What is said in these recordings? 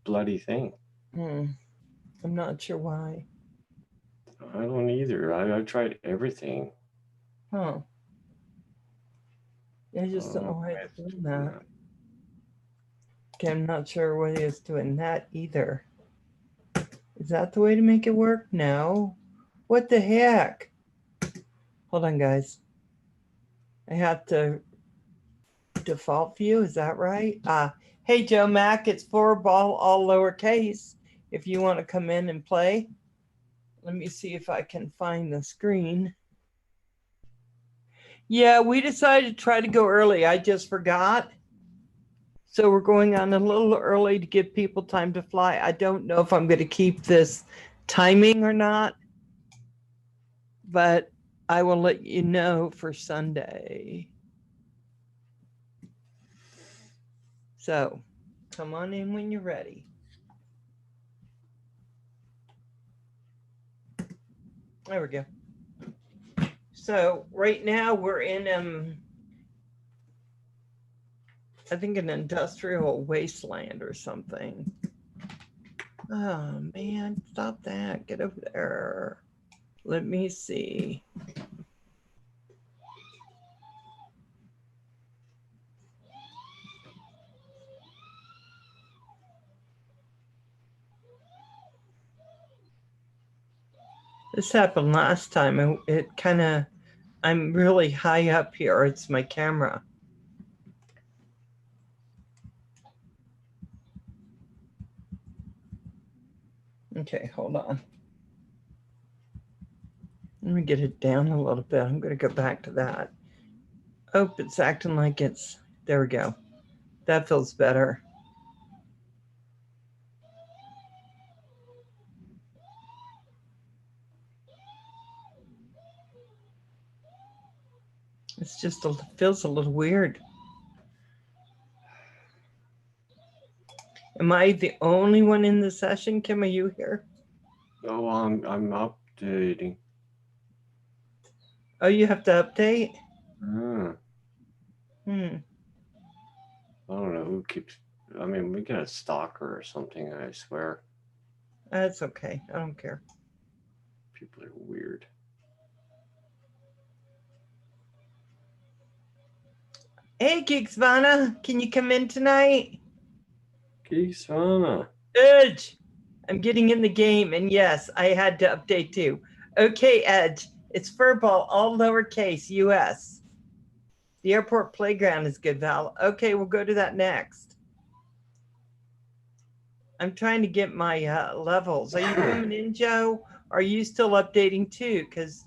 bloody thing. I'm not sure why. I don't either. I've tried everything. Huh. I just don't know why Why it's it's doing doing that. that. Okay, I'm not sure why it's doing that either. Is that the way to make it work? No. What the heck? Hold on, guys. I have to default view. Is that right? Hey, Joe Mac, it's Furball, all lowercase. If you want to come in and play, let me see if I can find the screen. Yeah, we decided to try to go early. I just forgot. So we're going on a little early to give people time to fly. I don't know if I'm going to keep this timing or not, but I will let you know for Sunday. So come on in when you're ready. There we go. So right now we're in I think an industrial wasteland or something. Oh man, stop that. Get over there. Let me see. This happened last time. It kind of, I'm really high up here. It's my camera. Okay, hold on. Let me get it down a little bit. I'm going to go back to that. Oh, it's acting like it's, there we go. That feels better. It's just, feels a little weird. Am I the only one in the session? Kim, are you here? Oh, I'm updating. Oh, you have to update? Hmm. Hmm. I don't know who keeps. I mean, we got a stalker or something. I swear, That's okay. I don't care. people are weird. Hey, Geeksvana, can you come in tonight? Kisana. Edge! I'm getting in the game, and yes, I had to update too. Okay, Edge, it's Furball, all lowercase, US. The airport playground is good, Val. Okay, we'll go to that next. I'm trying to get my levels. Are you coming in, Joe? Are you still updating too? Because,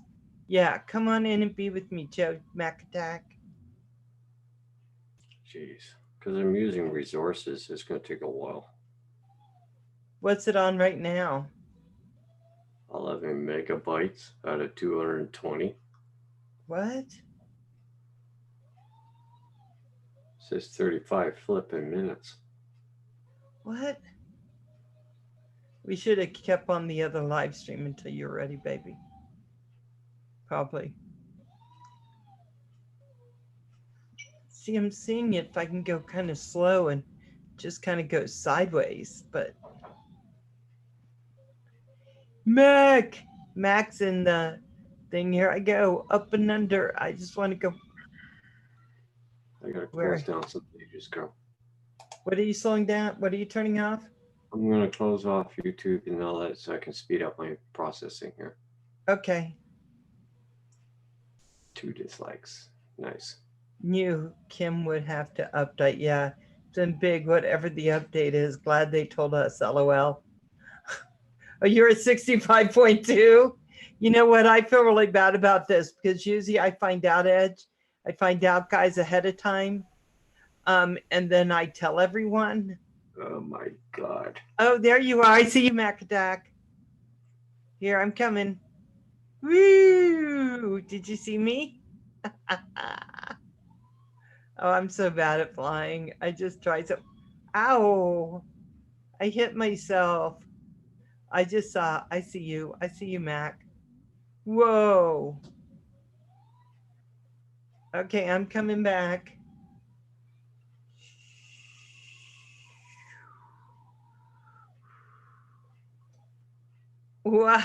yeah, come on in and be with me, Joe Macattack. Jeez, because I'm using resources, it's going to take a while. What's it on right now? 11 megabytes out of 220. What? Says 35 flipping minutes. What? We should have kept on the other live stream until you're ready, baby. Probably. See, I'm seeing if I can go kind of slow and just kind of go sideways, but Mac's in the thing. Here I go, up and under. I just want to go. I gotta close Where? down some pages, go. What are you slowing down? What are you turning off? I'm gonna close off YouTube and all that so I can speed up my processing here. Okay. 2 dislikes. Nice. Knew Kim would have to update. Yeah, it's been big, whatever the update is. Glad they told us, LOL. Oh, you're at 65.2? You know what? I feel really bad about this because usually I find out, Edge. I find out, guys, ahead of time. And then I tell everyone. Oh my god. Oh, there you are. I see you, Macattack. Here, I'm coming. Woo! Did you see me? Oh, I'm so bad at flying. I just tried so. Ow! I hit myself. I just saw. I see you. I see you, Mac. Whoa. Okay, I'm coming back. Wow.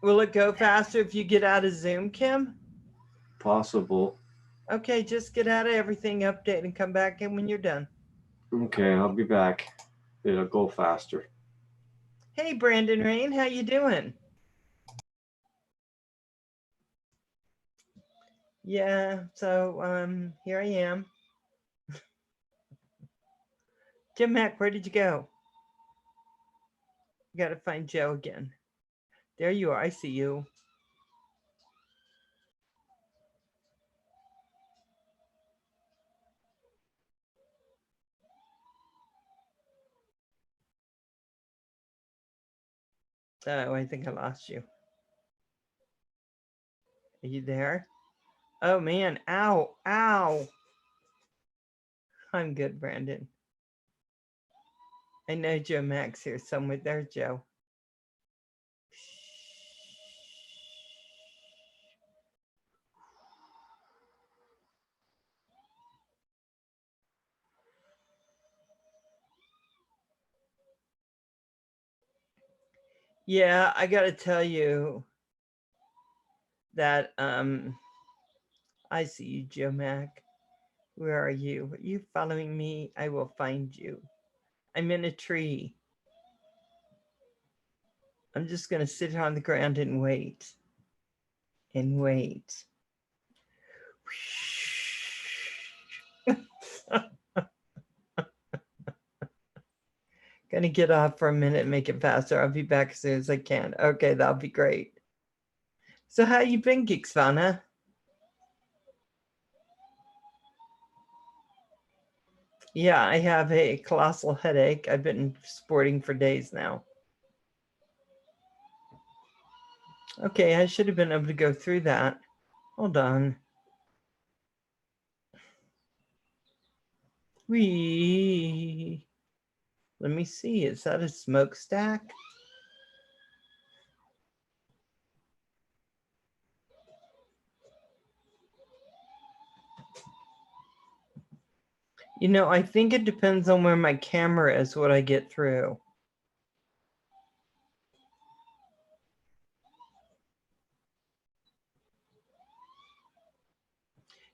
Will it go faster if you get out of Zoom, Kim? Possible. Okay, just get out of everything, update, and come back in when you're done. Okay, I'll be back. It'll go faster. Hey, Brandon Rain, how you doing? Yeah, so here I am. Jim Mack, where did you go? You got to find Joe again. There you are. I see you. Oh, I think I lost you. Are you there? Oh, man. Ow. Ow. I'm good, Brandon. I know Joe Max here somewhere. There, Joe. Yeah, I got to tell you that I see you, Joe Mac. Where are you? Are you following me? I will find you. I'm in a tree. I'm just going to sit on the ground and wait. And wait. Gonna get off for a minute and make it faster. I'll be back as soon as I can. Okay, that'll be great. So how you been, Geeksvana? Yeah, I have a colossal headache. I've been sporting for days now. Okay, I should have been able to go through that. Hold on. Wee. Let me see. Is that a smokestack? You know, I think it depends on where my camera is, what I get through.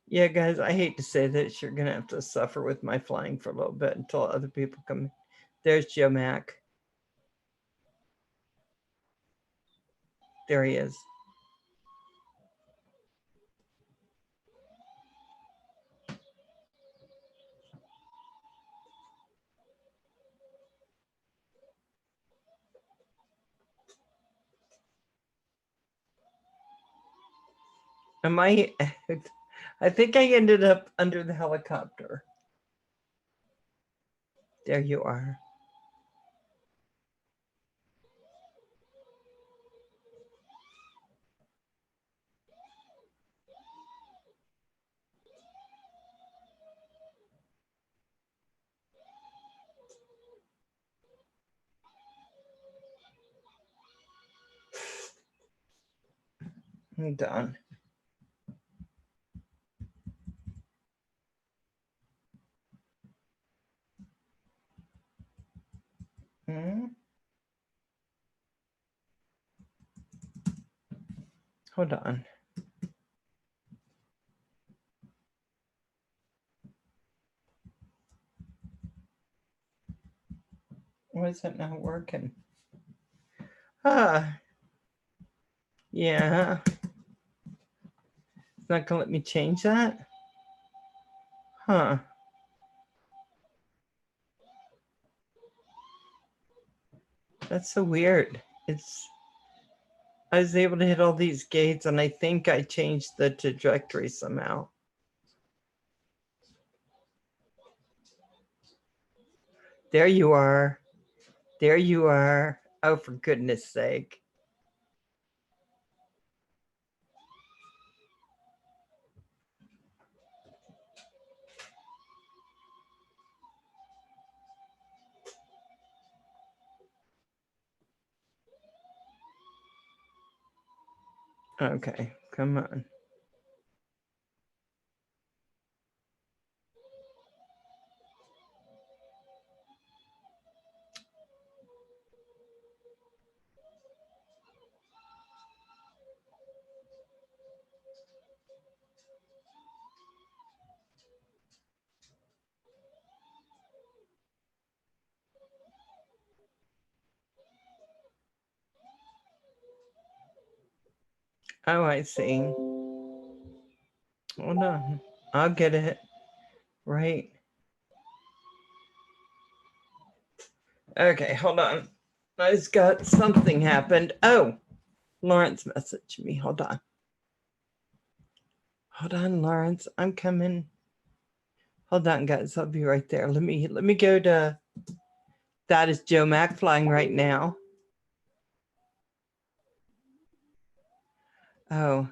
Yeah, guys, I hate to say that you're going to have to suffer with my flying for a little bit until other people come. There's Joe Mac. There he is. Am I think I ended up under the helicopter. There you are. I'm done. Hold on. Why is it not working? Yeah. It's not gonna let me change that? Huh. That's so weird. I was able to hit all these gates and I think I changed the trajectory somehow. There you are. There you are. Oh, for goodness sake. Okay, come on. Oh, I see. Hold on. I'll get it. Right. Okay, hold on. I just got something happened. Oh, Lawrence messaged me. Hold on. Hold on, Lawrence. I'm coming. Hold on, guys. I'll be right there. Let me go to. That is Joe Mac flying right now. Oh.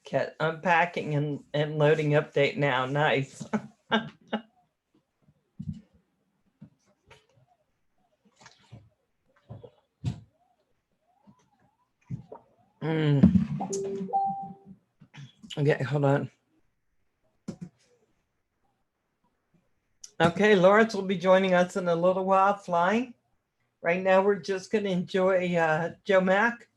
Okay, unpacking and loading update now. Nice. Okay, hold on. Okay, Lawrence will be joining us in a little while flying. Right now, we're just going to enjoy Joe Mac.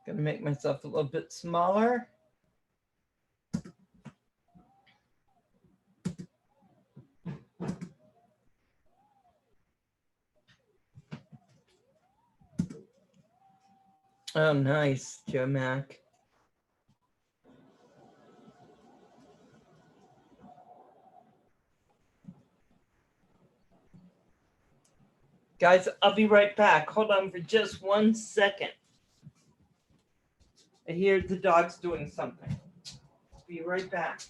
Going to make myself a little bit smaller. Oh, nice, Joe Mac. Guys, I'll be right back. Hold on for just 1 second. I hear the dog's doing something. Be right back.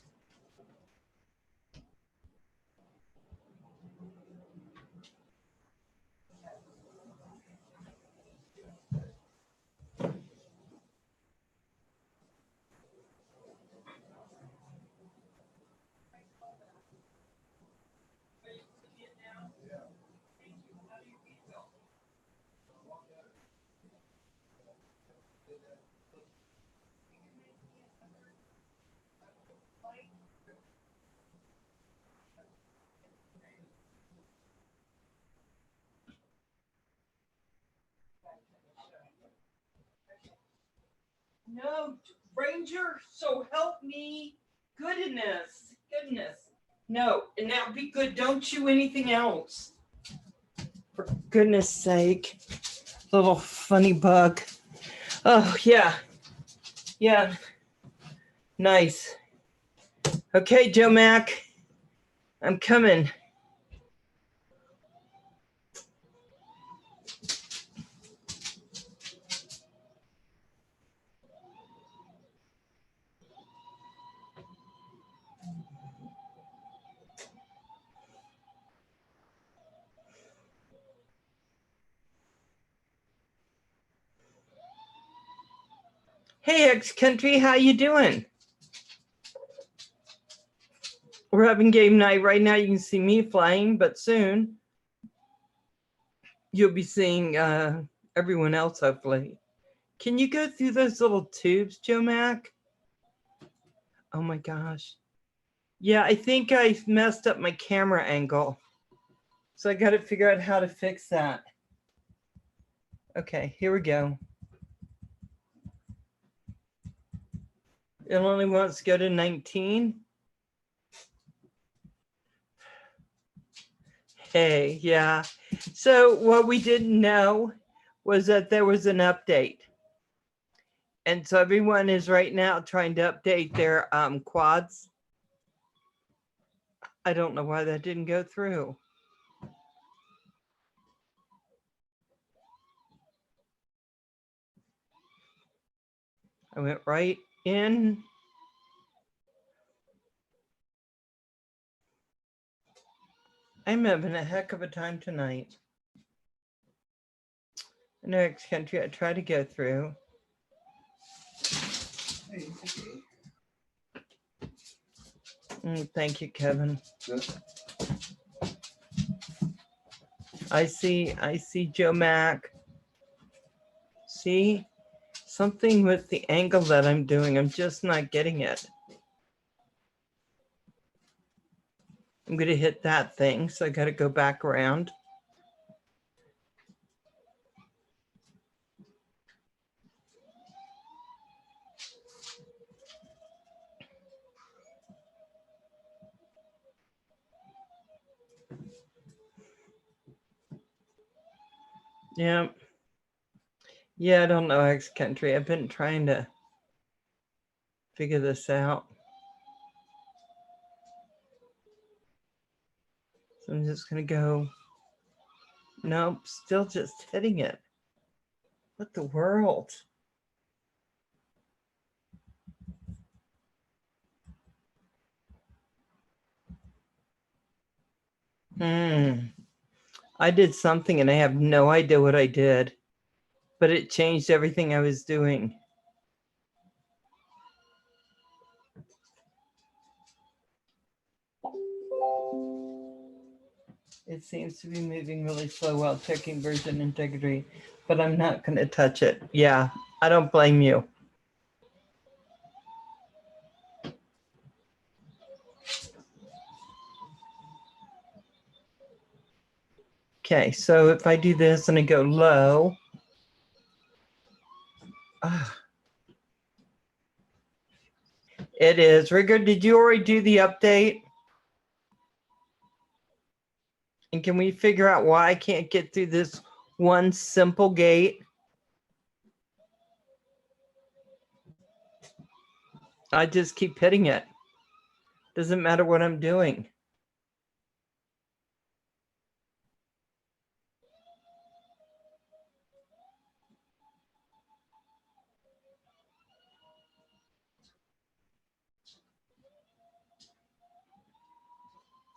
No, Ranger, so help me. Goodness. No, and now be good. Don't chew anything else. For goodness sake. Little funny bug. Oh, yeah. Yeah. Nice. Okay, Joe Mac. I'm coming. Hey, X-Country, how you doing? We're having game night right now. You can see me flying, but soon you'll be seeing everyone else, hopefully. Can you go through those little tubes, Joe Mac? Oh my gosh. Yeah, I think I messed up my camera angle. So I got to figure out how to fix that. Okay, here we go. It only wants to go to 19. Hey, yeah. So what we didn't know was that there was an update. And so everyone is right now trying to update their quads. I don't know why that didn't go through. I went right in. I'm having a heck of a time tonight. Next country, I try to go through. Thank you, Kevin. I see Joe Mac. See? Something with the angle that I'm doing. I'm just not getting it. I'm going to hit that thing, so I got to go back around. Yeah. Yeah, I don't know X country. I've been trying to figure this out. So I'm just going to go. Nope, still just hitting it. What the world? I did something and I have no idea what I did, but it changed everything I was doing. It seems to be moving really slow while checking version integrity, but I'm not going to touch it. Yeah, I don't blame you. Okay, so if I do this and I go low, it is. Rigger, did you already do the update? And can we figure out why I can't get through this one simple gate? I just keep hitting it. Doesn't matter what I'm doing.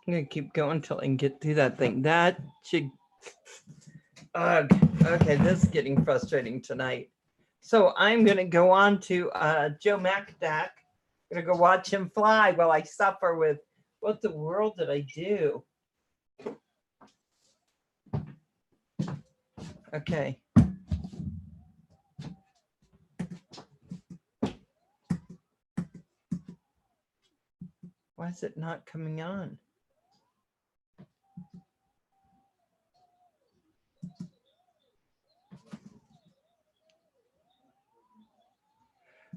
I'm gonna keep going until I can get through that thing. That should. Okay, this is getting frustrating tonight. So I'm gonna go on to Joe McAdack. I'm gonna go watch him fly while I suffer with what the world did I do? Okay. Why is it not coming on?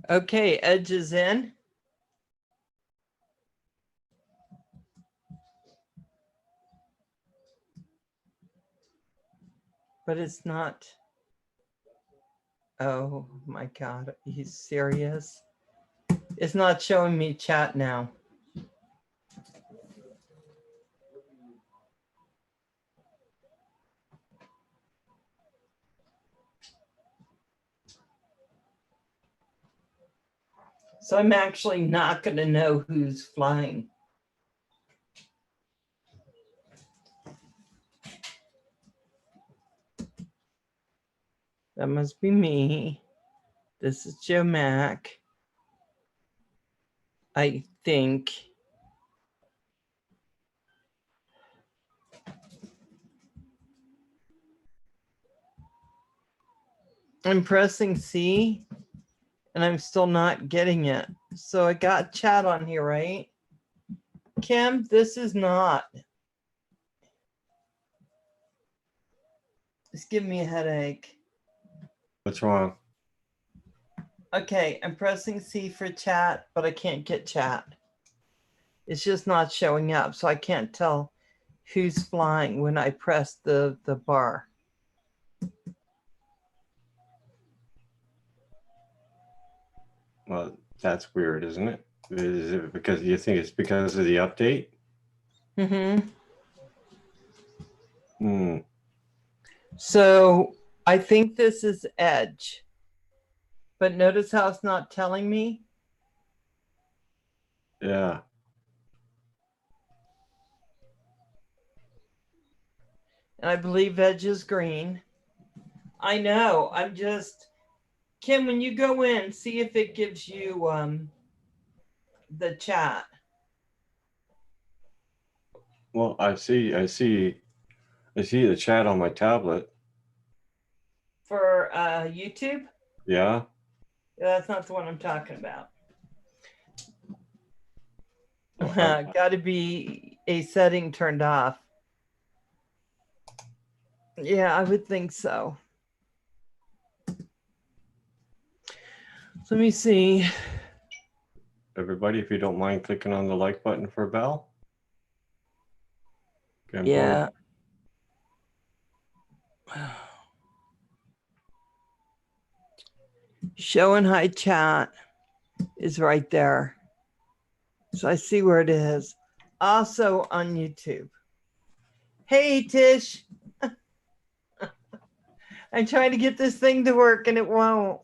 Okay, Edge is in. But it's not. Oh my God, are you serious? It's not showing me chat now. So I'm actually not going to know who's flying. That must be me. This is Joe Mac. I think. I'm pressing C and I'm still not getting it. So I got chat on here, right? Kim, this is not. It's giving me a headache. What's wrong? Okay, I'm pressing C for chat, but I can't get chat. It's just not showing up, so I can't tell who's flying when I press the bar. Well, that's weird, isn't it? Is it because you think it's because of the update? Mm-hmm. Hmm. So I think this is Edge. But notice how it's not telling me? Yeah. And I believe Edge is green. I know. I'm just, Kim, when you go in, see if it gives you the chat. Well, I see the chat on my tablet. For YouTube? Yeah. That's not the one I'm talking about. Well, Got to be a setting turned off. Yeah, I would think so. Let me see. everybody, if you don't mind clicking on the like button for Bell. Okay, Yeah. Show and hide chat is right there. So I see where it is. Also on YouTube. Hey, Tish. I'm trying to get this thing to work and it won't.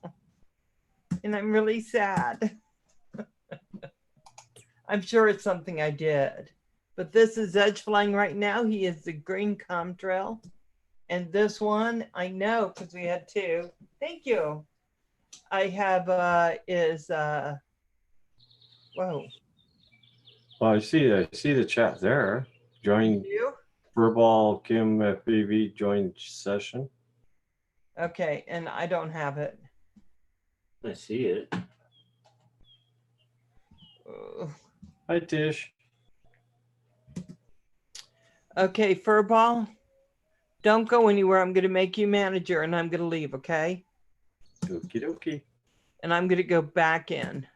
And I'm really sad. I'm sure it's something I did. But this is Edge flying right now. He is the green contrail. And this one, I know because we had two. Thank you. I have whoa. Well, I see the chat there. Join You? Furball Kim FBV join session. Okay, and I don't have it. I see it. Hi, Tish. Okay, Furball, don't go anywhere. I'm going to make you manager and I'm going to leave, okay? Okie dokie. And I'm going to go back in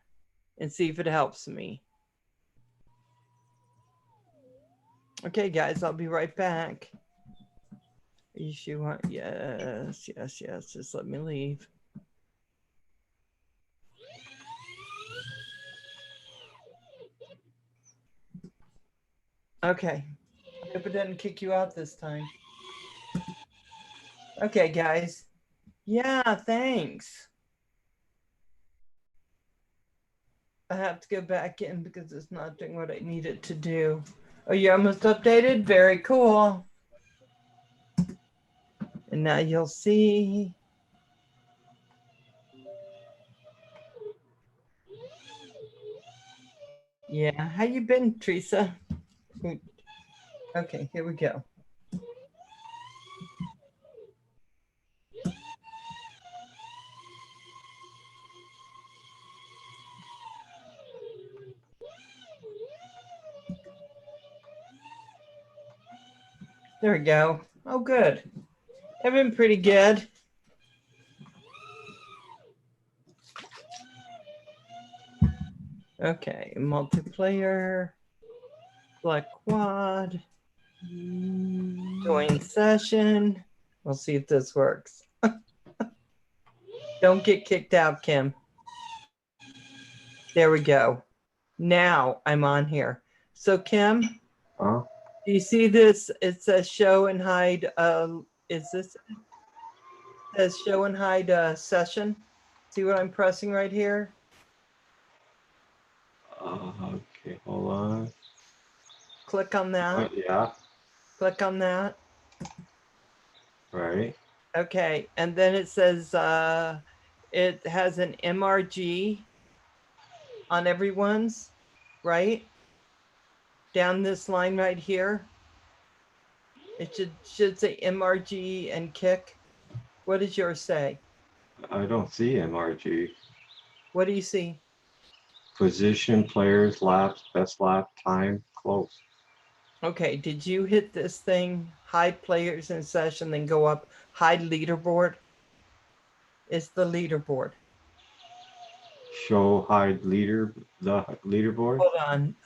and see if it helps me. Okay, guys, I'll be right back. You want? Yes. Just let me leave. Okay. I hope it didn't kick you out this time. Okay, guys. Yeah, thanks. I have to go back in because it's not doing what I need it to do. Oh, you almost updated? Very cool. And now you'll see. Yeah, how you been, Teresa? Okay, here we go. There we go. Oh, good. I've been pretty good. Okay, multiplayer, black quad, join session. We'll see if this works. Don't get kicked out, Kim. There we go. Now I'm on here. So, Kim, do you see this? It says show and hide. Is this? It says show and hide session. See what I'm pressing right here? Okay, hold on. Click on that. Yeah. Click on that. Right. Okay, and then it says it has an MRG on everyone's, right? Down this line right here. It should say MRG and kick. What does yours say? I don't see MRG. What do you see? Position, players, laps, best lap, time, close. Okay, did you hit this thing, hide players in session, then go up, hide leaderboard? It's the leaderboard. Show hide the leaderboard.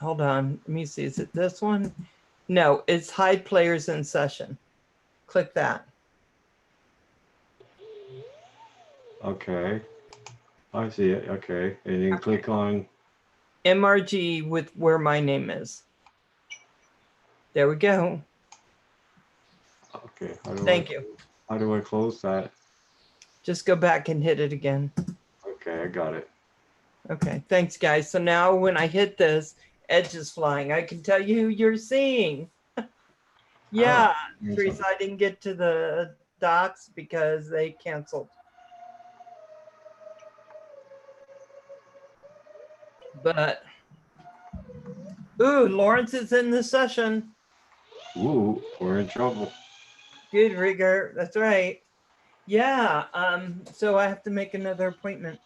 Hold on. Let me see. Is it this one? No, it's hide players in session. Click that. Okay. I see it. Okay. And then click on MRG with where my name is. There we go. Okay. Thank you. How do I close that? Just go back and hit it again. Okay, I got it. Okay, thanks, guys. So now when I hit this, Edge is flying. I can tell you who you're seeing. Yeah, Teresa, I didn't get to the docks because they canceled. But, ooh, Lawrence is in the session. Ooh, we're in trouble. Good, Rigger. That's right. Yeah, so I have to make another appointment.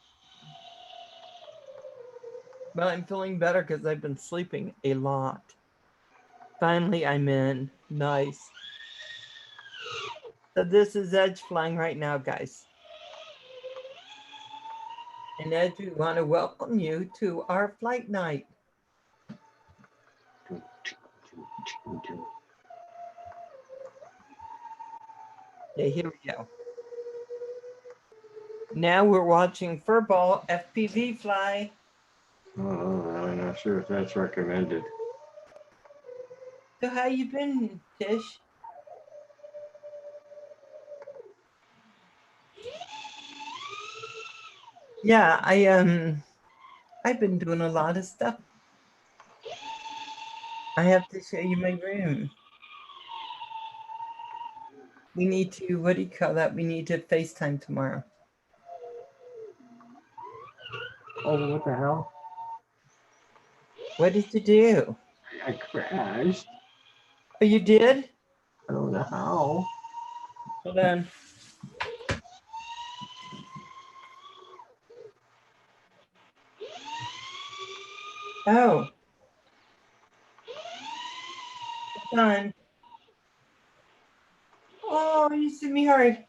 But I'm feeling better because I've been sleeping a lot. Finally, I'm in. Nice. So this is Edge flying right now, guys. And Edge, we want to welcome you to our flight night. Okay, here we go. Now we're watching Furball FPV fly. Oh, I'm not sure if that's recommended. So how you been, Tish? Yeah, I've been doing a lot of stuff. I have to show you my room. We need to, what do you call that? We need to FaceTime tomorrow. Oh, what the hell? What did you do? I crashed. Oh, you did? I don't know how. Hold on. Oh. Hold on. Oh, you see me hard.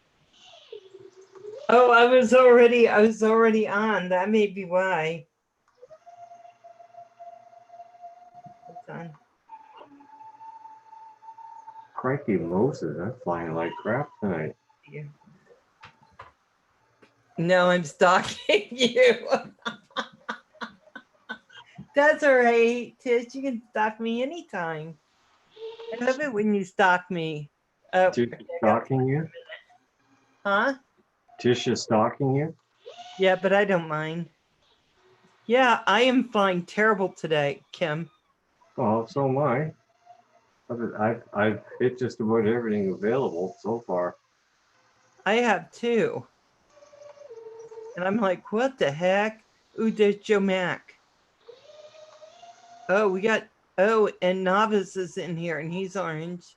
Oh, I was already on. That may be why. Hold on. Crikey Moses, I'm flying like crap tonight. Yeah. No, I'm stalking you. That's all right, Tish. You can stalk me anytime. I love it when you stalk me. Tish is stalking you? Huh? Tish is stalking you? Yeah, but I don't mind. Yeah, I am flying terrible today, Kim. Well, so am I. I've hit just about everything available so far. I have too. And I'm like, what the heck? Ooh, there's Joe Mack. Oh, we got, oh, and Novice is in here and he's orange.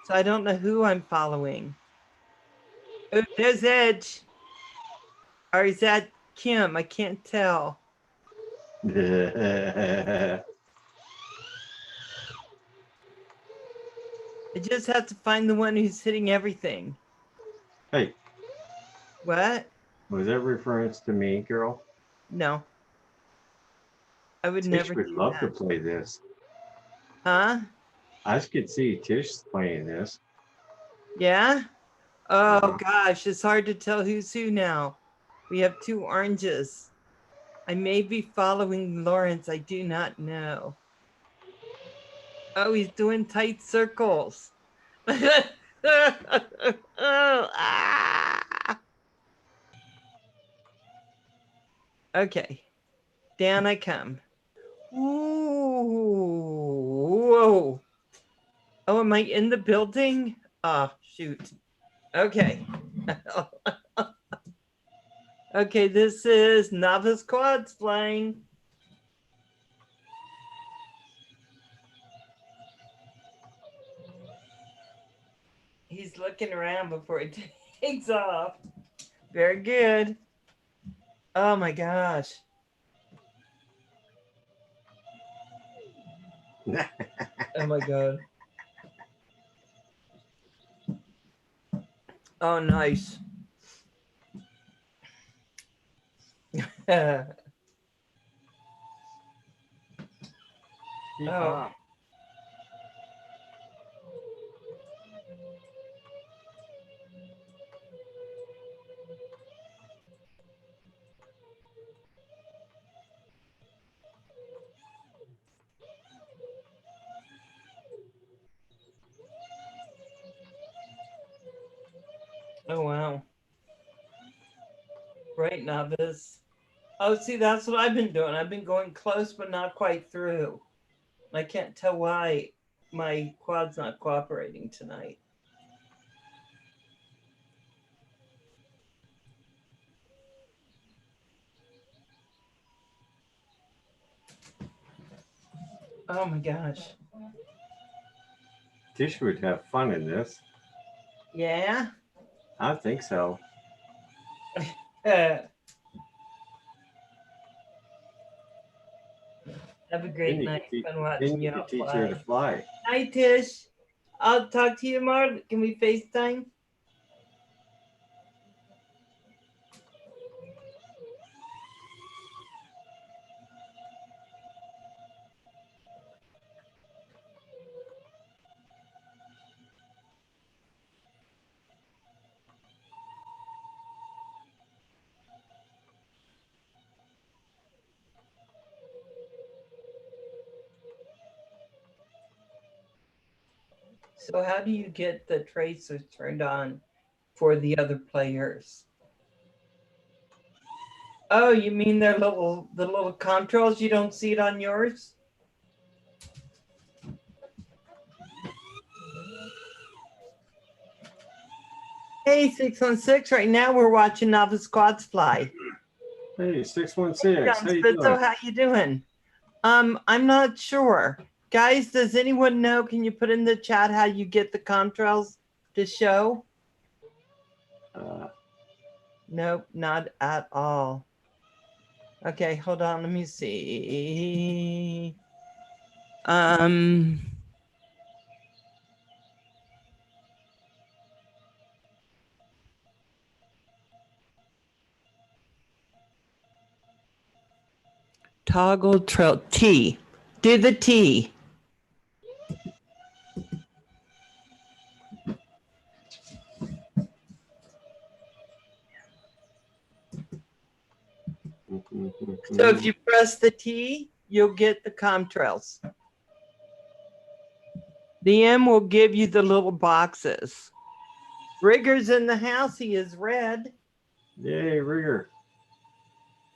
So I don't know who I'm following. Oh, there's Edge. Or is that Kim? I can't tell. I just have to find the one who's hitting everything. Hey. What? Was that reference to me, girl? No. I would Tish never would do love that. to play this. Huh? I could see Tish playing this. Yeah? Oh gosh, it's hard to tell who's who now. We have two oranges. I may be following Lawrence. I do not know. Oh, he's doing tight circles. Oh, ah. Okay. Down I come. Ooh. Whoa. Oh, am I in the building? Oh, shoot. Okay. Okay, this is Novice Quads flying. He's looking around before he takes off. Very good. Oh my gosh. Oh my god. Oh, nice. Oh. Oh wow. Right, Novice. Oh, see, that's what I've been doing. I've been going close, but not quite through. I can't tell why my quad's not cooperating tonight. Oh my gosh. Tish would have fun in this. Yeah. I think so. Have a Then great you night. could teach, Fun then watching you you could all teach her to play. fly. Hi, Tish. I'll talk to you tomorrow. Can we FaceTime? So how do you get the tracers turned on for the other players? Oh, you mean the little controls? You don't see it on yours? Hey, 616. Right now we're watching Novice Squads fly. Hey, 616. John How you Spitzo, doing? how you doing? I'm not sure. Guys, does anyone know? Can you put in the chat how you get the contrails to show? Nope, not at all. Okay, hold on. Let me see. Toggle trail T. Do the T. So if you press the T, you'll get the contrails. The M will give you the little boxes. Rigger's in the house. He is red. Yay, Rigger.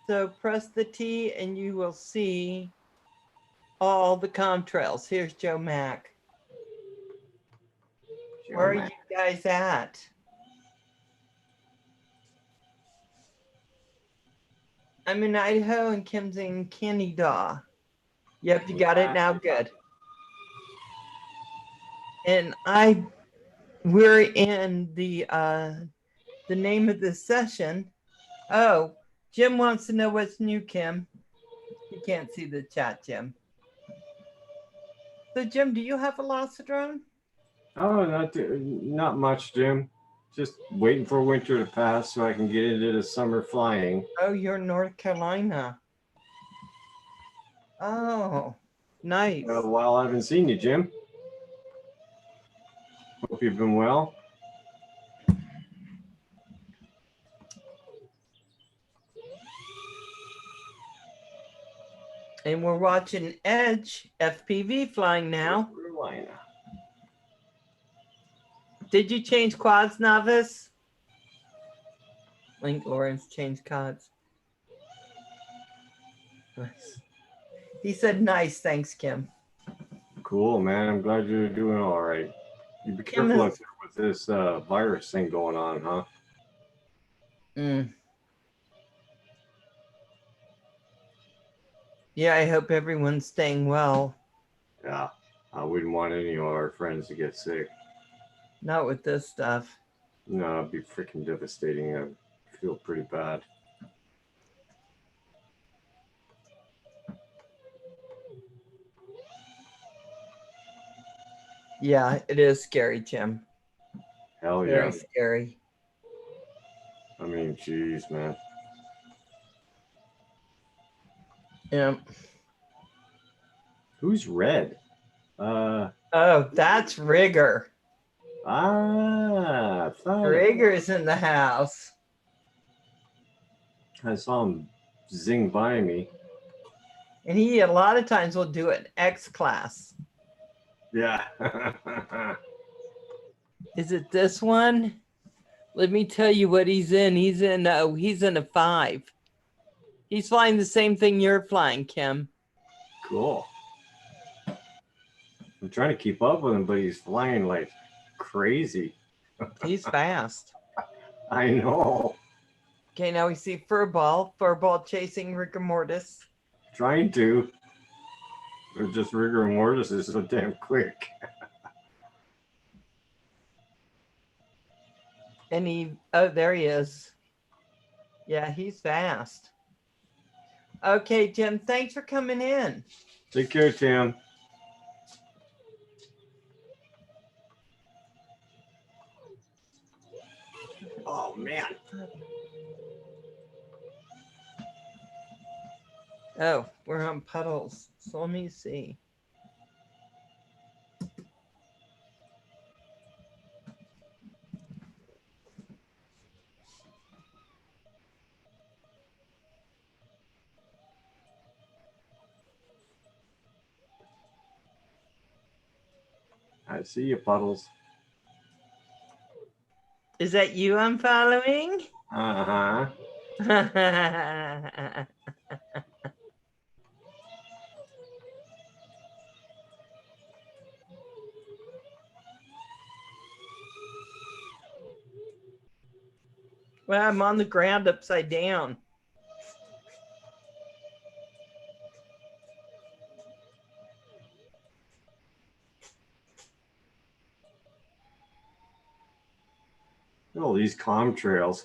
So press the T and you will see all the contrails. Here's Joe Mack. Where are you guys at? I'm in Idaho and Kim's in Canada. Yep, you got it now. Good. And we're in the name of this session. Oh, Jim wants to know what's new, Kim. You can't see the chat, Jim. So, Jim, do you have a Velocidrone? Oh, not much, Jim. Just waiting for winter to pass so I can get into the summer flying. Oh, you're in North Carolina. Oh, nice. A while I haven't seen you, Jim. Hope you've been well. And we're watching Edge FPV flying now. Carolina. Did you change quads, Novice? Link Lawrence changed quads. Nice. He said nice. Thanks, Kim. Cool, man. I'm glad you're doing all right. You be careful out there with this virus thing going on, huh? Yeah, I hope everyone's staying well. Yeah, I wouldn't want any of our friends to get sick. Not with this stuff. No, it'd be freaking devastating. I feel pretty bad. Yeah, it is scary, Jim. Hell yeah. Very scary. I mean, geez, man. Yeah. Who's red? Oh, that's Rigger. Rigger's in the house. I saw him zing by me. And he a lot of times will do it X class. Yeah. Is it this one? Let me tell you what he's in. He's in a 5. He's flying the same thing you're flying, Kim. Cool. I'm trying to keep up with him, but he's flying like crazy. He's fast. I know. Okay, now we see Furball. Furball chasing rigor mortis. Trying to. Or just rigor mortis is so damn quick. And oh, there he is. Yeah, he's fast. Okay, Tim, thanks for coming in. Take care, Tim. Oh, man. Oh, we're on Puddles. So let me see. I see you, Puddles. Is that you I'm following? Uh-huh. Well, I'm on the ground upside down. Oh, these contrails.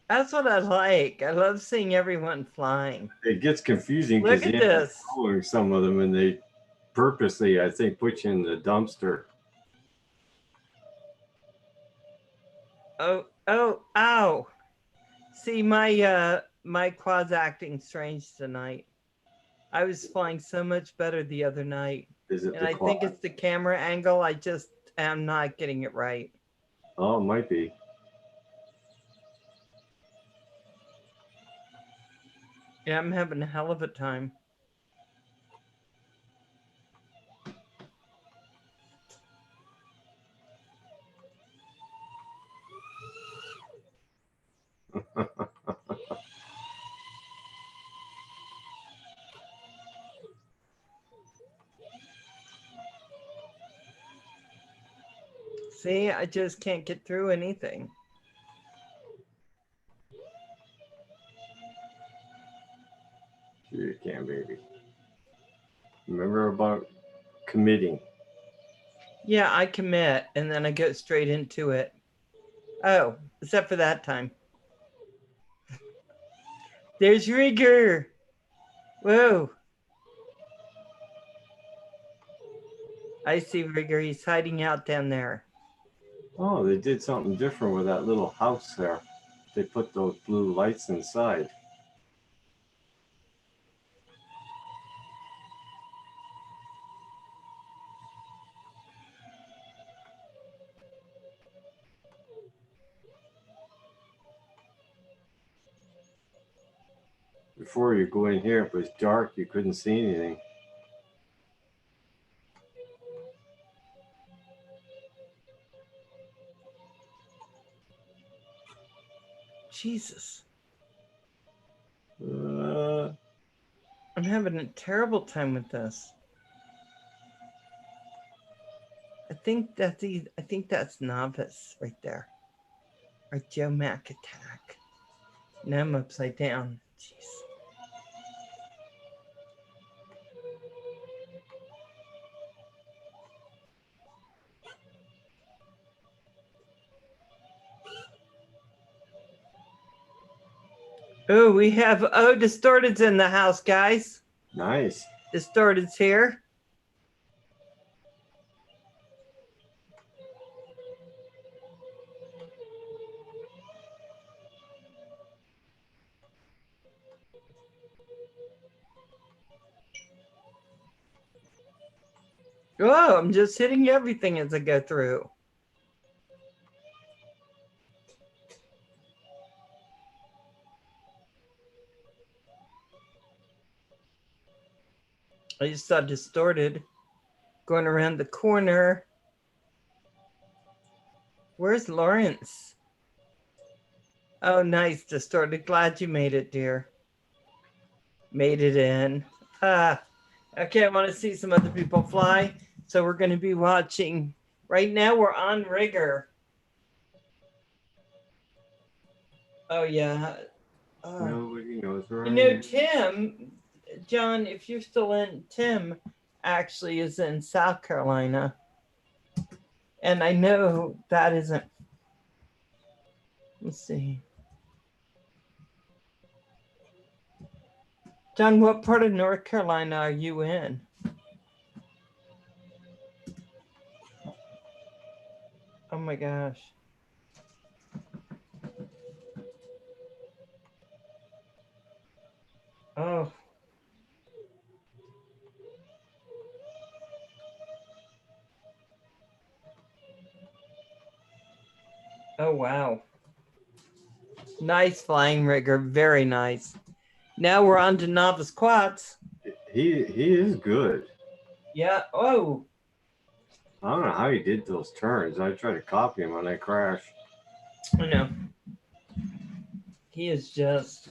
That's what I like. I love seeing everyone flying. It gets confusing Look because at you end up this. following some of them and they purposely, I think, put you in the dumpster. Oh, ow. See, my quad's acting strange tonight. I was flying so much better the other night. Is it And the I quad? think it's the camera angle. I just am not getting it right. Oh, it might be. Yeah, I'm having a hell of a time. See, I just can't get through anything. Sure you can, baby. Remember about committing. Yeah, I commit and then I go straight into it. Oh, except for that time. There's Rigger. Whoa. I see Rigger. He's hiding out down there. Oh, they did something different with that little house there. They put those blue lights inside. Before you go in here, it was dark. You couldn't see anything. Jesus. Uh, I'm having a terrible time with this. I think that's novice right there. Or Joe Mac attack. Now I'm upside down. Jeez. Oh, we have Distorted's in the house, guys. nice. Distorted's here. Oh, I'm just hitting everything as I go through. I just saw Distorted going around the corner. Where's Lawrence? Oh, nice, Distorted. Glad you made it, dear. Made it in. Okay, I want to see some other people fly. So we're going to be watching. Right now, we're on Rigger. Oh, yeah. Nobody knows where You I know, am. Tim, John, if you're still in, Tim actually is in South Carolina. And I know that isn't, let's see. John, what part of North Carolina are you in? Oh my gosh. Oh. Oh, wow. Nice flying rigger. Very nice. Now we're on to novice quads. He is good. Yeah. Oh. I don't know how he did those turns. I tried to copy him and I crashed. I know. He is just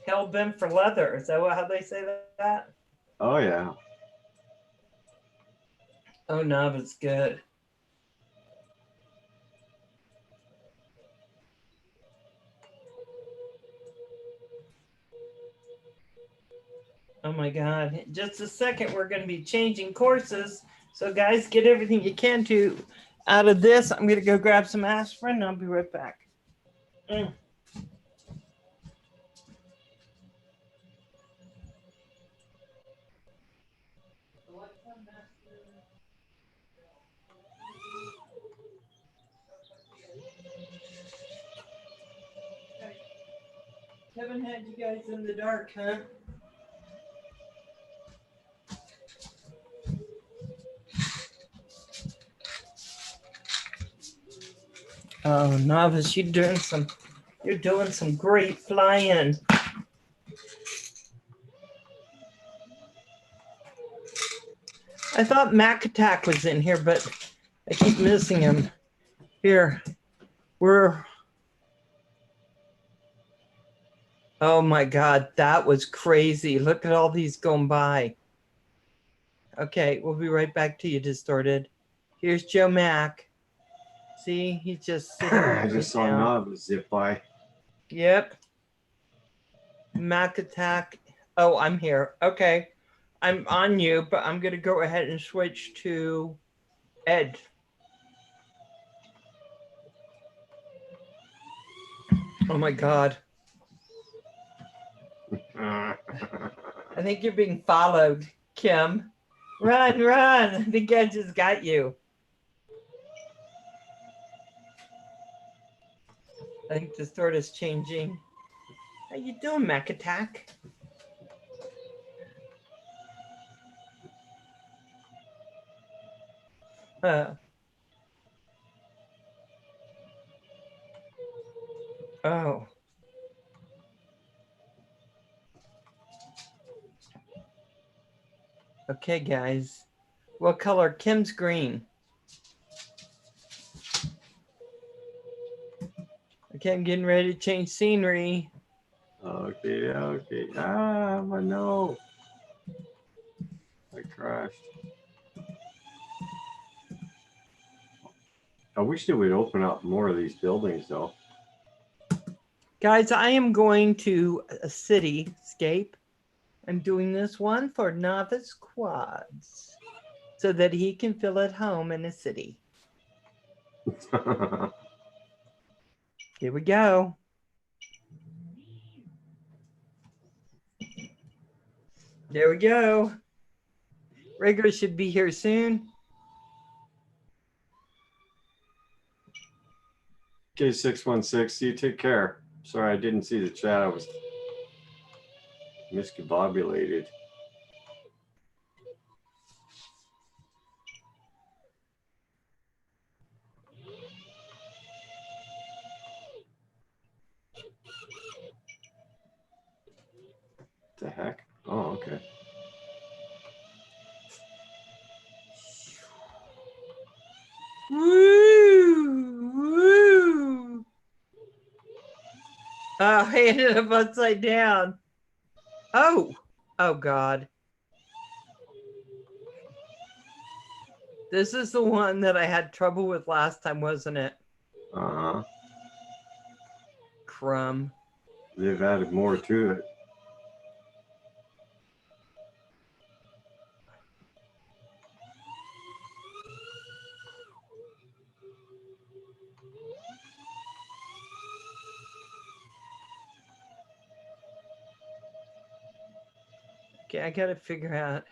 hell bent for leather. Is that how they say that? Oh yeah. Oh, novice good. Oh my God. In just a second, we're going to be changing courses. So guys, get everything you can to out of this. I'm going to go grab some aspirin and I'll be right back. Kevin had you guys in the dark, huh? Oh, novice, you're doing some great flying. I thought Mac Attack was in here, but I keep missing him. Here, oh my God, that was crazy. Look at all these going by. Okay, we'll be right back to you, Distorted. Here's Joe Mac. See, he's just sitting I just saw Novice zip by. Yep. Mac Attack. Oh, I'm here. Okay. I'm on you, but I'm going to go ahead and switch to Ed. Oh my God. I think you're being followed, Kim. Run, run. I think I just got you. I think the sword is changing. How you doing, Mac Attack? Oh. Okay, guys. What color? Kim's green. Okay, I'm getting ready to change scenery. Okay, okay. Ah, my no. I crashed. I wish they would open up more of these buildings, though. Guys, I am going to a cityscape. I'm doing this one for novice quads so that he can feel at home in a city. Here we go. There we go. Rigger should be here soon. Okay, 616, you take care. Sorry, I didn't see the chat. I was miscombobulated. What the heck? Oh, okay. Woo! Woo! Oh, I ended up upside down. Oh! Oh, God. This is the one that I had trouble with last time, wasn't it? Uh-huh. Crumb. They've added more to it. Okay, I gotta figure out.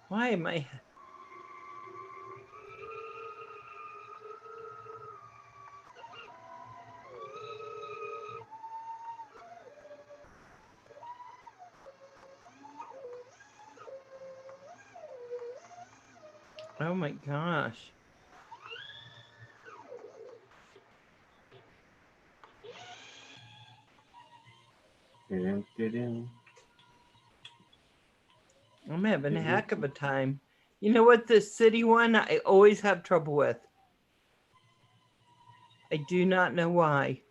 Why am I? Oh my gosh. Dun-dun-dun-dun. I'm having a heck of a time. You know what? The city one I always have trouble with. I do not know why.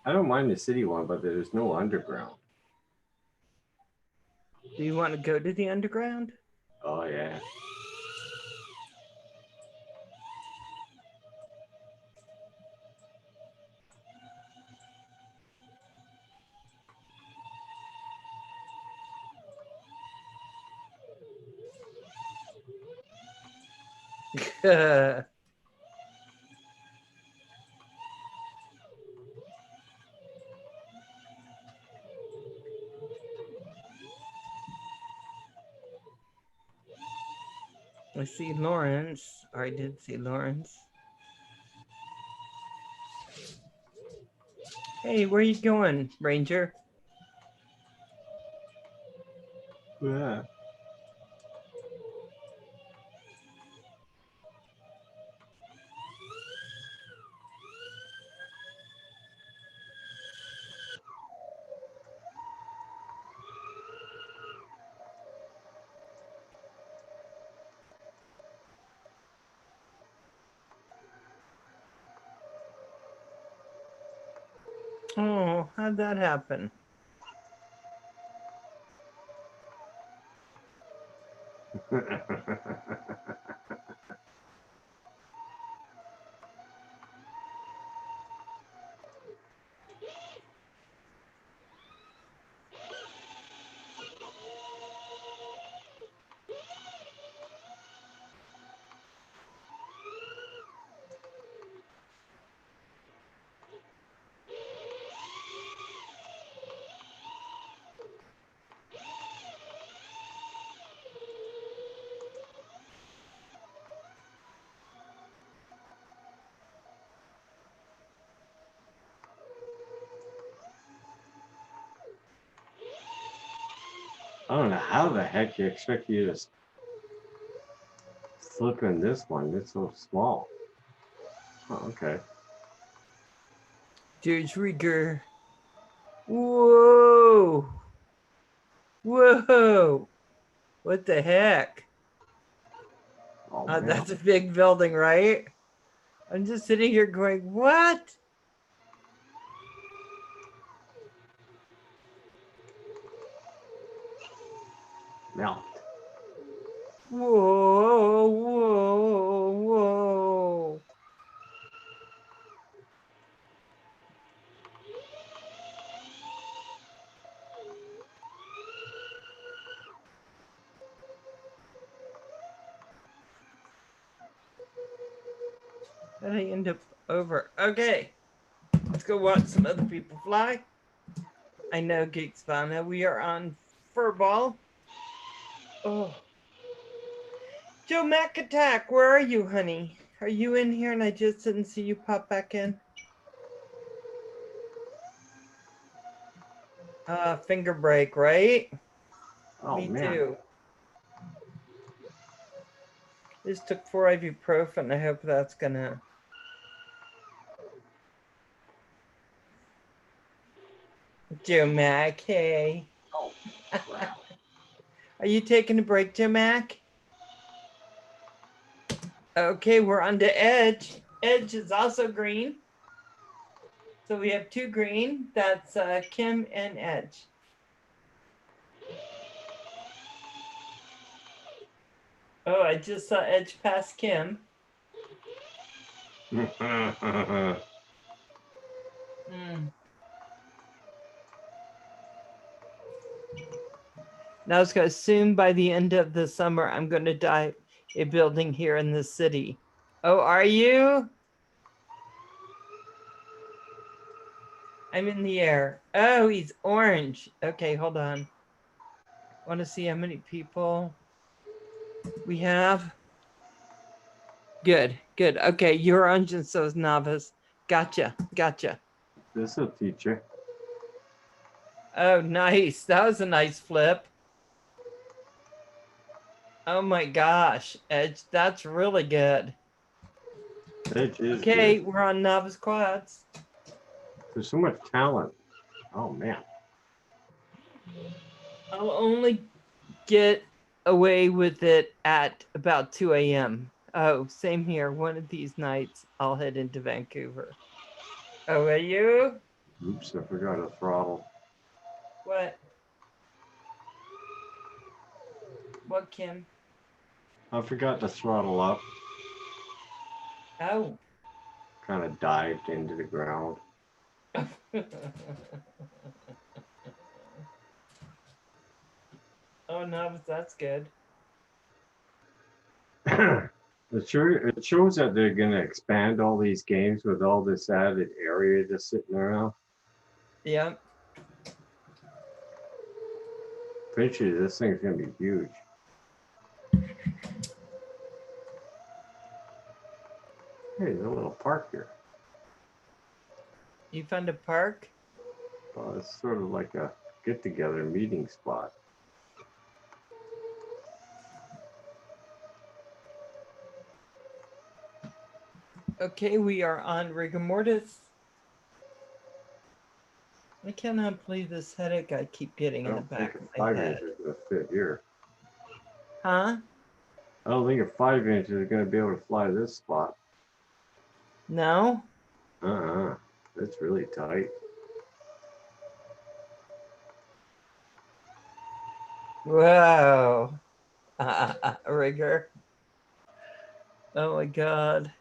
I don't mind the city one, but there's no underground. Do you want to go to the underground? Oh, yeah. I see Lawrence, or I did see Lawrence. Hey, where you going, Ranger? Yeah. Oh, how'd that happen? I don't know how the heck you expect you to slip in this one. It's so small. Oh, okay. There's Rigger. Whoa! Whoa! What the heck? Oh, man. That's a big building, right? I'm just sitting here going, what? Melt. Whoa, whoa, whoa. How'd I end up over? Okay, let's go watch some other people fly. I know, Geeksvana. We are on Furball. Oh. Joe Mac Attack, where are you, honey? Are you in here and I just didn't see you pop back in? Finger break, right? Oh, Me man. too. Just took 4 ibuprofen. I hope that's gonna. Joe Mac, hey. Oh, crap. Are you taking a break, Joe Mac? Okay, we're on to Edge. Edge is also green. So we have 2 green. That's Kim and Edge. Oh, I just saw Edge pass Kim. Mm. Now it's going to soon, by the end of the summer, I'm going to die a building here in the city. Oh, are you? I'm in the air. Oh, he's orange. Okay, hold on. Want to see how many people we have? Good, good. Okay, you're orange and so is Novice. Gotcha, gotcha. This'll teach you. Oh, nice. That was a nice flip. Oh my gosh, Edge, that's really good. Edge is Okay, good. we're on Novice quads. There's so much talent. Oh man. I'll only get away with it at about 2 a.m. Oh, same here. One of these nights, I'll head into Vancouver. Oh, are you? Oops, I forgot to throttle. What? What, Kim? I forgot to throttle up. Oh. Kind of dived into the ground. Oh, no, that's good. It shows that they're going to expand all these games with all this added area just sitting around. Yep. Eventually, this thing's going to be huge. Hey, there's a little park here. You found a park? Well, it's sort of like a get-together meeting spot. Okay, we are on rigor mortis. I cannot believe this headache I keep getting in the back of my head. 5 inch is going to fit here. Huh? I don't think a 5 inch is going to be able to fly this spot. No? It's really tight. Whoa. Rigor. Oh my God.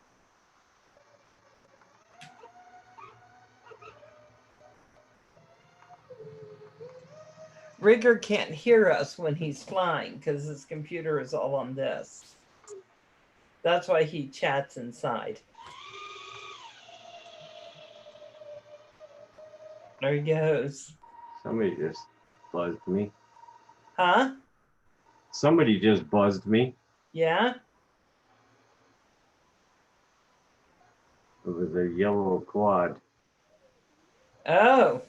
Rigger can't hear us when he's flying because his computer is all on this. That's why he chats inside. There he goes. Somebody just buzzed me. Huh? Somebody just buzzed me. Yeah? It was a yellow quad. Oh.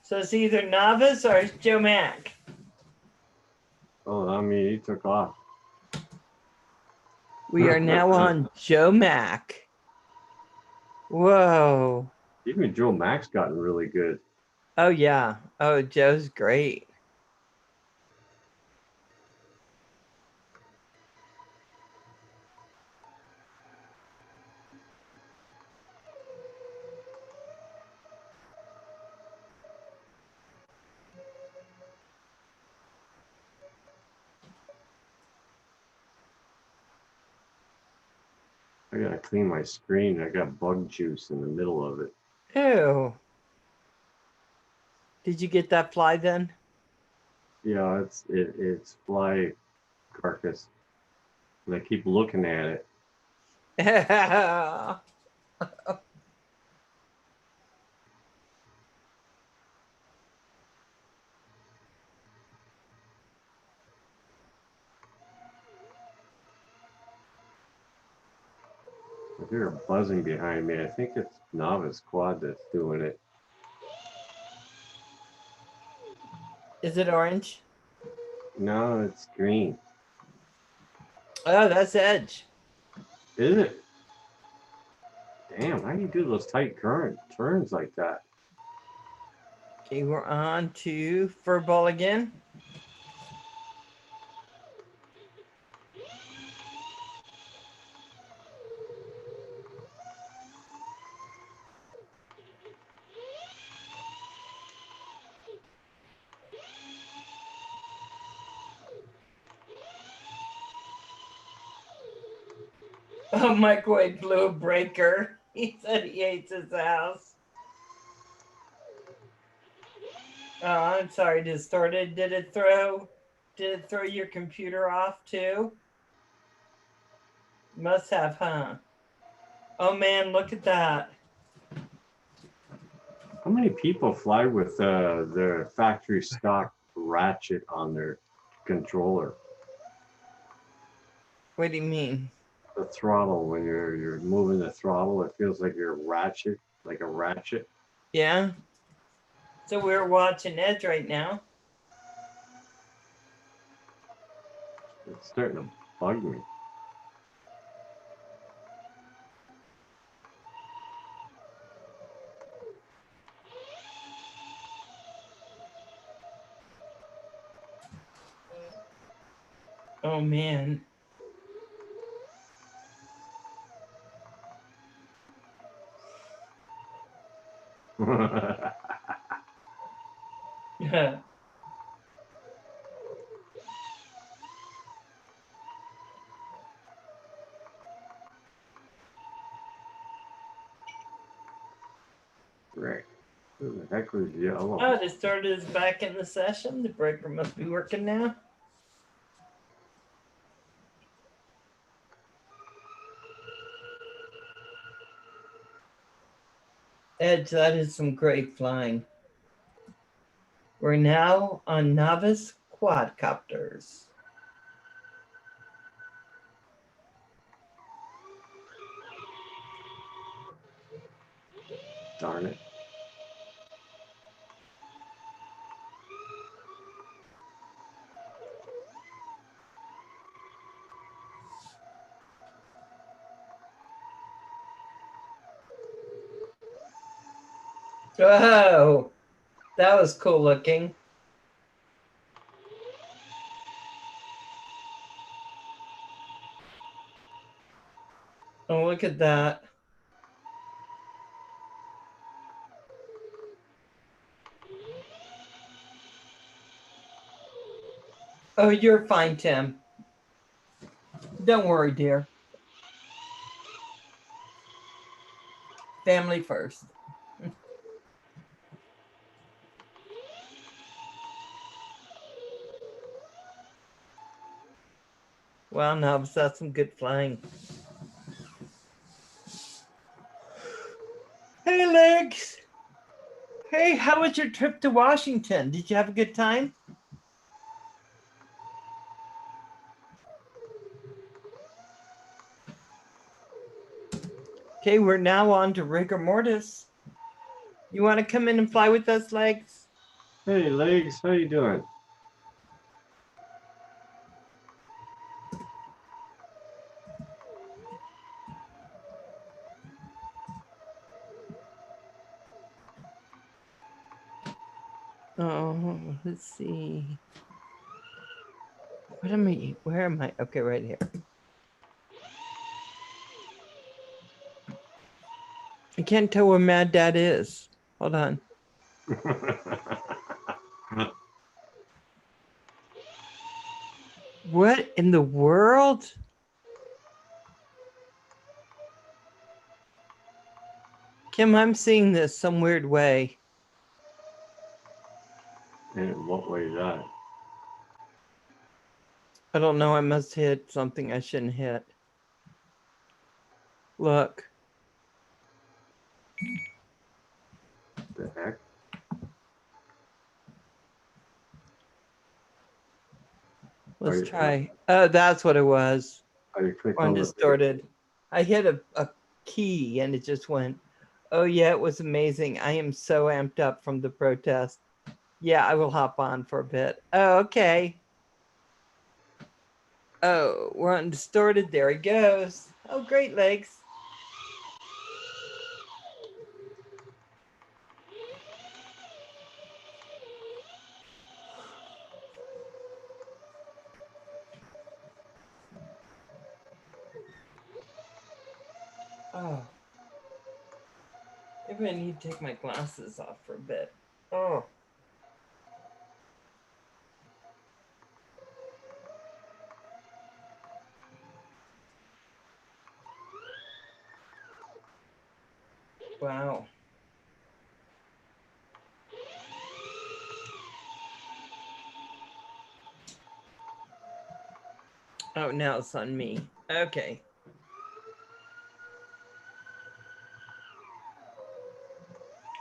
So it's either Novice or it's Joe Mack. Oh, I mean, he took off. We are now on Joe Mack. Whoa. Even Joe Mack's gotten really good. Oh, yeah. Oh, Joe's great. I gotta clean my screen. I got bug juice in the middle of it. Ew. Did you get that fly then? Yeah, it's fly carcass, and I keep looking at it. I hear a buzzing behind me. I think it's Novice Quad that's doing it. Is it orange? No, it's green. Oh, that's Edge. Is it? Damn, how do you do those tight current turns like that? Okay, we're on to Furball again. Oh, microwave blew a breaker. He said he hates his house. Oh, I'm sorry, Distorted. Did it throw your computer off too? Must have, huh? Oh man, look at that. How many people fly with their factory stock ratchet on their controller? What do you mean? The throttle, when you're moving the throttle, it feels like you're ratchet, like a ratchet. Yeah. So we're watching Edge right now. It's starting to bug me. Oh man. Yeah. Right. Who the heck was yellow? Oh, Distorted is back in the session. The breaker must be working now. Edge, that is some great flying. We're now on novice quadcopters. Darn it. Oh, that was cool looking. Oh, look at that. Oh, you're fine, Tim. Don't worry, dear. Family first. Well, Nubs, that's some good flying. Hey, Legs. Hey, how was your trip to Washington? Did you have a good time? Okay, we're now on to rigor mortis. You want to come in and fly with us, Legs? Hey, Legs, how you doing? Oh, let's see. What am I? Where am I? Okay, right here. I can't tell where Mad Dad is. Hold on. What in the world? Kim, I'm seeing this some weird way. And what way is that? I don't know. I must hit something I shouldn't hit. Look. The heck? Let's try. Oh, that's what it was. Are you clicking On on the Distorted. I hit a key and it just went. Oh, yeah, it was amazing. I am so amped up from the protest. Yeah, I will hop on for a bit. Oh, okay. Oh, we're on Distorted. There he goes. Oh, great, Legs. Oh. Maybe I need to take my glasses off for a bit. Oh. Oh, now it's on me. Okay.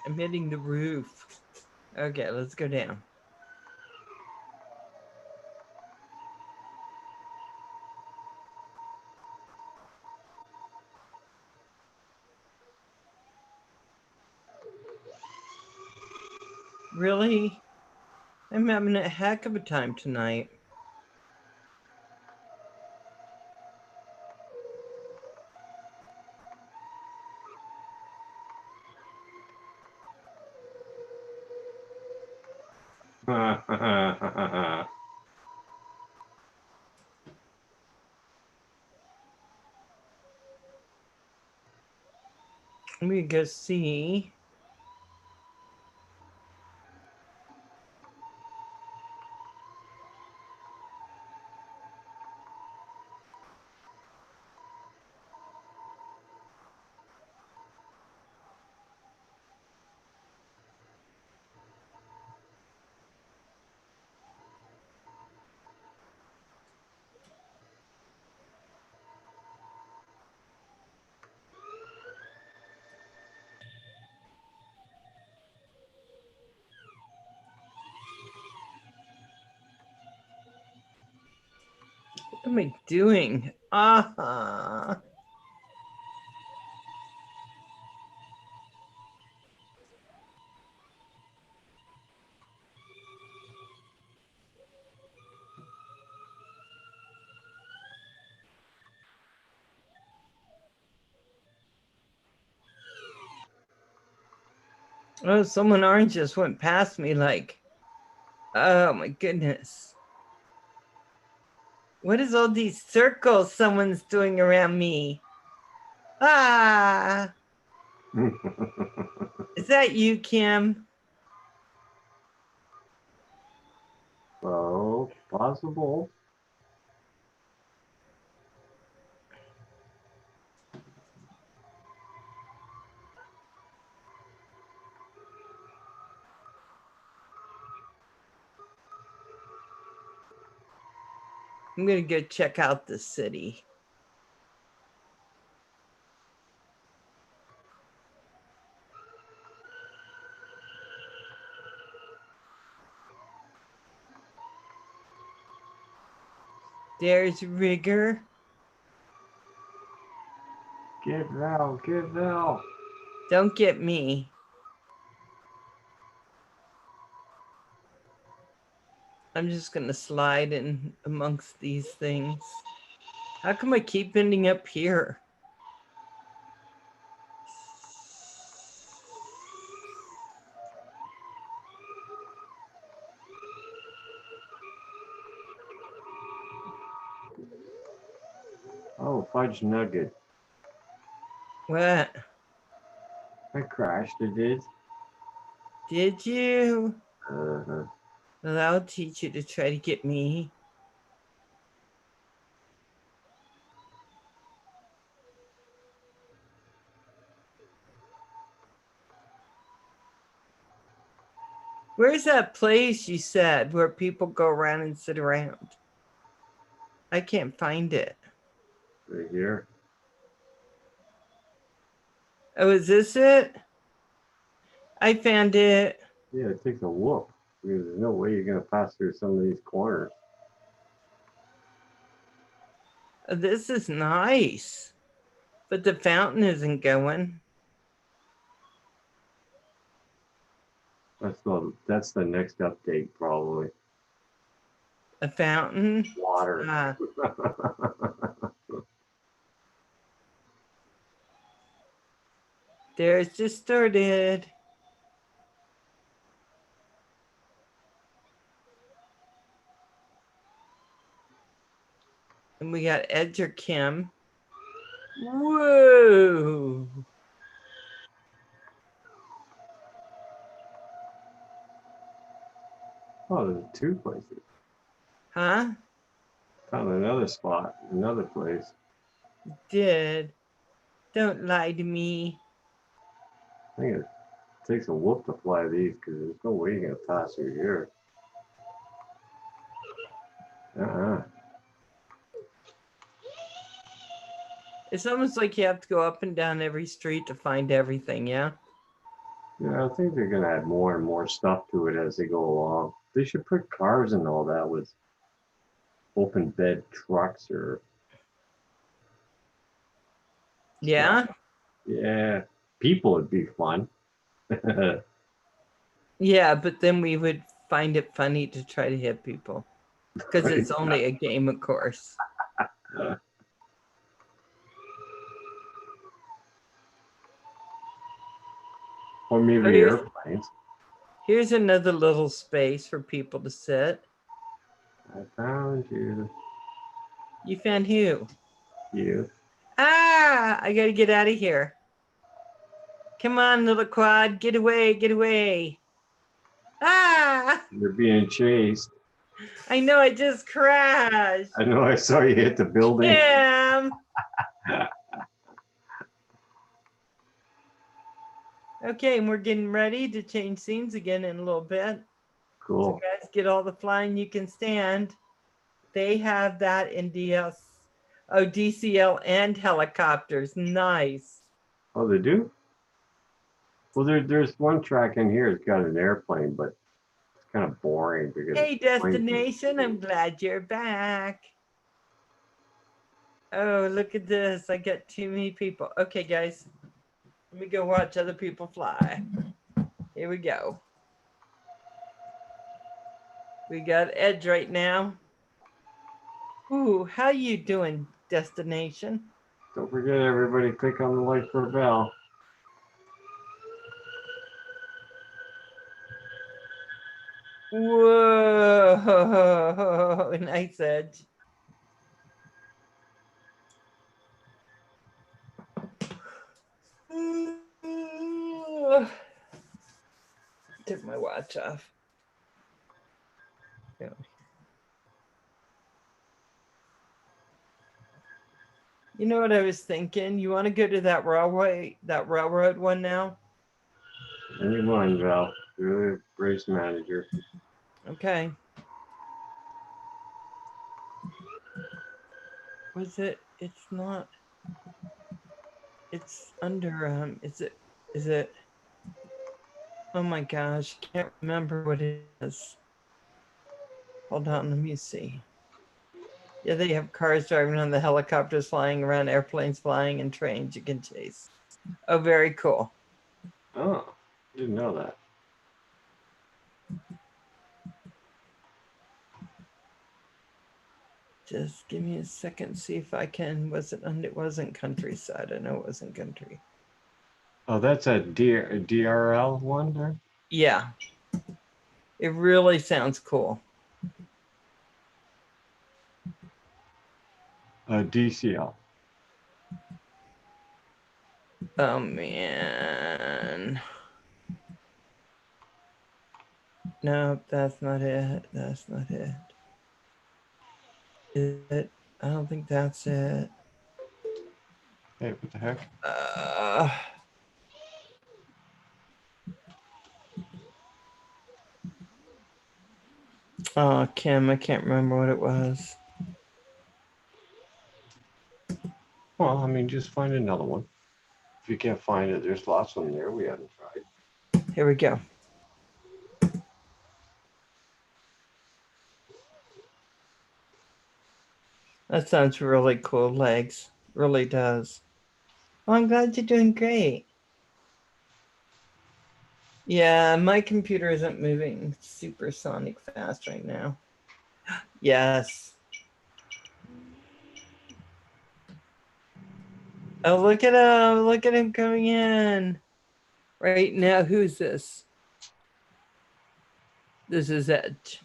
I'm hitting the roof. Okay, let's go down. Really? I'm having a heck of a time tonight. Let me go see. What am I doing? Ah. Oh, someone orange just went past me like, oh my goodness. What is all these circles someone's doing around me? Ah. Is that you, Kim? Oh, possible. I'm gonna go check out the city. There's Rigger. Get Val, get Val. Don't get me. I'm just gonna slide in amongst these things. How come I keep ending up here? Oh, fudge nugget. What? I crashed, it did. Did you? Uh-huh. Well, I'll teach you to try to get me. Where's that place you said where people go around and sit around? I can't find it. Right here. Oh, is this it? I found it. Yeah, it takes a whoop. Because there's no way you're going to pass through some of these corners. Oh, this is nice. But the fountain isn't going. That's the next update, probably. A fountain? Water. Ah, there's just started. And we got Edger Kim. Whoa. Oh, there's two places. Huh? Found another spot, another place. Did. Don't lie to me. I think it takes a whoop to fly these because there's no way you're going to pass through here. Uh-uh. It's almost like you have to go up and down every street to find everything, yeah? Yeah, I think they're gonna add more and more stuff to it as they go along. They should put cars and all that with open bed trucks or Yeah? stuff. Yeah, people would be fun. Yeah, but then we would find it funny to try to hit people because it's only a game, of course. Or maybe airplanes. Here's another little space for people to sit. I found you. You found who? You. Ah, I gotta get out of here. Come on, little quad, get away, get away. Ah, You're being chased. I know, I just crashed. I know. I saw you hit the building. Damn. Okay, and we're getting ready to change scenes again in a little bit. Cool. So guys, get all the flying you can stand. They have that in DCL and helicopters. Nice. Oh, they do? Well, there's one track in here. It's got an airplane, but it's kind of boring because. Hey, Destination, I'm glad you're back. Oh, look at this. I got too many people. Okay, guys, let me go watch other people fly. Here we go. We got Edge right now. Ooh, how you doing, Destination? Don't forget, everybody, click on the like for bell. Whoa, nice Edge. Took my watch off. You know what I was thinking? You want to go to that railroad one now? Anyone, Val. You're the race manager. Okay. Was it? It's not. It's under. Is it? Oh my gosh, can't remember what it is. Hold on, let me see. Yeah, they have cars driving on the helicopters flying around, airplanes flying, and trains you can chase. Oh, very cool. Oh, didn't know that. Just give me a second, see if I can. It wasn't countryside. I know it wasn't country. Oh, that's a DRL one there? Yeah. It really sounds cool. DCL. Oh man. No, that's not it. That's not it. Is it? I don't think that's it. Hey, what the heck? Oh, Kim, I can't remember what it was. Well, I mean, just find another one. If you can't find it, there's lots of them there we haven't tried. Here we go. That sounds really cool, Legs. Really does. Well, I'm glad you're doing great. Yeah, my computer isn't moving supersonic fast right now. Yes. Oh, look at him. Look at him coming in. Right now, who's this? This is Edge.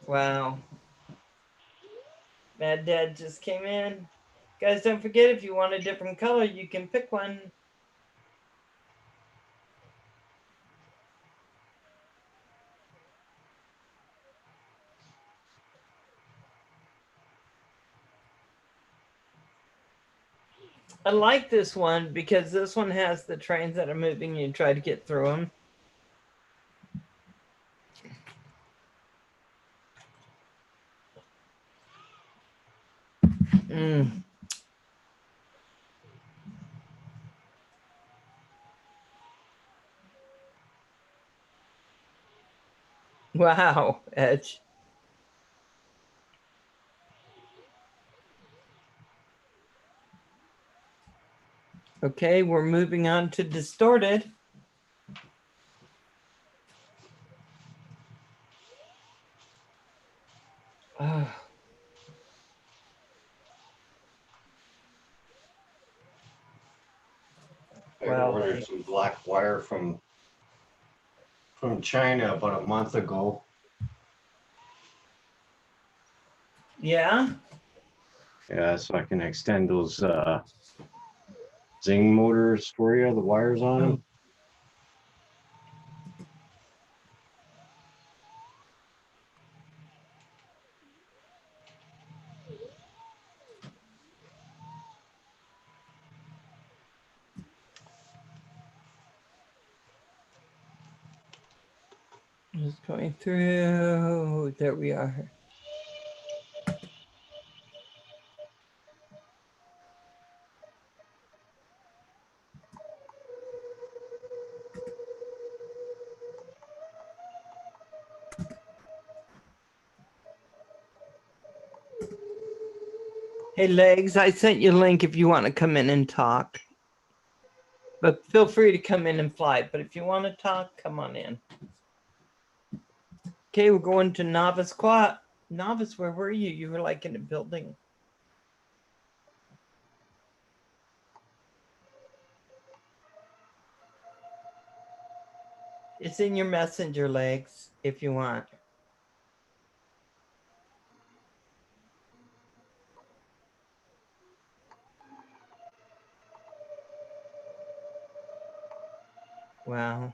Wow. Mad Dad just came in. Guys, don't forget, if you want a different color, you can pick one. I like this one because this one has the trains that are moving. You try to get through them. Wow, Edge. Okay, we're moving on to distorted. Oh. I Well, ordered some black wire from China about a month ago. Yeah. Yeah, so I can extend those Zing motors for you, the wires on them. Just going through. There we are. Hey, Legs, I sent you a link if you want to come in and talk. But feel free to come in and fly. But if you want to talk, come on in. Okay, we're going to Novice Quad. Novice, where were you? You were like in a building. It's in your messenger, Legs, if you want. Wow.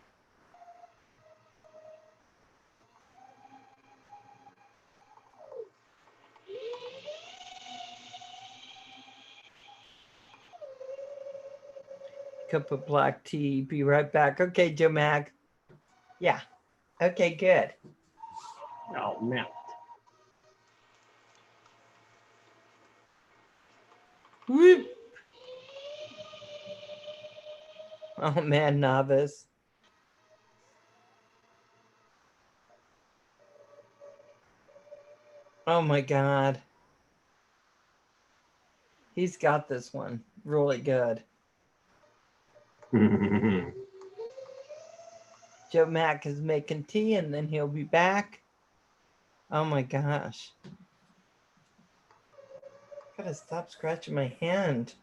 Cup of black tea. Be right back. Okay, Joe Mag. Yeah. Okay, good. Oh, man. Whoop. Oh, man, Novice. Oh, my God. He's got this one really good. Joe Mac is making tea and then he'll be back. Oh my gosh. Gotta stop scratching my hand.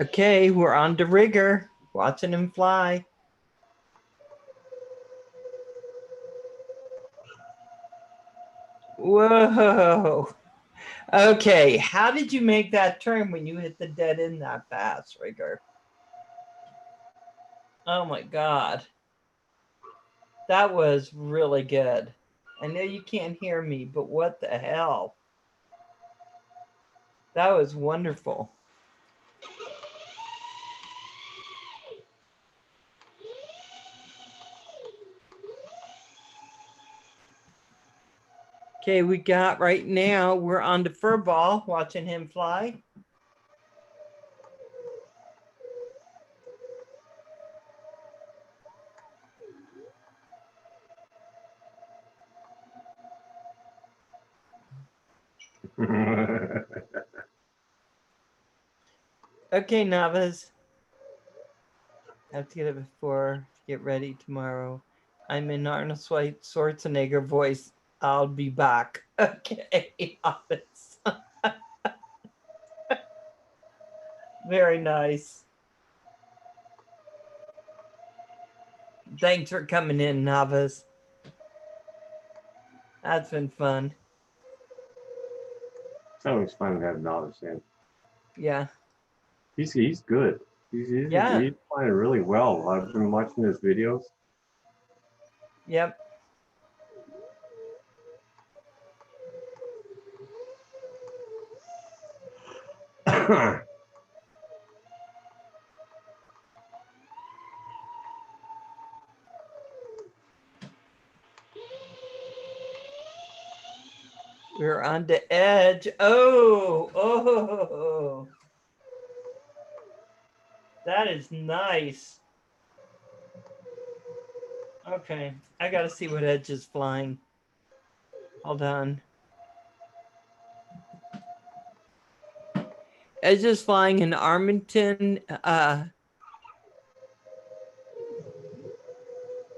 Okay, we're on to Rigger. Watching him fly. Whoa. Okay, how did you make that turn when you hit the dead end that fast, Rigger? Oh my God. That was really good. I know you can't hear me, but what the hell? That was wonderful. Okay, we got right now, we're on to Furball, watching him fly. Okay, Navas. Have to get it before, get ready tomorrow. I'm in Arnold Schwarzenegger voice. I'll be back. Okay, Navas. Very nice. Thanks for coming in, Navas. That's been fun. It's always fun to have novice in. Yeah. He's good. He's Yeah. playing really well. I've been watching his videos. Yep. We're on the edge. Oh. That is nice. Okay, I gotta see what edge is flying. Hold on. Edge is flying in Armington,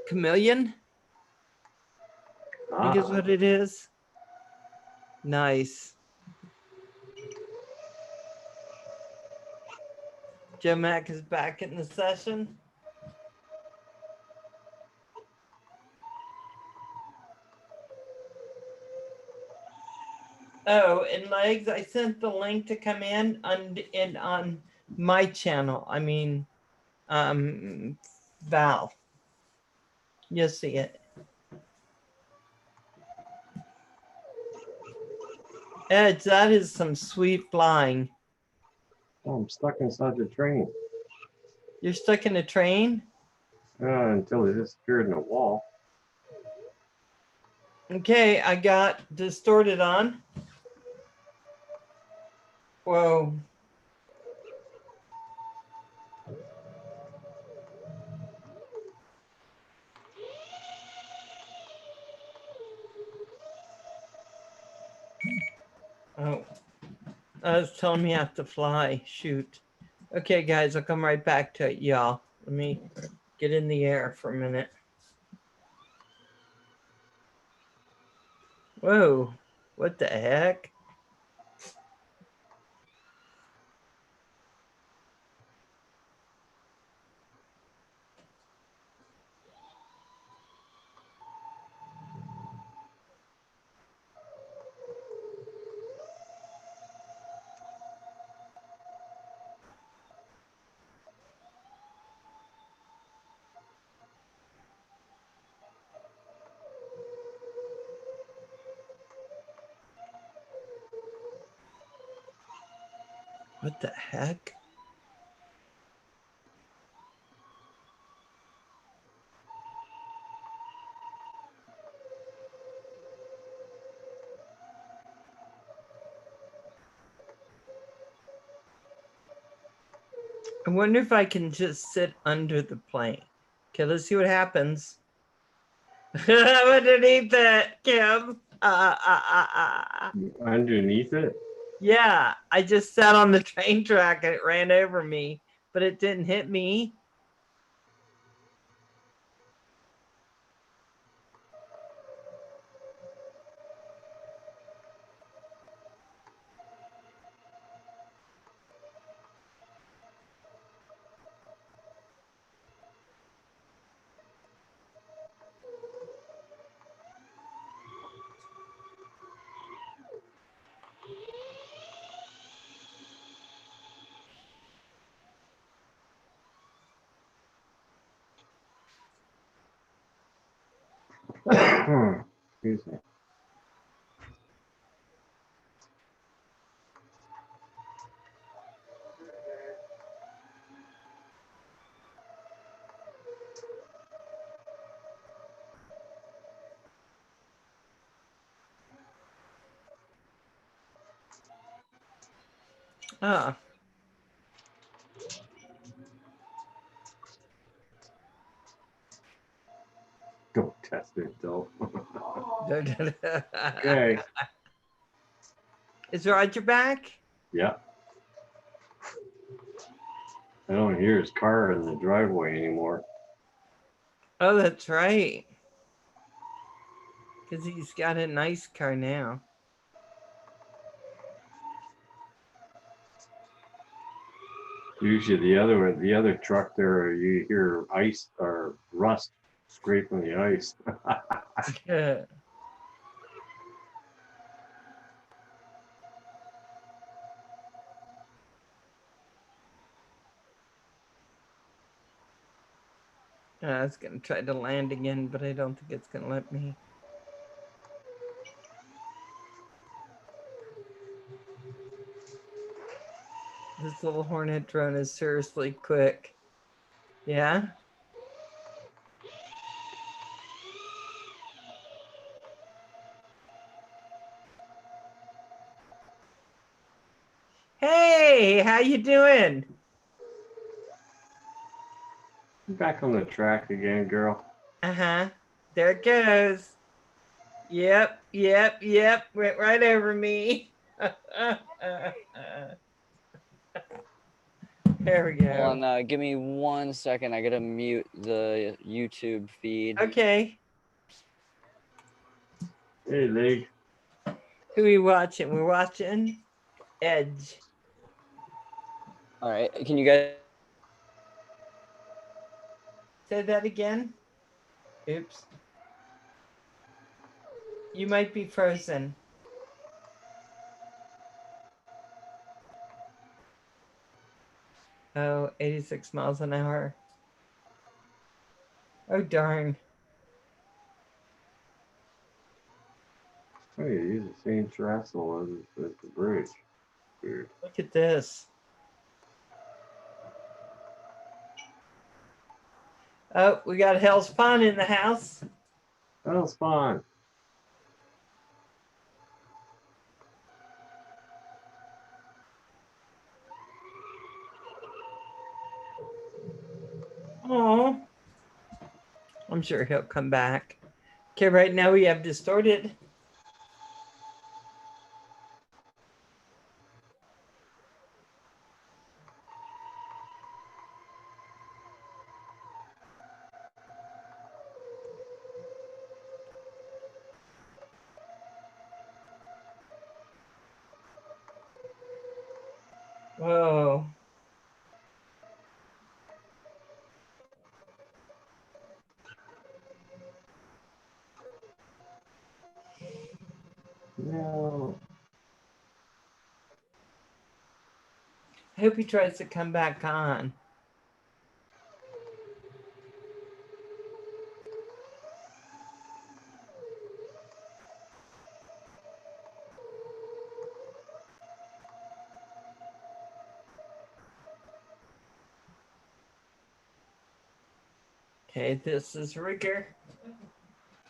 Chameleon. I think is what it is. Nice. Joe Mac is back in the session. Oh, and Legs, I sent the link to come in on my channel. I mean, Val. You'll see it. Edge, that is some sweet flying. Oh, I'm stuck inside the train. You're stuck in a train? Until it disappeared in the wall. Okay, I got distorted on. Whoa. Oh, it's telling me I have to fly. Shoot. Okay, guys, I'll come right back to it, y'all. Let me get in the air for a minute. Whoa, what the heck? What the heck? I wonder if I can just sit under the plane. Okay, let's see what happens. Underneath it, Kim. Underneath it? Yeah, I just sat on the train track and it ran over me, but it didn't hit me. Excuse me. Ah. Don't test it though. Okay. Is Roger back? Yeah. I don't hear his car in the driveway anymore. Oh, that's right. Because he's got a nice car now. Usually the other truck there, you hear ice or rust scraping the ice. Yeah. I was going to try to land again, but I don't think it's going to let me. This little Hornet drone is seriously quick. Yeah? Hey, how you doing? Back on the track again, girl. Uh-huh. There it goes. Yep, yep, yep. Went right over me. There we Hold go. on, give me 1 second. I gotta mute the YouTube feed. Okay. Hey, Leg. Who are we watching? We're watching Edge. All right, can you guys? Say that again. Oops. You might be frozen. Oh, 86 miles an hour. Oh, darn. Oh, you use the same trestle as the bridge. Weird. Look at this. Oh, we got Hell's Pond in the house. That was fun. Oh, I'm sure he'll come back. Okay, right now we have Distorted. Whoa. No. I hope he tries to come back on. Okay, this is Rigger.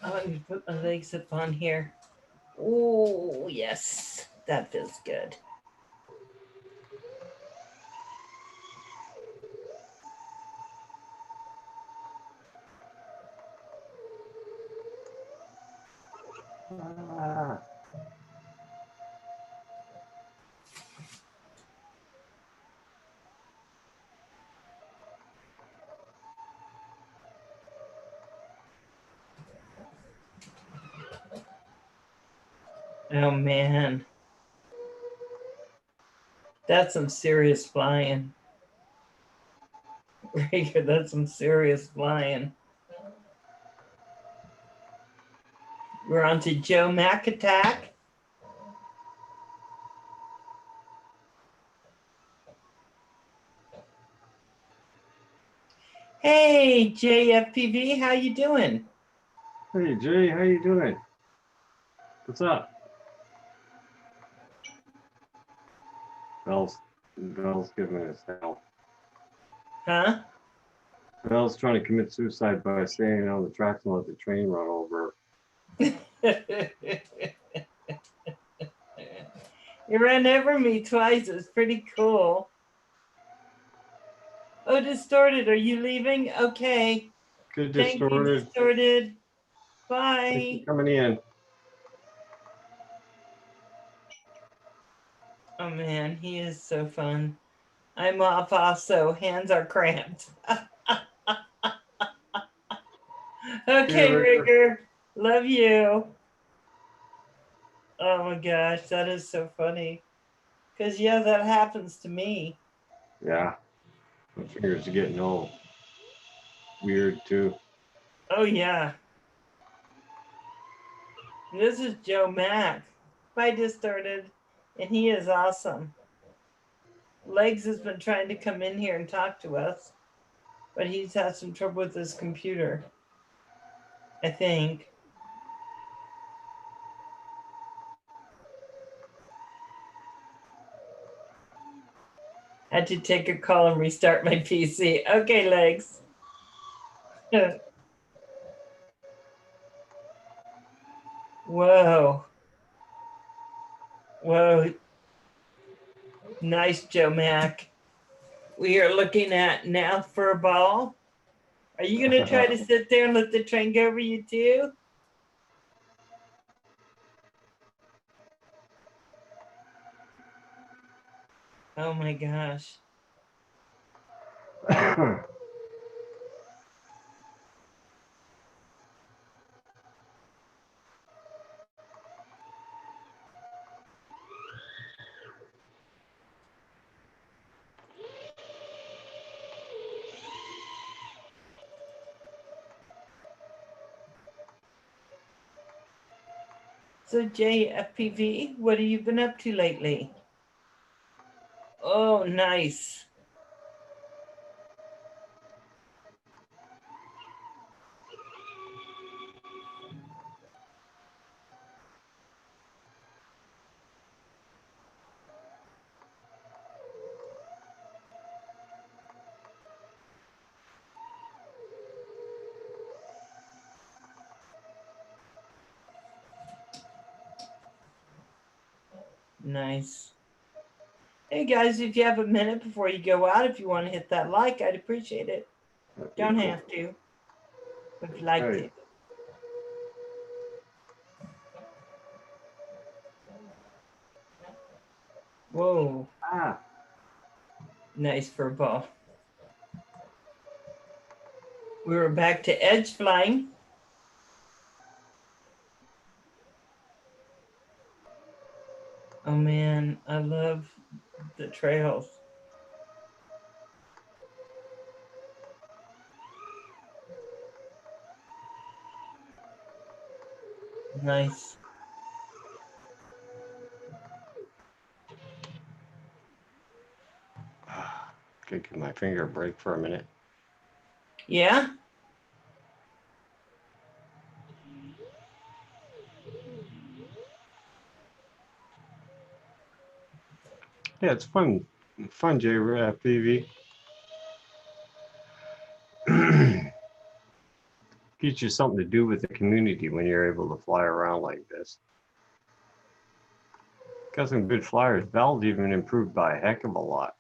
Oh, let me put my legs up on here. Oh, yes. That feels good. Ah. Oh, man. That's some serious flying. Rigger, that's some serious flying. We're on to Joe Mac Attack. Hey, JFPV, how you doing? Hey, Jay, how you doing? What's up? Bell's giving us hell. Huh? Bell's trying to commit suicide by staying on the tracks and let the train run over. You ran over me twice. It was pretty cool. Oh, Distorted, are you leaving? Okay. Good Thank you, Distorted. Distorted. Thanks Bye. for coming in. Oh, man, he is so fun. I'm off also. Hands are cramped. Okay, Rigger. Love you. Oh my gosh, that is so funny. Because, yeah, that happens to me. Yeah. My fingers are getting all weird too. Oh, yeah. This is Joe Mack by Distorted, and he is awesome. Legs has been trying to come in here and talk to us, but he's had some trouble with his computer, I think. Had to take a call and restart my PC. Okay, Legs. Whoa. Whoa. Nice, Joe Mack. We are looking at now Furball. Are you gonna try to sit there and let the train go over you too? Oh my gosh. So JFPV, what have you been up to lately? Oh, nice. Nice. Hey guys, if you have a minute before you go out, if you want to hit that like, I'd appreciate it. Don't have to, but if you'd like to. Whoa. Ah. Nice furball. We were back to edge flying. Oh man, I love the trails. Nice. Could give my finger a break for a minute. Yeah? Yeah, it's fun, JFPV. Gives you something to do with the community when you're able to fly around like this. Got some good flyers. Val's even improved by a heck of a lot.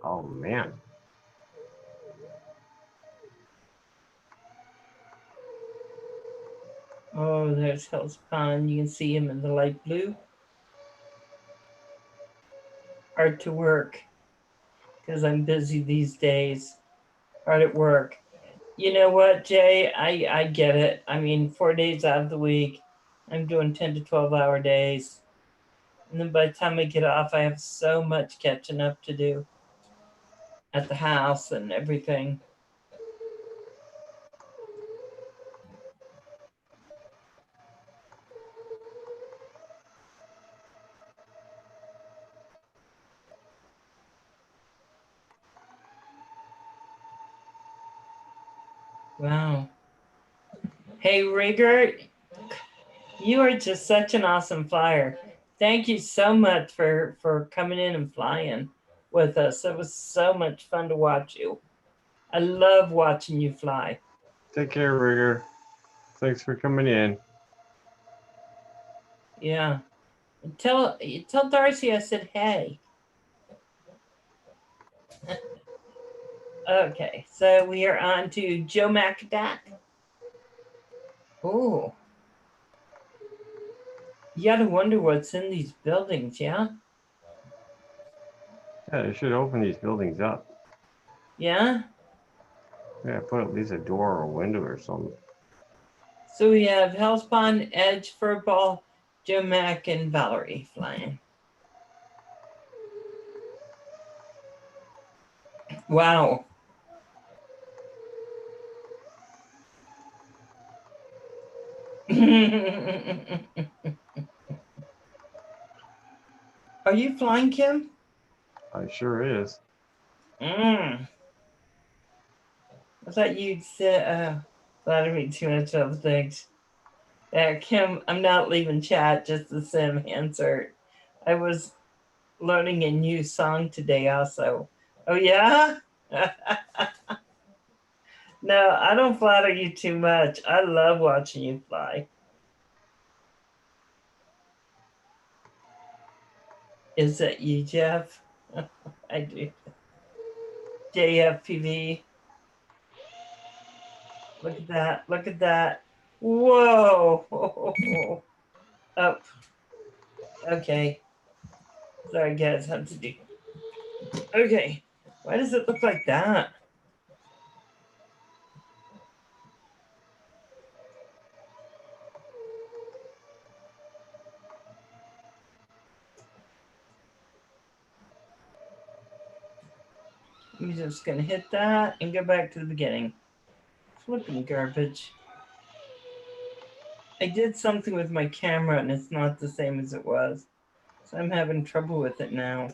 Oh man. Oh, there's Hell's Pond. You can see him in the light blue. Hard to work because I'm busy these days. Hard at work. You know what, Jay? I get it. I mean, 4 days out of the week, I'm doing 10 to 12-hour days. And then by the time I get off, I have so much catching up to do at the house and everything. Wow. Hey, Rigger, you are just such an awesome flyer. Thank you so much for coming in and flying with us. It was so much fun to watch you. I love watching you fly. Take care, Rigger. Thanks for coming in. Yeah. Tell Darcy I said hey. Okay, so we are on to Joe McAdack. Oh. You gotta wonder what's in these buildings, yeah? Yeah, they should open these buildings up. Yeah? Yeah, put at least a door or a window or something. So we have Hell's Pond, Edge, Furball, Joe Mac, and Valerie flying. Wow. Are you flying, Kim? I sure is. I thought you'd say, flatter too much other things. Kim, I'm not leaving chat, just the sim answer. I was learning a new song today also. Oh, yeah? No, I don't flatter you too much. I love watching you fly. Is that you, Jeff? I do. JFPV. Look at that. Look at that. Whoa. Up. Okay. Sorry, guys. Have to do. Okay. Why does it look like that? I'm just gonna hit that and go back to the beginning. Flipping garbage. I did something with my camera and it's not the same as it was. So I'm having trouble with it now.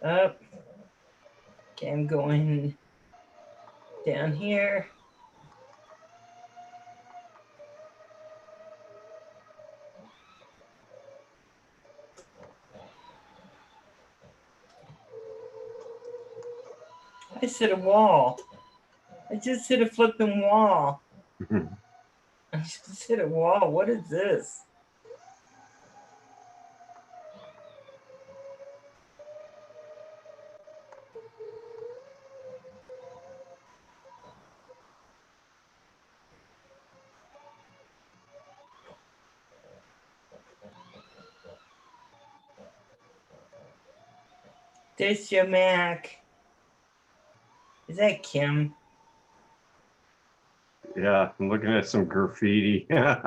Up. Okay, I'm going down here. I just hit a wall. I just hit a flipping wall. I just hit a wall. What is this? There's your Mac. Is that Kim? Yeah, I'm looking at some graffiti. Here,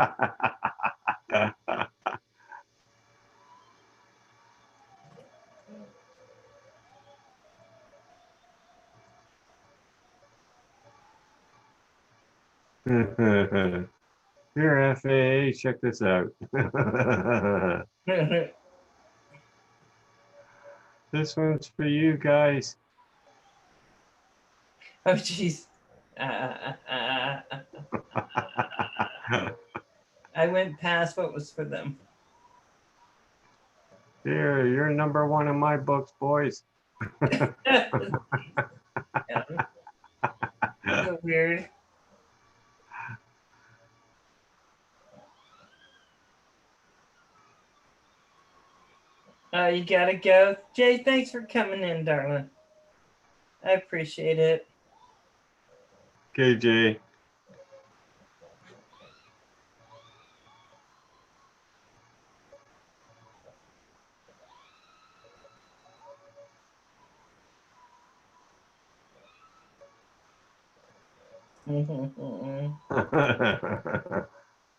FAA, check this out. This one's for you guys. Oh, jeez. I went past what was for them. Here, you're number one in my books, boys. So weird. You gotta go. Jay, thanks for coming in, darling. I appreciate it. KJ.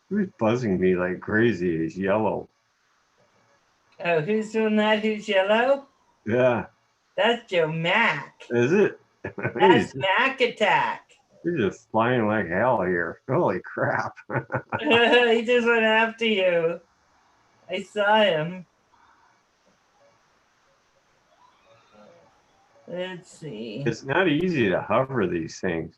Who's buzzing me like crazy is yellow. Oh, who's doing that? Who's yellow? Yeah. That's Joe Mac. Is it? That's Mac Attack. He's just flying like hell here. Holy crap. He just went after you. I saw him. Let's see. It's not easy to hover these things.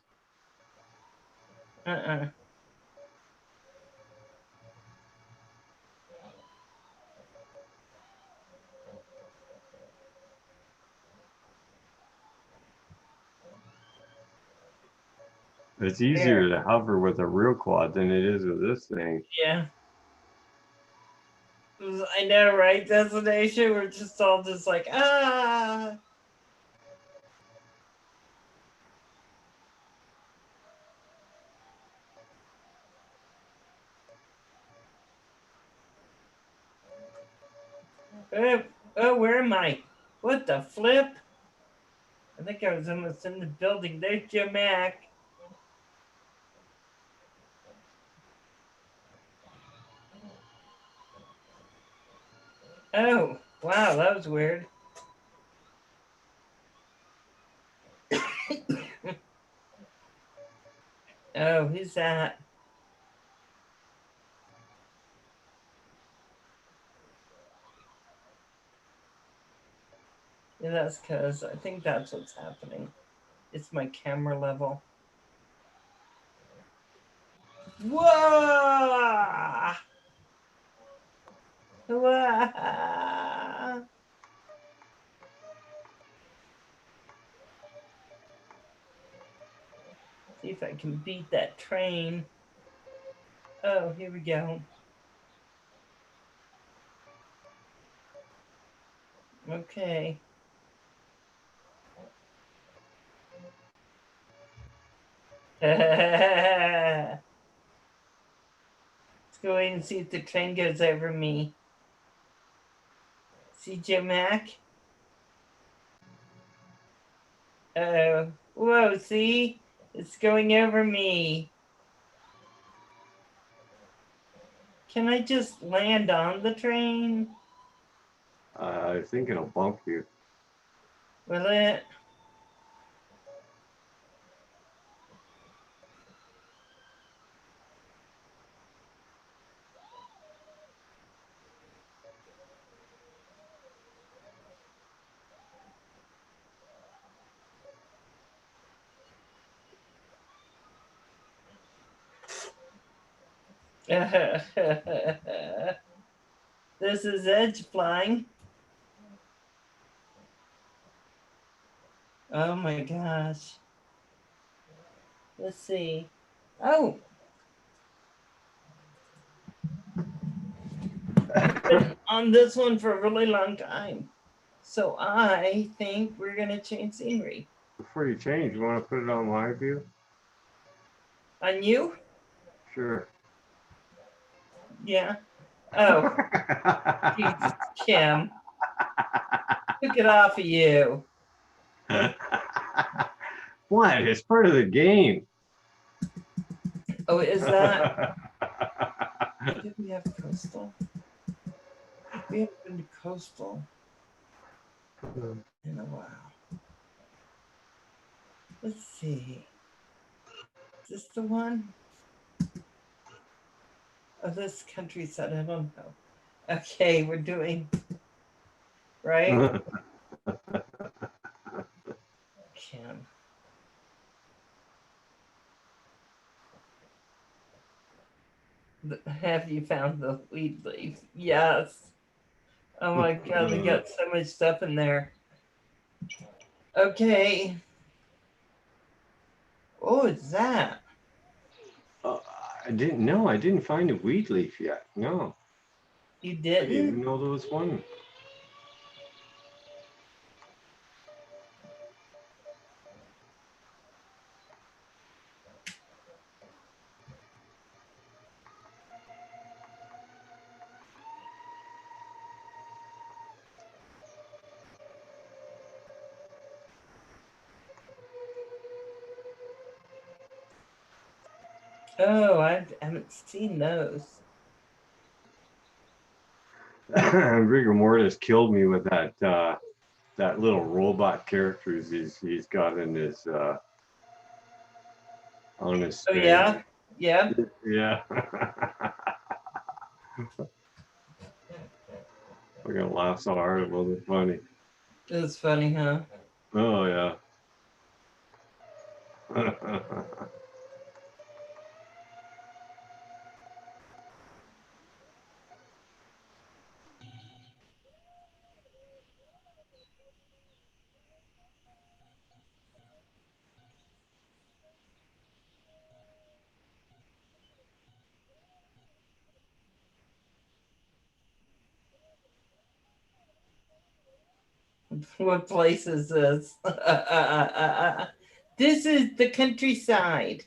It's easier to hover with a real quad than it is with this thing. Yeah. I know, right? Destination, we're just all just like, ah. Oh, where am I? What the flip? I think I was almost in the building. There's Joe Mac. Oh, wow, that was weird. Oh, who's that? Yeah, that's because I think that's what's happening. It's my camera level. Whoa! Whoa! if I can beat that train. Oh, here we go. Okay. Let's go wait and see if the train goes over me. See Joe Mac? Uh-oh. Whoa, see? It's going over me. Can I just land on the train? I think it'll bump you. Will it? This is Edge flying. Oh my gosh. Let's see. Oh. I've been on this one for a really long time. So I think we're going to change scenery. Before you change, you want to put it on my view? On you? Sure. Yeah. Oh, Jesus, Kim. Took it off of you. What? It's part of the game. Oh, is that? Did we have Coastal? We haven't been to Coastal in a while. Let's see. Is this the one? Oh, this countryside, I don't know. Okay, we're doing, right? Kim. Have you found the weed leaf? Yes. Oh my God, they got so much stuff in there. Okay. What was that? I didn't know. I didn't find a weed leaf yet. No. You I didn't even didn't? know there was one. Oh, I haven't seen those. Rigor Mortis killed me with that that little robot characters he's got in his on his Oh thing. yeah? Yeah. Yeah. I'm gonna laugh so hard it wasn't funny. It was funny, huh? Oh yeah. What place is this? This is the countryside.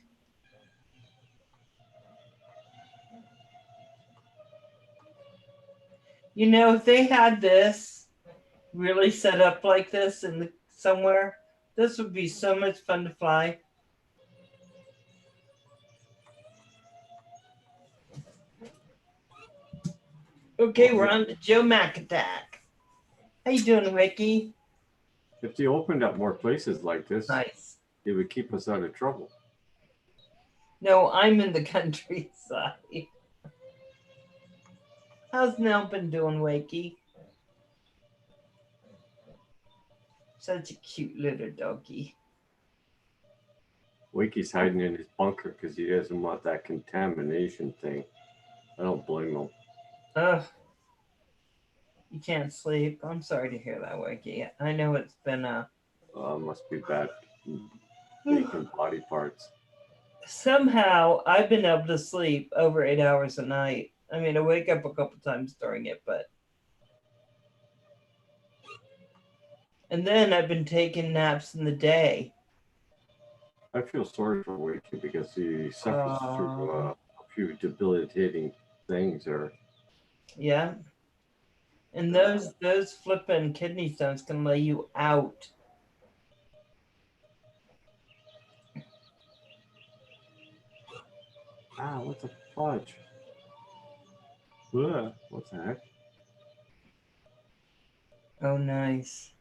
You know, if they had this really set up like this in somewhere, this would be so much fun to fly. Okay, we're on the Joe Mac attack. How you doing, Ricky? If they opened up more places like this, Nice. it would keep us out of trouble. No, I'm in the countryside. How's Nell been doing, Wakey? Such a cute little doggy. Wakey's hiding in his bunker because he doesn't want that contamination thing. I don't blame him. Ugh. You can't sleep. I'm sorry to hear that, Wakey. I know it's been Must be bad making body parts. Somehow I've been able to sleep over 8 hours a night. I mean, I wake up a couple times during it, but. And then I've been taking naps in the day. I feel sorry for Wiki because he suffers through Uh, a few debilitating things. Or Yeah. And those flipping kidney stones can lay you out. what the fudge? Ugh, what the heck? Oh, nice.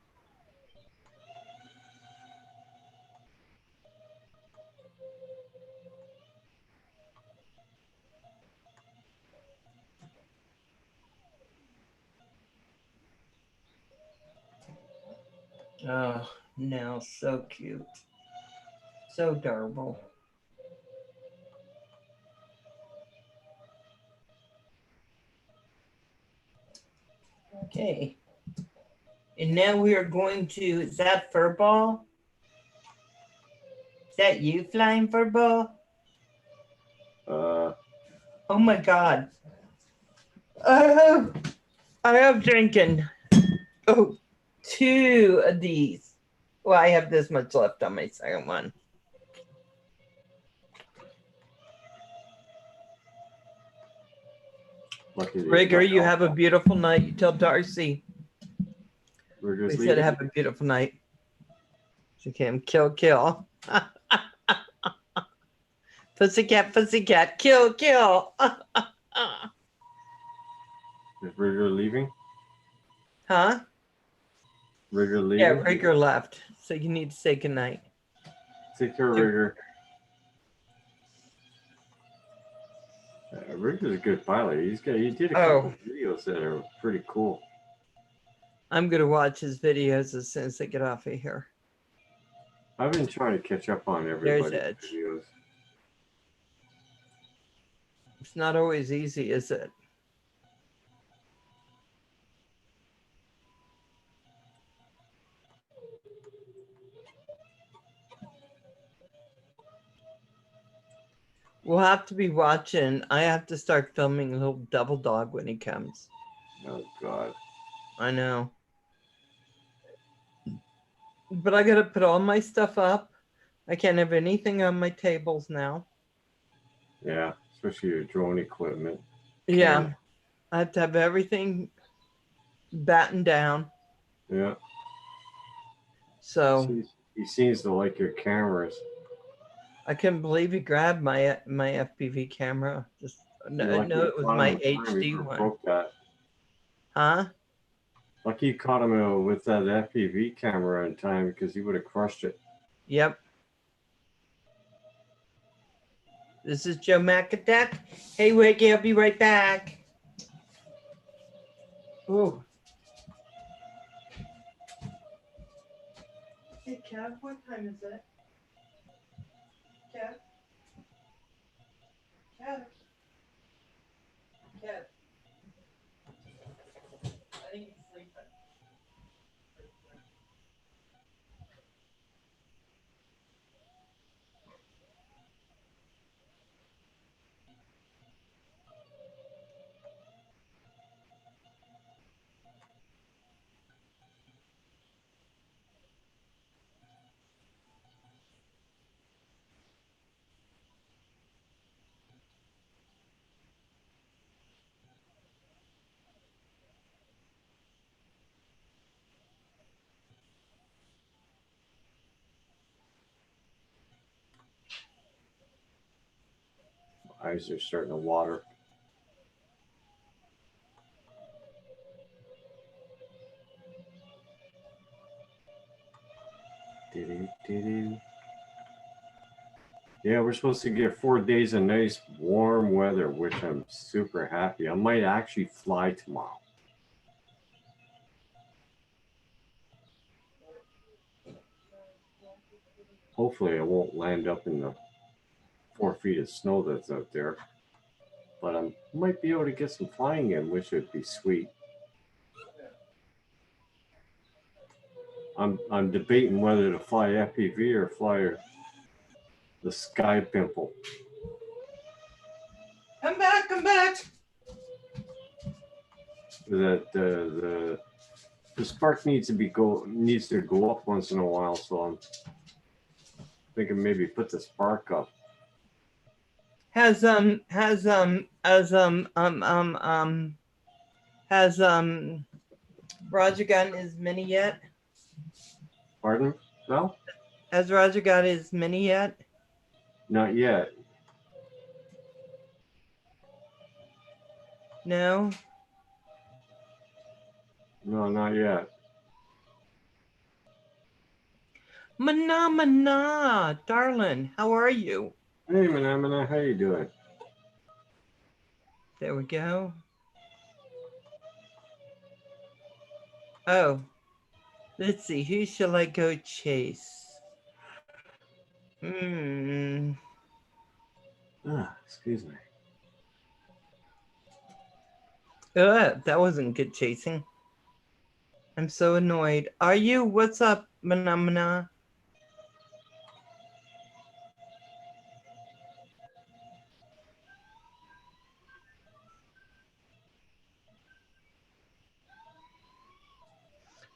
Oh, no, so cute. So adorable. Okay. And now we are going to, is that Furball? Is that you flying Furball? Oh my God. Oh, I have drinking. Oh, 2 of these. Well, I have this much left on my second one. Lucky Rigger, you have a beautiful night. You tell Darcy. Rigger's We said leaving. have a beautiful night. She came kill, kill. Pussycat, pussycat, kill, kill. Is Rigger leaving? Huh? Rigger leaving? Yeah, Rigger left. So you need to say goodnight. Take care, Rigger. Rigger's a good pilot. He did a couple of videos that are pretty cool. I'm gonna watch his videos as soon as I get off of here. I've been trying to catch up on everybody's There's Edge. videos. It's not always easy, is it? We'll have to be watching. I have to start filming little Double Dog when he comes. Oh God. I know. But I gotta put all my stuff up. I can't have anything on my tables now. Yeah, especially your drone equipment. Yeah. I have to have everything battened down. Yeah. So he seems to like your cameras. I couldn't believe he grabbed my FPV camera. Just no, it was my HD one. Broke that. Huh? Lucky you caught him with that FPV camera in time because he would have crushed it. Yep. This is Joe Macaduck. Hey, Wiggy, I'll be right back. Ooh. Hey, Kev, what time is it? Kev? Kev? Kev? I think he's sleeping. My eyes are starting to water. Yeah, we're supposed to get 4 days of nice warm weather, which I'm super happy. I might actually fly tomorrow. Hopefully I won't land up in the 4 feet of snow that's out there. But I might be able to get some flying in, which would be sweet. I'm debating whether to fly FPV or fly The sky pimple. Come back, come back. The spark needs to go up once in a while, so I'm thinking maybe put the spark up. Has Roger gotten his mini yet? Pardon? No? Has Roger got his mini yet? Not yet. No. No, not yet. Mana, darling, how are you? Hey, Manamana, how you doing? There we go. Oh, let's see. Who shall I go chase? Excuse me. That wasn't good chasing. I'm so annoyed. Are you? What's up, Mana?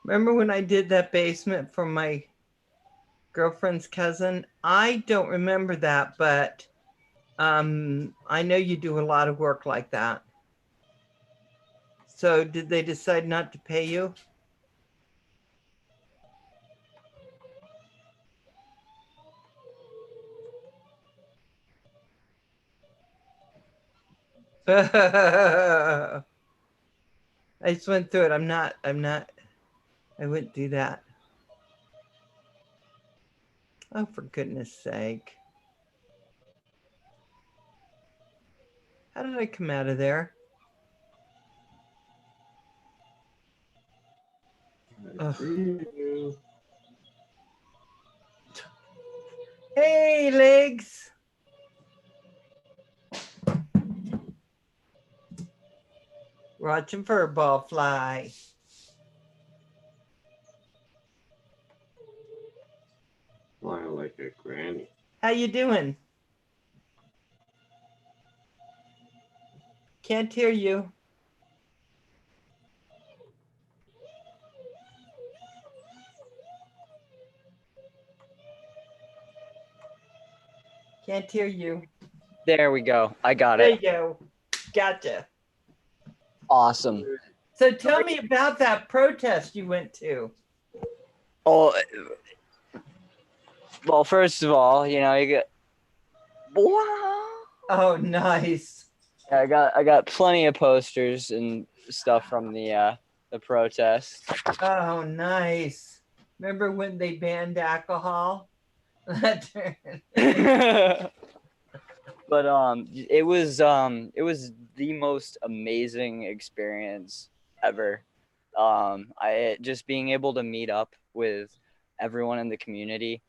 Remember when I did that basement for my girlfriend's cousin? I don't remember that, but I know you do a lot of work like that. So did they decide not to pay you? I just went through it. I wouldn't do that. Oh, for goodness sake. How did I come out of there? I see you. Hey, legs. Watching Furball fly. Flying like a granny. How you doing? Can't hear you. Can't hear you. There we go. I got There it. you go. Gotcha. Awesome. So tell me about that protest you went to. Oh, well, first of all, you know, you get. Wow. Oh, nice. I got plenty of posters and stuff from the protest. Oh, nice. Remember when they banned alcohol? But it was the most amazing experience ever. I just being able to meet up with everyone in the community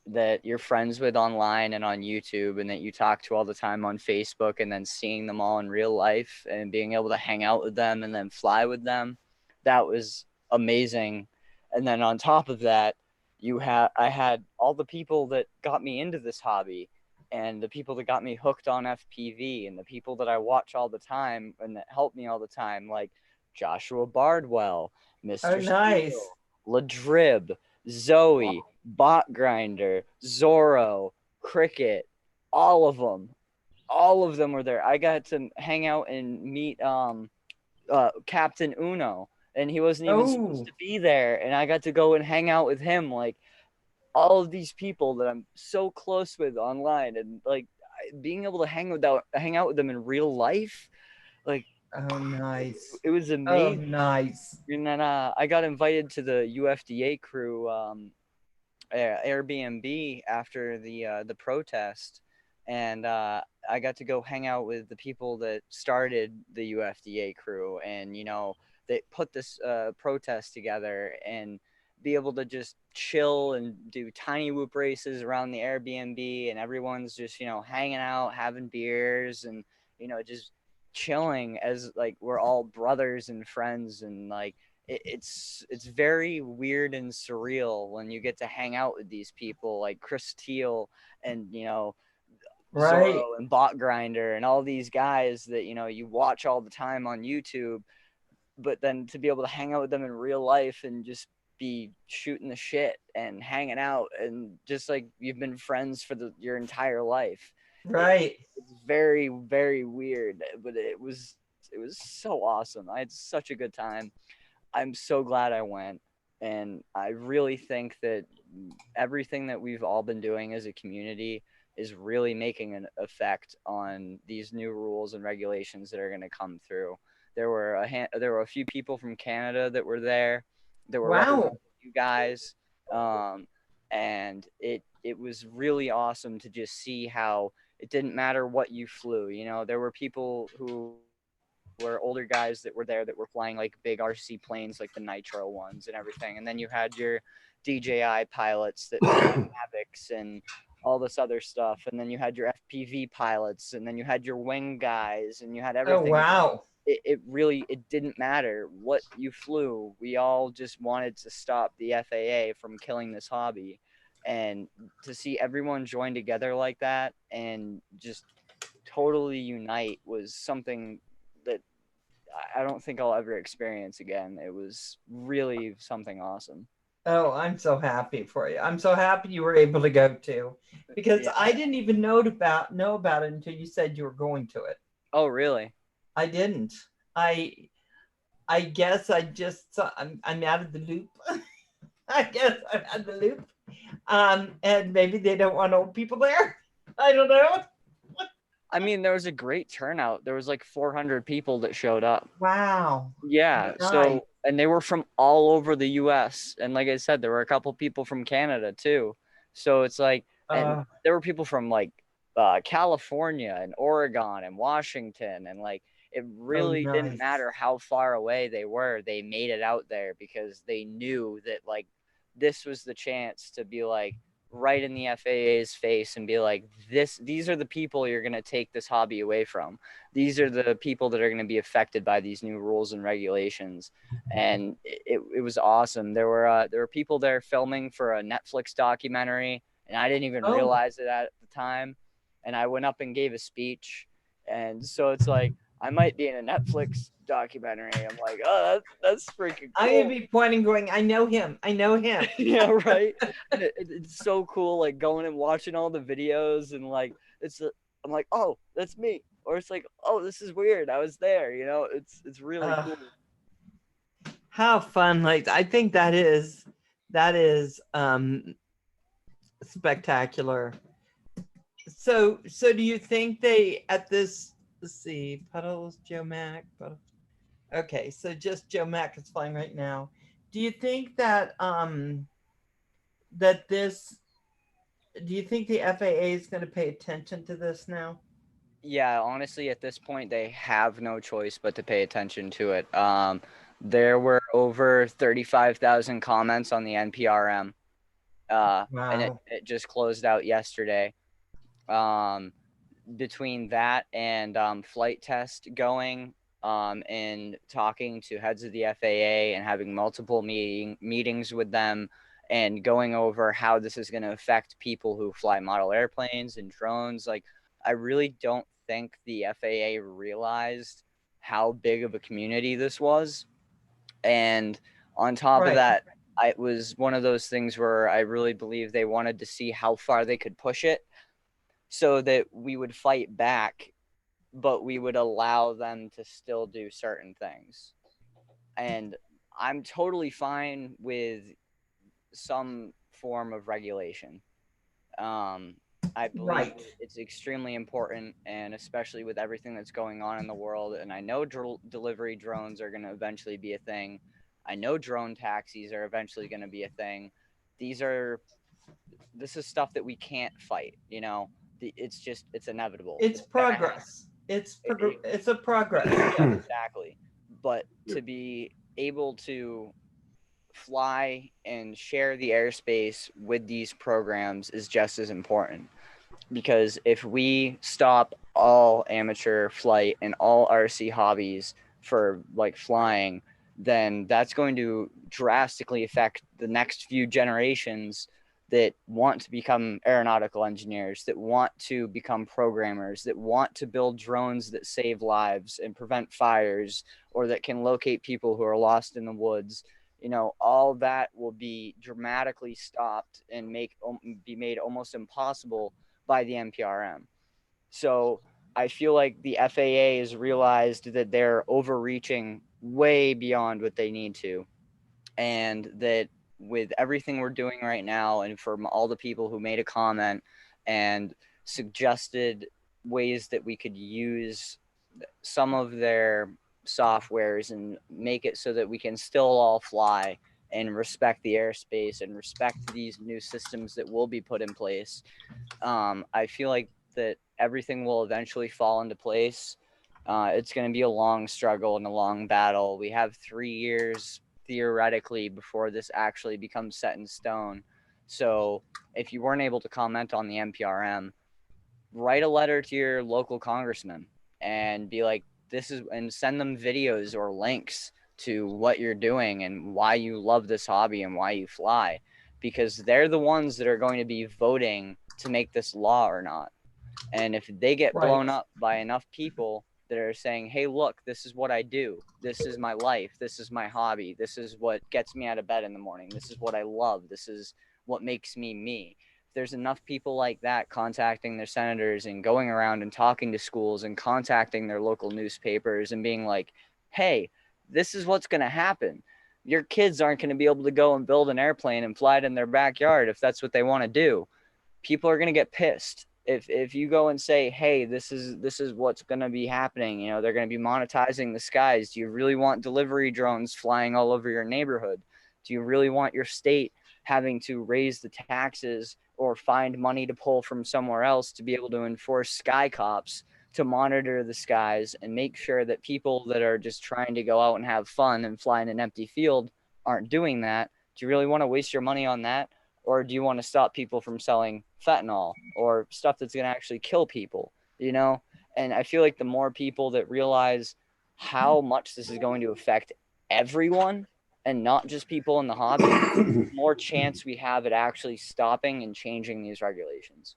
that you're friends with online and on YouTube and that you talk to all the time on Facebook, and then seeing them all in real life and being able to hang out with them and then fly with them, that was amazing. And then on top of that, I had all the people that got me into this hobby, and the people that got me hooked on FPV, and the people that I watch all the time and that help me all the time, like Joshua Bardwell, Mr. Oh, nice. Steele, Ladrib, Zoe, Bot Grinder, Zorro, Cricket, all of them were there. I got to hang out and meet Captain Uno, and he wasn't even supposed to be there, and I got to go and hang out with him. Like, all of these people that I'm so close with online, and like being able to hang out with them in real life, like, oh, nice. It was amazing. Oh, nice. And then I got invited to the UFDA crew Airbnb after the protest, and I got to go hang out with the people that started the UFDA crew, and you know, they put this protest together, and be able to just chill and do tiny whoop races around the Airbnb, and everyone's just, you know, hanging out, having beers, and, you know, just chilling as like we're all brothers and friends, and like it's very weird and surreal when you get to hang out with these people like Chris Teal and Right. Zorro and Bot Grinder and all these guys that you watch all the time on YouTube, but then to be able to hang out with them in real life and just be shooting the shit and hanging out and just like you've been friends for your entire life. Right. It's very, very weird, but it was so awesome. I had such a good time. I'm so glad I went. And I really think that everything that we've all been doing as a community is really making an effect on these new rules and regulations that are going to come through. There were a few people from Canada that were there. That were Wow. you guys, and it was really awesome to just see how it didn't matter what you flew. There were people who were older guys that were there that were flying like big RC planes, like the Nitro ones and everything. And then you had your DJI pilots that Mavics and all this other stuff. And then you had your FPV pilots, and then you had your wing guys, and you had Oh, everything. wow. It didn't matter what you flew. We all just wanted to stop the FAA from killing this hobby. And to see everyone join together like that and just totally unite was something that I don't think I'll ever experience again. It was really something awesome. Oh, I'm so happy for you. I'm so happy you were able to go to, because Yeah. I didn't even know about it until you said you were going to it. Oh, really? I didn't. I guess I'm out of the loop. I guess I'm out of the loop. And maybe they don't want old people there. I don't know. I mean, there was a great turnout. There was like 400 people that showed up. Wow. Yeah. Nice. So, and they were from all over the US. And like I said, there were a couple people from Canada too. So it's like, and there were people from like California and Oregon and Washington. And like, it really nice. didn't matter how far away they were. They made it out there because they knew that like this was the chance to be like, right in the FAA's face and be like, these are the people you're going to take this hobby away from. These are the people that are going to be affected by these new rules and regulations. And it was awesome. There were people there filming for a Netflix documentary, and I didn't even realize it at the time. And I went up and gave a speech. And so it's like, I might be in a Netflix documentary. I'm like, oh, that's freaking cool. I would be pointing, going, I know him. Yeah, right. And it's so cool, like going and watching all the videos, and like I'm like, oh, that's me, or it's like, oh, this is weird. I was there. It's really cool. How fun! Like, I think that is spectacular. So do you think they at this? Let's see, Puddles, Joe Mac, Puddles. Okay, so just Joe Mac is flying right now. Do you think that do you think the FAA is going to pay attention to this now? Yeah, honestly, at this point, they have no choice but to pay attention to it. There were over 35,000 comments on the NPRM, Wow. and it just closed out yesterday. Between that and flight test going, and talking to heads of the FAA and having multiple meetings with them and going over how this is going to affect people who fly model airplanes and drones. Like, I really don't think the FAA realized how big of a community this was. And on top of that, it was one of those things where I really believe they wanted to see how far they could push it so that we would fight back, but we would allow them to still do certain things. And I'm totally fine with some form of regulation. I believe it's extremely important, and especially with everything that's going on in the world. And I know delivery drones are going to eventually be a thing. I know drone taxis are eventually going to be a thing. This is stuff that we can't fight, it's inevitable. It's progress. It's a progress. Yeah, exactly. But to be able to fly and share the airspace with these programs is just as important, because if we stop all amateur flight and all RC hobbies for like flying, then that's going to drastically affect the next few generations that want to become aeronautical engineers, that want to become programmers, that want to build drones that save lives and prevent fires, or that can locate people who are lost in the woods. All that will be dramatically stopped and be made almost impossible by the NPRM. So I feel like the FAA has realized that they're overreaching way beyond what they need to, and that with everything we're doing right now, and from all the people who made a comment and suggested ways that we could use some of their softwares and make it so that we can still all fly and respect the airspace and respect these new systems that will be put in place, I feel like that everything will eventually fall into place. It's going to be a long struggle and a long battle. We have 3 years theoretically before this actually becomes set in stone. So if you weren't able to comment on the NPRM, write a letter to your local congressman and be like, and send them videos or links to what you're doing and why you love this hobby and why you fly, because they're the ones that are going to be voting to make this law or not. And if they get blown up by enough people that are saying, hey, look, this is what I do. This is my life. This is my hobby. This is what gets me out of bed in the morning. This is what I love. This is what makes me me. If there's enough people like that contacting their senators and going around and talking to schools and contacting their local newspapers and being like, hey, this is what's going to happen. Your kids aren't going to be able to go and build an airplane and fly it in their backyard if that's what they want to do. People are going to get pissed. If you go and say, hey, this is what's going to be happening, they're going to be monetizing the skies. Do you really want delivery drones flying all over your neighborhood? Do you really want your state having to raise the taxes or find money to pull from somewhere else to be able to enforce sky cops to monitor the skies and make sure that people that are just trying to go out and have fun and fly in an empty field aren't doing that? Do you really want to waste your money on that? Or do you want to stop people from selling fentanyl or stuff that's going to actually kill people, And I feel like the more people that realize how much this is going to affect everyone and not just people in the hobby, the more chance we have at actually stopping and changing these regulations.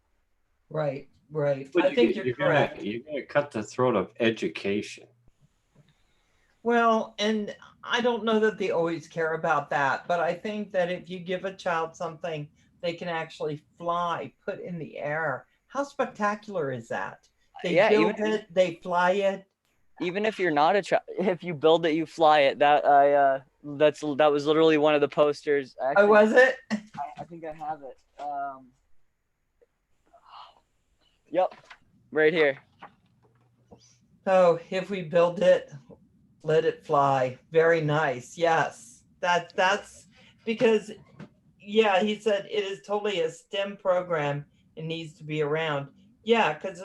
Right. But I think you're correct. You're going to cut the throat of education. Well, and I don't know that they always care about that, but I think that if you give a child something they can actually fly, put in the air, how spectacular is that? They build it, they fly it. Even if you're not a child, if you build it, you fly it. That was literally one of the posters. Actually, was it? I think I have it. Yep, right here. Oh, if we build it, let it fly. Very nice. Yes. That's because, yeah, he said it is totally a STEM program. It needs to be around. Yeah, because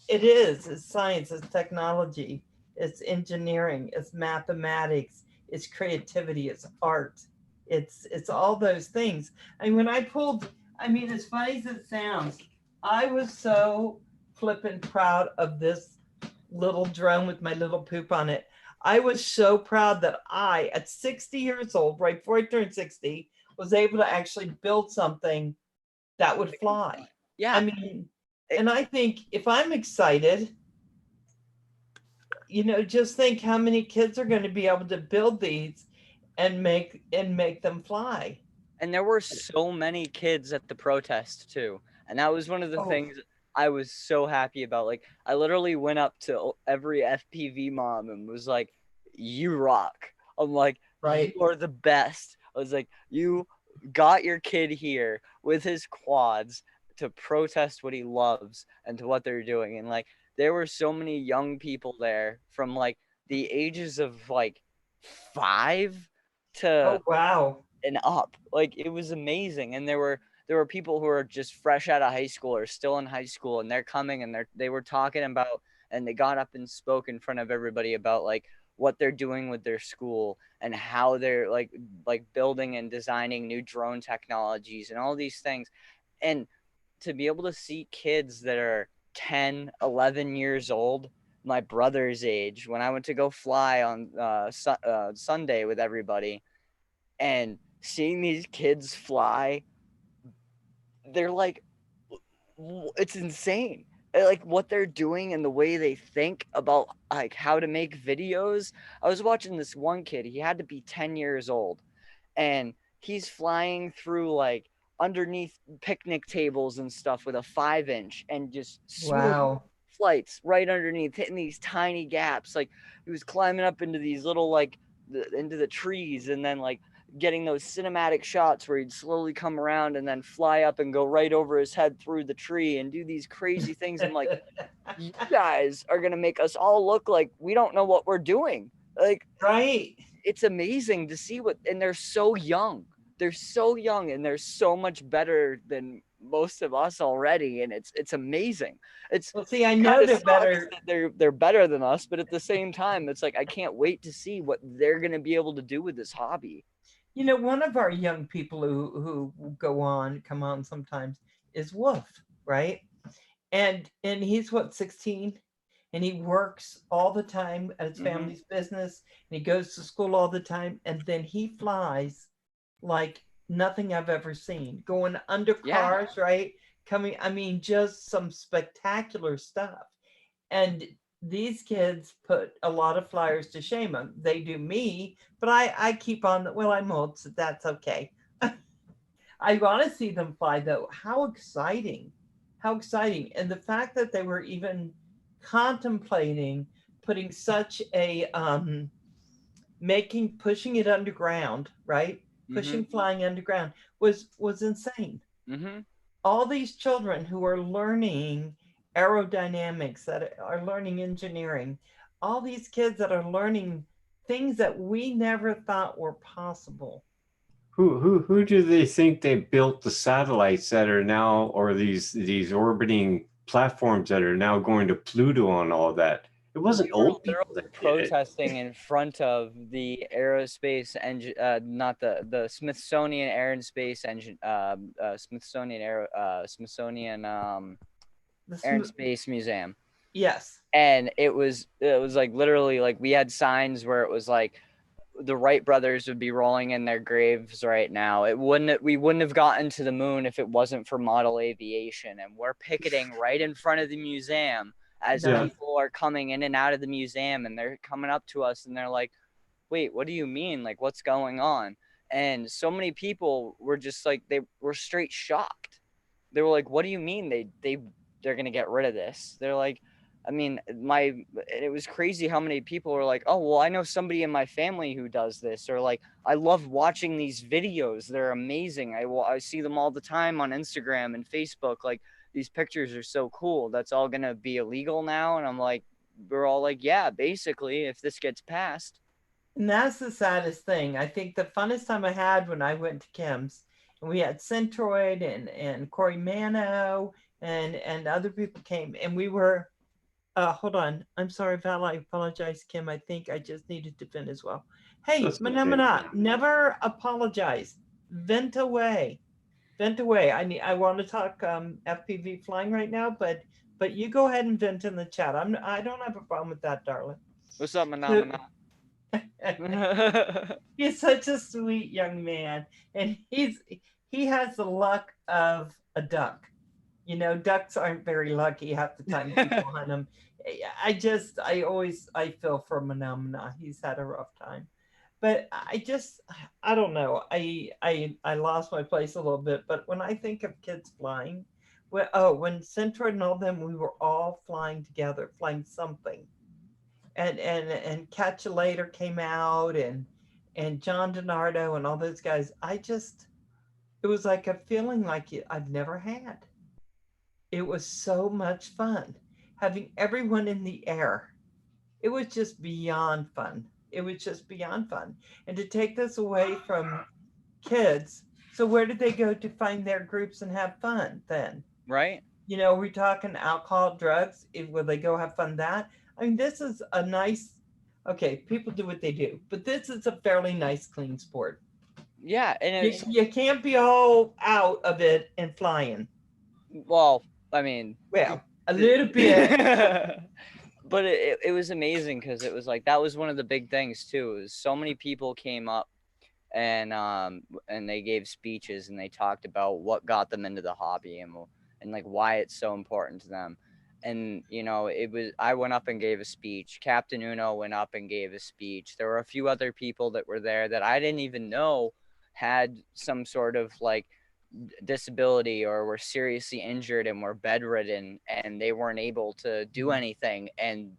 it's science, it's technology, it's engineering, it's mathematics, it's creativity, it's art. It's all those things. And when I pulled, as funny as it sounds, I was so flippin' proud of this little drone with my little poop on it. I was so proud that I, at 60 years old, right before I turned 60, was able to actually build something that would fly. Yeah. And I think if I'm excited, just think how many kids are going to be able to build these and make them fly. And there were so many kids at the protest too. And that was one of the things I was so happy about. Like, I literally went up to every FPV mom and was like, you rock. I'm like, right, you are the best. I was like, you got your kid here with his quads to protest what he loves and to what they're doing. And like, there were so many young people there from like the ages of like 5 to wow and up. Like, it was amazing. And there were people who are just fresh out of high school or still in high school, and they're coming and they were talking about, and they got up and spoke in front of everybody about like what they're doing with their school and how they're like building and designing new drone technologies and all these things. And to be able to see kids that are 10, 11 years old my brother's age, when I went to go fly on Sunday with everybody, and seeing these kids fly, they're like, it's insane. Like what they're doing and the way they think about like how to make videos. I was watching this one kid, he had to be 10 years old, and he's flying through like underneath picnic tables and stuff with a 5-inch and just smooth Wow. flights right underneath, hitting these tiny gaps. Like he was climbing up into these little like into the trees, and then like getting those cinematic shots where he'd slowly come around and then fly up and go right over his head through the tree and do these crazy things. I'm like, you guys are gonna make us all look like we don't know what we're doing. Like, Right. it's amazing to see what, and they're so young. They're so young, and they're so much better than most of us already, and it's amazing. It's Well, see, I kind know of they're sucks better. that they're better than us, but at the same time, it's like I can't wait to see what they're gonna be able to do with this hobby. You know, one of our young people who come on sometimes is Wolf, right? And he's what, 16, and he works all the time at his family's business, and he goes to school all the time, and then he flies like nothing I've ever seen, going under Yeah. cars, right? Coming, I mean, just some spectacular stuff. And these kids put a lot of flyers to shame. Them. They do me, but I keep on. Well, I'm old, so that's okay. I want to see them fly, though. How exciting! How exciting! And the fact that they were even contemplating putting such a pushing it underground, right? Pushing flying underground was insane. All these children who are learning aerodynamics, that are learning engineering, all these kids that are learning things that we never thought were possible. Who do they think they built the satellites that are now, or these orbiting platforms that are now going to Pluto and all that? It wasn't old They're people that did it. protesting in front of the aerospace engine, not the Smithsonian Air and Space Engine, Smithsonian Air and Space Museum. Yes. And it was like literally like we had signs where it was like the Wright brothers would be rolling in their graves right now. We wouldn't have gotten to the moon if it wasn't for model aviation. And we're picketing right in front of the museum as people are coming in and out of the museum, and they're coming up to us and they're like, wait, what do you mean? Like, what's going on? And so many people were just like, they were straight shocked. They were like, what do you mean they're going to get rid of this? They're like, I mean, it was crazy how many people were like, oh, well, I know somebody in my family who does this, or like, I love watching these videos. They're amazing. I see them all the time on Instagram and Facebook. Like, these pictures are so cool. That's all going to be illegal now. And I'm like, we're all like, yeah, basically, if this gets passed. And that's the saddest thing. I think the funnest time I had when I went to Kim's, and we had Centroid and Corey Mano and other people came, and we were, hold on. I'm sorry, Val. I apologize, Kim. I think I just needed to vent as well. Hey, Manamana, never apologize. Vent away. Vent away. I want to talk FPV flying right now, but you go ahead and vent in the chat. I don't have a problem with that, darling. What's up, Manamana? He's such a sweet young man, and he has the luck of a duck. You know, ducks aren't very lucky half the time people hunt them. I feel for Manamana. He's had a rough time. But I don't know. I lost my place a little bit. But when I think of kids flying, when Centroid and all them, we were all flying together, flying something. And Catch a Later came out, and John DiNardo and all those guys. It was like a feeling like I've never had. It was so much fun having everyone in the air. It was just beyond fun. It was just beyond fun. And to take this away from kids, so where did they go to find their groups and have fun then? Right. You know, we're talking alcohol, drugs. Will they go have fun that? I mean, this is a nice, okay, people do what they do, but this is a fairly nice, clean sport. Yeah. And you can't be all out of it and flying. Well, I mean, well, a little bit. but it was amazing because it was like that was one of the big things too. Is so many people came up and they gave speeches and they talked about what got them into the hobby and like why it's so important to them. And you know, I went up and gave a speech. Captain Uno went up and gave a speech. There were a few other people that were there that I didn't even know had some sort of like disability or were seriously injured and were bedridden and they weren't able to do anything, and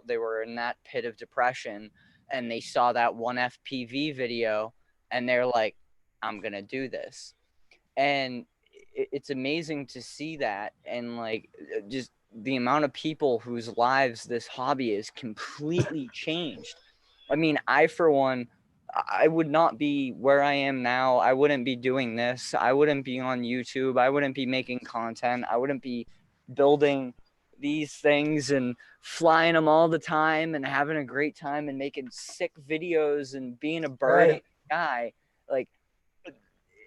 they were in that pit of depression, and they saw that one FPV video and they're like, I'm gonna do this. And it's amazing to see that, and like just the amount of people whose lives this hobby has completely changed. I mean, I for one, I would not be where I am now. I wouldn't be doing this. I wouldn't be on YouTube. I wouldn't be making content. I wouldn't be building these things and flying them all the time and having a great time and making sick videos and being a bird in the sky. Like,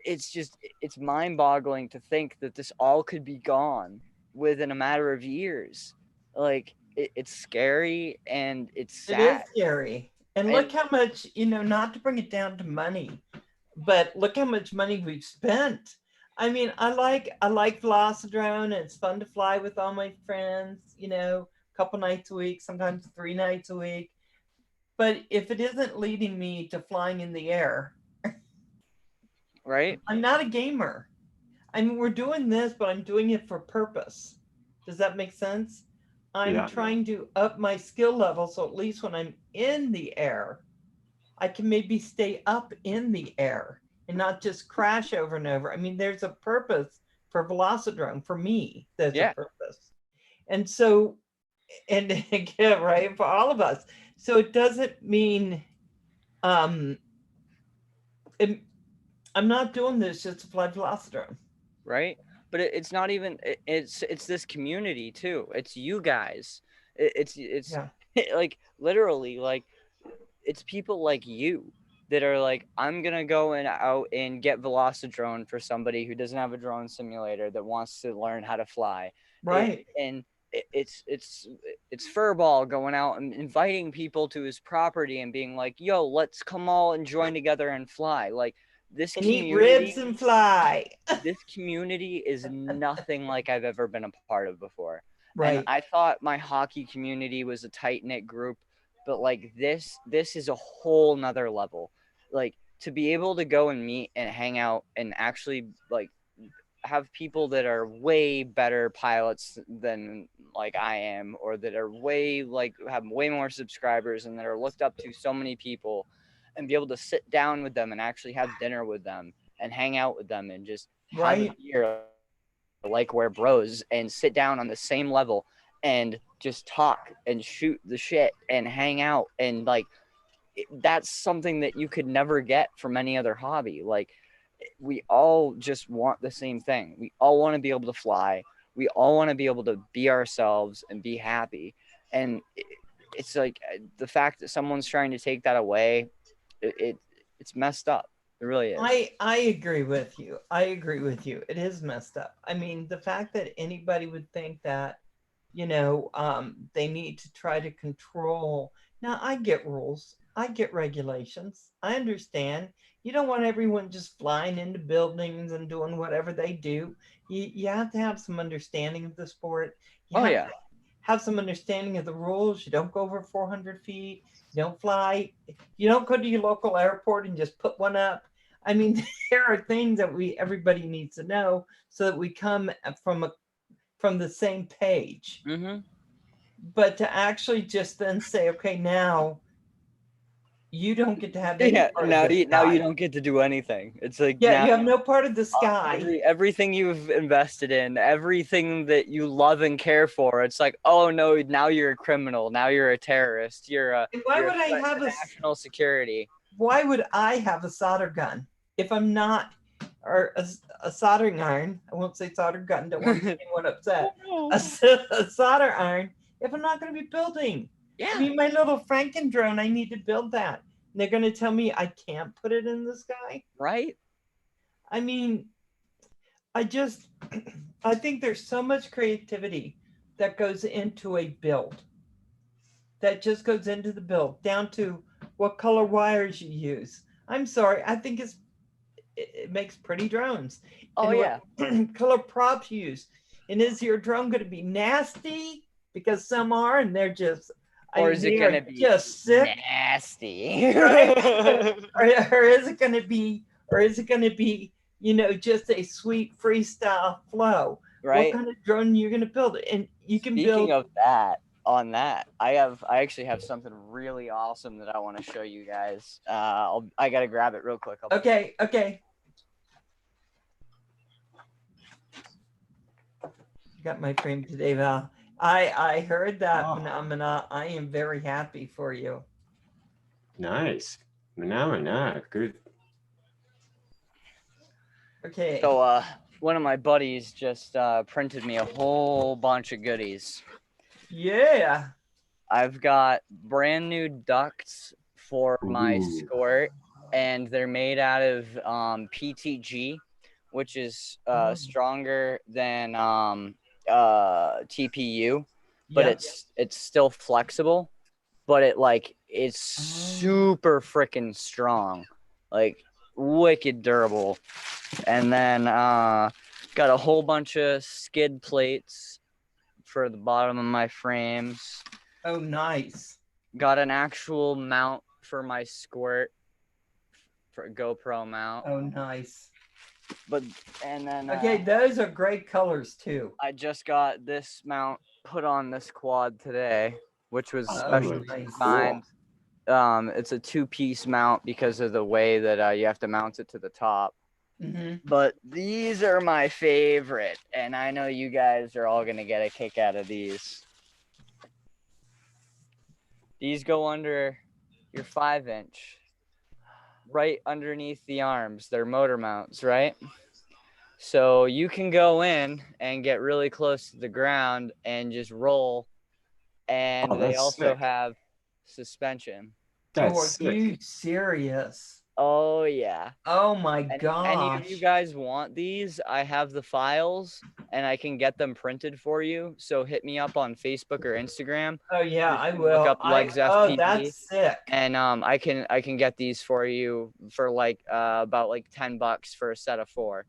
it's mind-boggling to think that this all could be gone within a matter of years. Like, it's scary and it's sad. It is scary. And look how much, you know, not to bring it down to money, but look how much money we've spent. I mean, I like Velocidrone, and it's fun to fly with all my friends, you know, a couple nights a week, sometimes 3 nights a week. But if it isn't leading me to flying in the air, right? I'm not a gamer. I mean, we're doing this, but I'm doing it for purpose. Does that make sense? I'm trying to up my skill level, so at least when I'm in the air, I can maybe stay up in the air and not just crash over and over. I mean, there's a purpose for Velocidrone. For me, there's a purpose. And so, and again, right, for all of us. So it doesn't mean I'm not doing this just to fly Velocidrone. Right? But it's not even, it's this community too. It's you guys. It's like literally like it's people like you that are like, I'm gonna go out and get Velocidrone for somebody who doesn't have a drone simulator that wants to learn how to fly. Right. It's Furball going out and inviting people to his property and being like, yo, let's come all and join together and fly. Like, this community, eat ribs and fly. This community is nothing like I've ever been a part of before. Right. And I thought my hockey community was a tight-knit group, but like this is a whole nother level. Like, to be able to go and meet and hang out and actually like have people that are way better pilots than like I am, or that are have way more subscribers and that are looked up to so many people, and be able to sit down with them and actually have dinner with them and hang out with them and just have a beer like we're bros and sit down on the same level and just talk and shoot the shit and hang out. And like, that's something that you could never get from any other hobby. Like, we all just want the same thing. We all want to be able to fly. We all want to be able to be ourselves and be happy. And it's like the fact that someone's trying to take that away, it's messed up. It really is. I agree with you. I agree with you. It is messed up. I mean, the fact that anybody would think that, you know, they need to try to control. Now, I get rules. I get regulations. I understand. You don't want everyone just flying into buildings and doing whatever they do. You have to have some understanding of the sport. You have some understanding of the rules. You don't go over 400 feet. You don't fly. You don't go to your local airport and just put one up. I mean, there are things that everybody needs to know so that we come from the same page. Mm-hmm. But to actually just then say, okay, now you don't get to have any part now of the now sky. You don't get to do anything. It's like, you have no part of the sky. Everything you've invested in, everything that you love and care for, it's like, oh no, now you're a criminal, now you're a terrorist, you're national security. Why would I have a solder gun if I'm not, or a soldering iron? I won't say solder gun, don't want anyone upset. A solder iron if I'm not going to be building. I mean, my little Franken drone, I need to build that. And they're going to tell me I can't put it in the sky? Right? I mean, I think there's so much creativity that goes into a build. that just goes into the build, down to what color wires you use. I'm sorry, I think it makes pretty drones. Oh And yeah. what color props you use. And is your drone going to be nasty? Because some are, and they're just, Or is it they gonna are be just sick. nasty? or is it going to be, just a sweet freestyle flow? Right. What kind of drone you're going to build? And you can Speaking build. of that, on that, I actually have something really awesome that I want to show you guys. I gotta grab it real quick. Okay. Got my frame today, Val. I heard that phenomena. I am very happy for you. Nice. Phenomena. Good. Okay. So one of my buddies just printed me a whole bunch of goodies. Yeah. I've got brand new ducts for my squirt, and they're made out of PTG, which is stronger than TPU, but it's still flexible, but it's super freaking strong, like wicked durable. And then got a whole bunch of skid plates for the bottom of my frames. Oh, nice. Got an actual mount for my squirt, for a GoPro mount. Oh, nice. And then okay, those are great colors too. I just got this mount put on this quad today, which was specially designed. It's a 2-piece mount because of the way that you have to mount it to the top. But these are my favorite, and I know you guys are all gonna get a kick out of these. These go under your 5-inch, right underneath the arms. They're motor mounts, right? So you can go in and get really close to the ground and just roll. And they also have suspension. That's Are you serious? Oh, yeah. Oh, my gosh. Any of you guys want these? I have the files, and I can get them printed for you. So hit me up on Facebook or Instagram. Oh, yeah, I will. Look up legz FPV. Oh, that's sick. And I can get these for you for about $10 for a set of 4.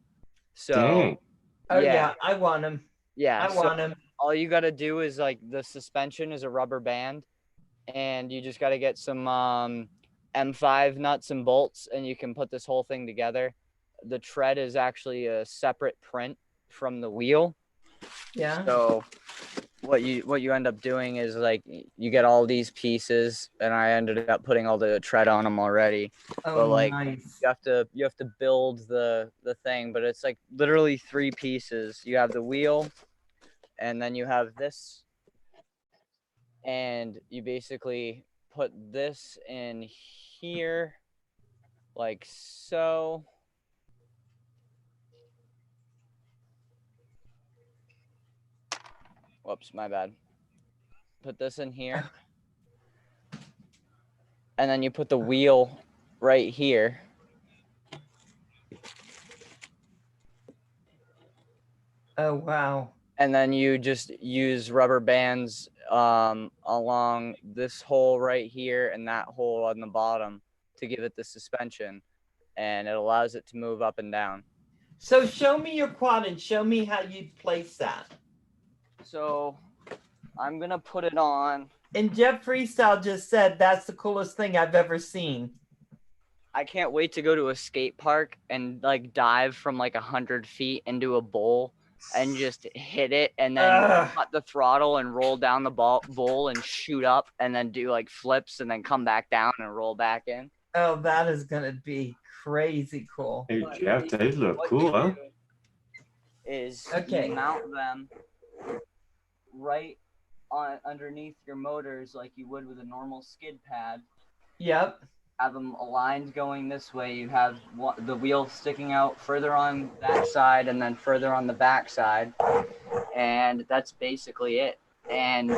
So, dang. Oh, yeah, I want them. Yeah, I want them. All you got to do is the suspension is a rubber band, and you just got to get some M5 nuts and bolts, and you can put this whole thing together. The tread is actually a separate print from the wheel. Yeah. So what you end up doing is you get all these pieces, and I ended up putting all the tread on them already. Oh, but nice. you have to build the thing, but it's literally 3 pieces. You have the wheel, and then you have this, and you basically put this in here like so. Whoops, my bad. Put this in here. And then you put the wheel right here. Oh, wow. And then you just use rubber bands along this hole right here and that hole on the bottom to give it the suspension. And it allows it to move up and down. So show me your quad and show me how you place that. So I'm going to put it on. And Jeff Freestyle just said that's the coolest thing I've ever seen. I can't wait to go to a skate park and dive from 100 feet into a bowl and just hit it and then cut the throttle and roll down the bowl and shoot up and then do flips and then come back down and roll back in. Oh, that is going to be crazy cool. Hey, Jeff, they look cool, huh? Is you mount them right on underneath your motors like you would with a normal skid pad. Yep. Have them aligned going this way. You have the wheel sticking out further on that side and then further on the back side. And that's basically it. And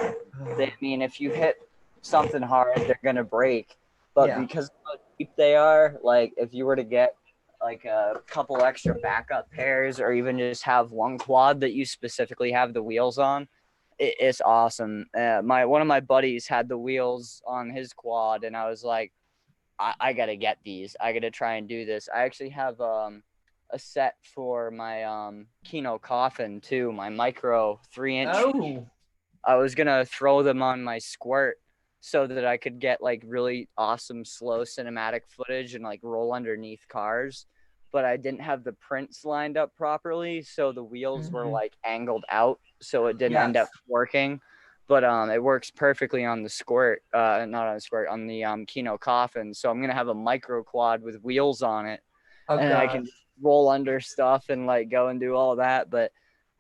if you hit something hard, they're going to break. But because of how cheap they are, if you were to get a couple extra backup pairs or even just have one quad that you specifically have the wheels on, It's awesome. One of my buddies had the wheels on his quad, and I was like, I gotta get these. I gotta try and do this. I actually have a set for my Kino coffin too, my micro 3-inch. Oh, I was gonna throw them on my squirt so that I could get like really awesome slow cinematic footage and like roll underneath cars, but I didn't have the prints lined up properly, so the wheels were like angled out, so it didn't end up working. But it works perfectly on the squirt, not on the squirt, on the Kino coffin. So I'm gonna have a micro quad with wheels on it, and I can roll under stuff and like go and do all that. But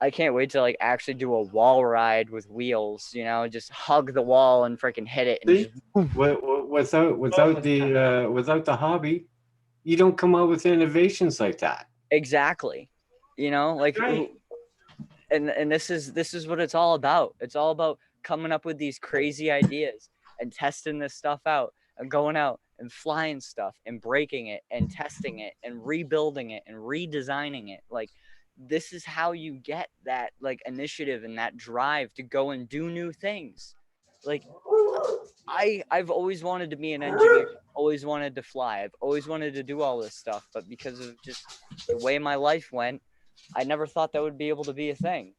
I can't wait to like actually do a wall ride with wheels, you know, just hug the wall and freaking hit it. And See, without the hobby, you don't come up with innovations like that. Exactly, you know, like, Right. and this is what it's all about. It's all about coming up with these crazy ideas and testing this stuff out and going out and flying stuff and breaking it and testing it and rebuilding it and redesigning it. Like, this is how you get that like initiative and that drive to go and do new things. Like, I've always wanted to be an engineer, always wanted to fly, I've always wanted to do all this stuff, but because of just the way my life went, I never thought that would be able to be a thing.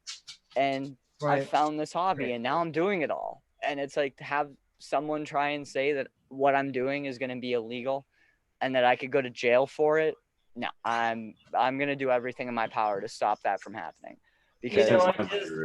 And I found this hobby, and now I'm doing it all. And it's like to have someone try and say that what I'm doing is going to be illegal and that I could go to jail for it. No, I'm going to do everything in my power to stop that from happening, because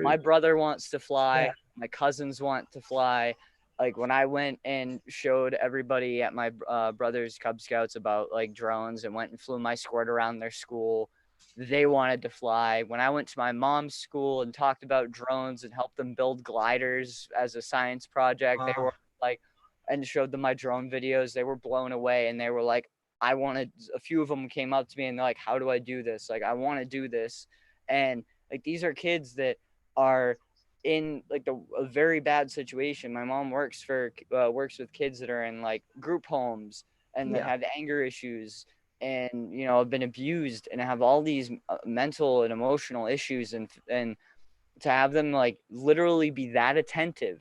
my brother wants to fly, my cousins want to fly. Like, when I went and showed everybody at my brother's Cub Scouts about like drones and went and flew my squirt around their school, they wanted to fly. When I went to my mom's school and talked about drones and helped them build gliders as a science project, they were like, and showed them my drone videos, they were blown away, and they were like, I wanted, a few of them came up to me and they're like, how do I do this? Like, I want to do this. And like, these are kids that are in like a very bad situation. My mom works with kids that are in like group homes and that have anger issues and, you know, have been abused and have all these mental and emotional issues, and to have them like literally be that attentive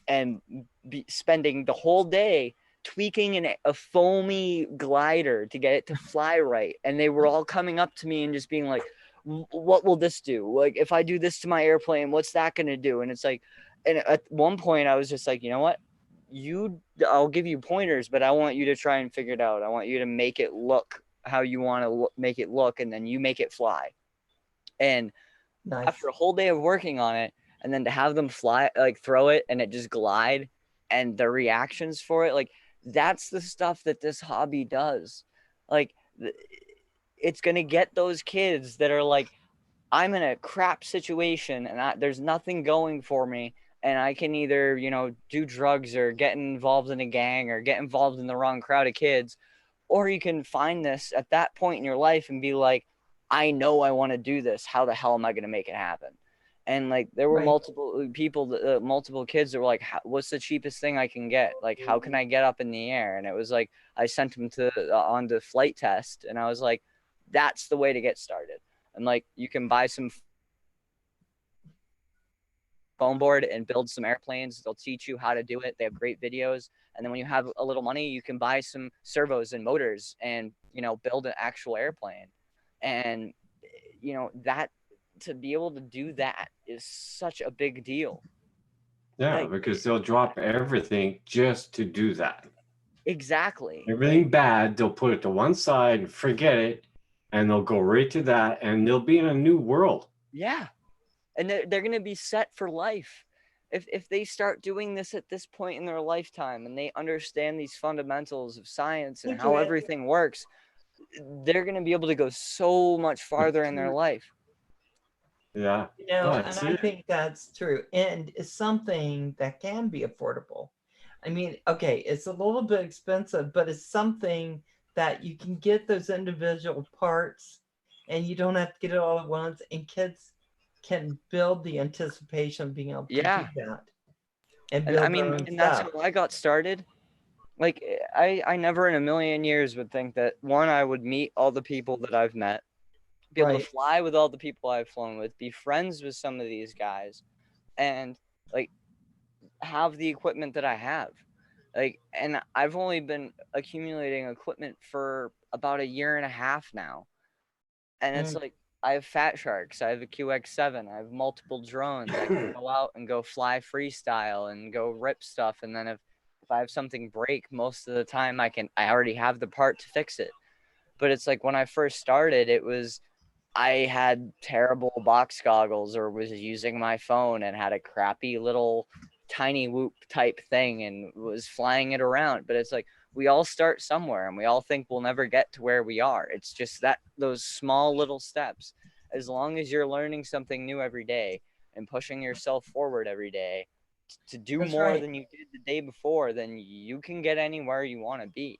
and be spending the whole day tweaking a foamy glider to get it to fly right. And they were all coming up to me and just being like, what will this do? Like, if I do this to my airplane, what's that going to do? And it's like, and at one point I was just like, you know what? I'll give you pointers, but I want you to try and figure it out. I want you to make it look how you want to make it look, and then you make it fly. And after a whole day of working on it, and then to have them fly, like throw it and it just glide, and the reactions for it, like, that's the stuff that this hobby does. Like, it's going to get those kids that are like, I'm in a crap situation and there's nothing going for me, and I can either, you know, do drugs or get involved in a gang or get involved in the wrong crowd of kids, or you can find this at that point in your life and be like, I know I want to do this. How the hell am I going to make it happen? And like, there were multiple people, multiple kids that were like, what's the cheapest thing I can get? Like, how can I get up in the air? And it was like, I sent them on the flight test, and I was like, that's the way to get started. And like, you can buy some foam board and build some airplanes. They'll teach you how to do it. They have great videos. And then when you have a little money, you can buy some servos and motors and, you know, build an actual airplane. And, you know, that, to be able to do that is such a big deal. Yeah, like, because they'll drop everything just to do that. Exactly. Everything bad, they'll put it to one side and forget it, and they'll go right to that, and they'll be in a new world. Yeah. And they're going to be set for life. If they start doing this at this point in their lifetime and they understand these fundamentals of science and how everything works, they're going to be able to go so much farther in their life. Yeah. You know, and I think that's true. And it's something that can be affordable. I mean, okay, it's a little bit expensive, but it's something that you can get those individual parts and you don't have to get it all at once. And kids can build the anticipation of being able to do that. And build I mean, and that's how I got started. Like, I never in a million years would think that, one, I would meet all the people that I've met, be able to fly with all the people I've flown with, be friends with some of these guys, and like have the equipment that I have. Like, and I've only been accumulating equipment for about a year and a half now. And it's like, I have Fat Sharks, I have a QX7, I have multiple drones. I can go out and go fly freestyle and go rip stuff. And then if I have something break, most of the time I already have the part to fix it. But it's like when I first started, I had terrible box goggles or was using my phone and had a crappy little tiny whoop type thing and was flying it around. But it's like, we all start somewhere and we all think we'll never get to where we are. It's just that those small little steps, as long as you're learning something new every day and pushing yourself forward every day to do That's more right. than you did the day before, then you can get anywhere you want to be.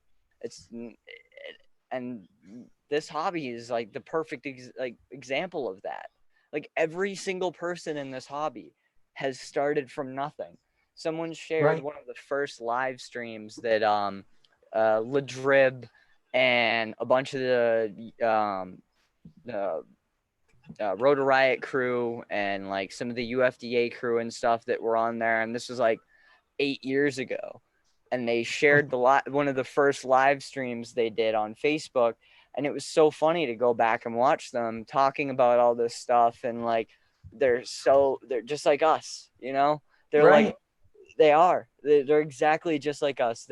And this hobby is like the perfect example of that. Like every single person in this hobby has started from nothing. Someone shared Right. one of the first live streams that Ladrib and a bunch of the Rotor Riot crew and like some of the UFDA crew and stuff that were on there, and this was like 8 years ago, and they shared one of the first live streams they did on Facebook, and it was so funny to go back and watch them talking about all this stuff, and like they're just like us, you know? They're Right. like they're exactly just like us.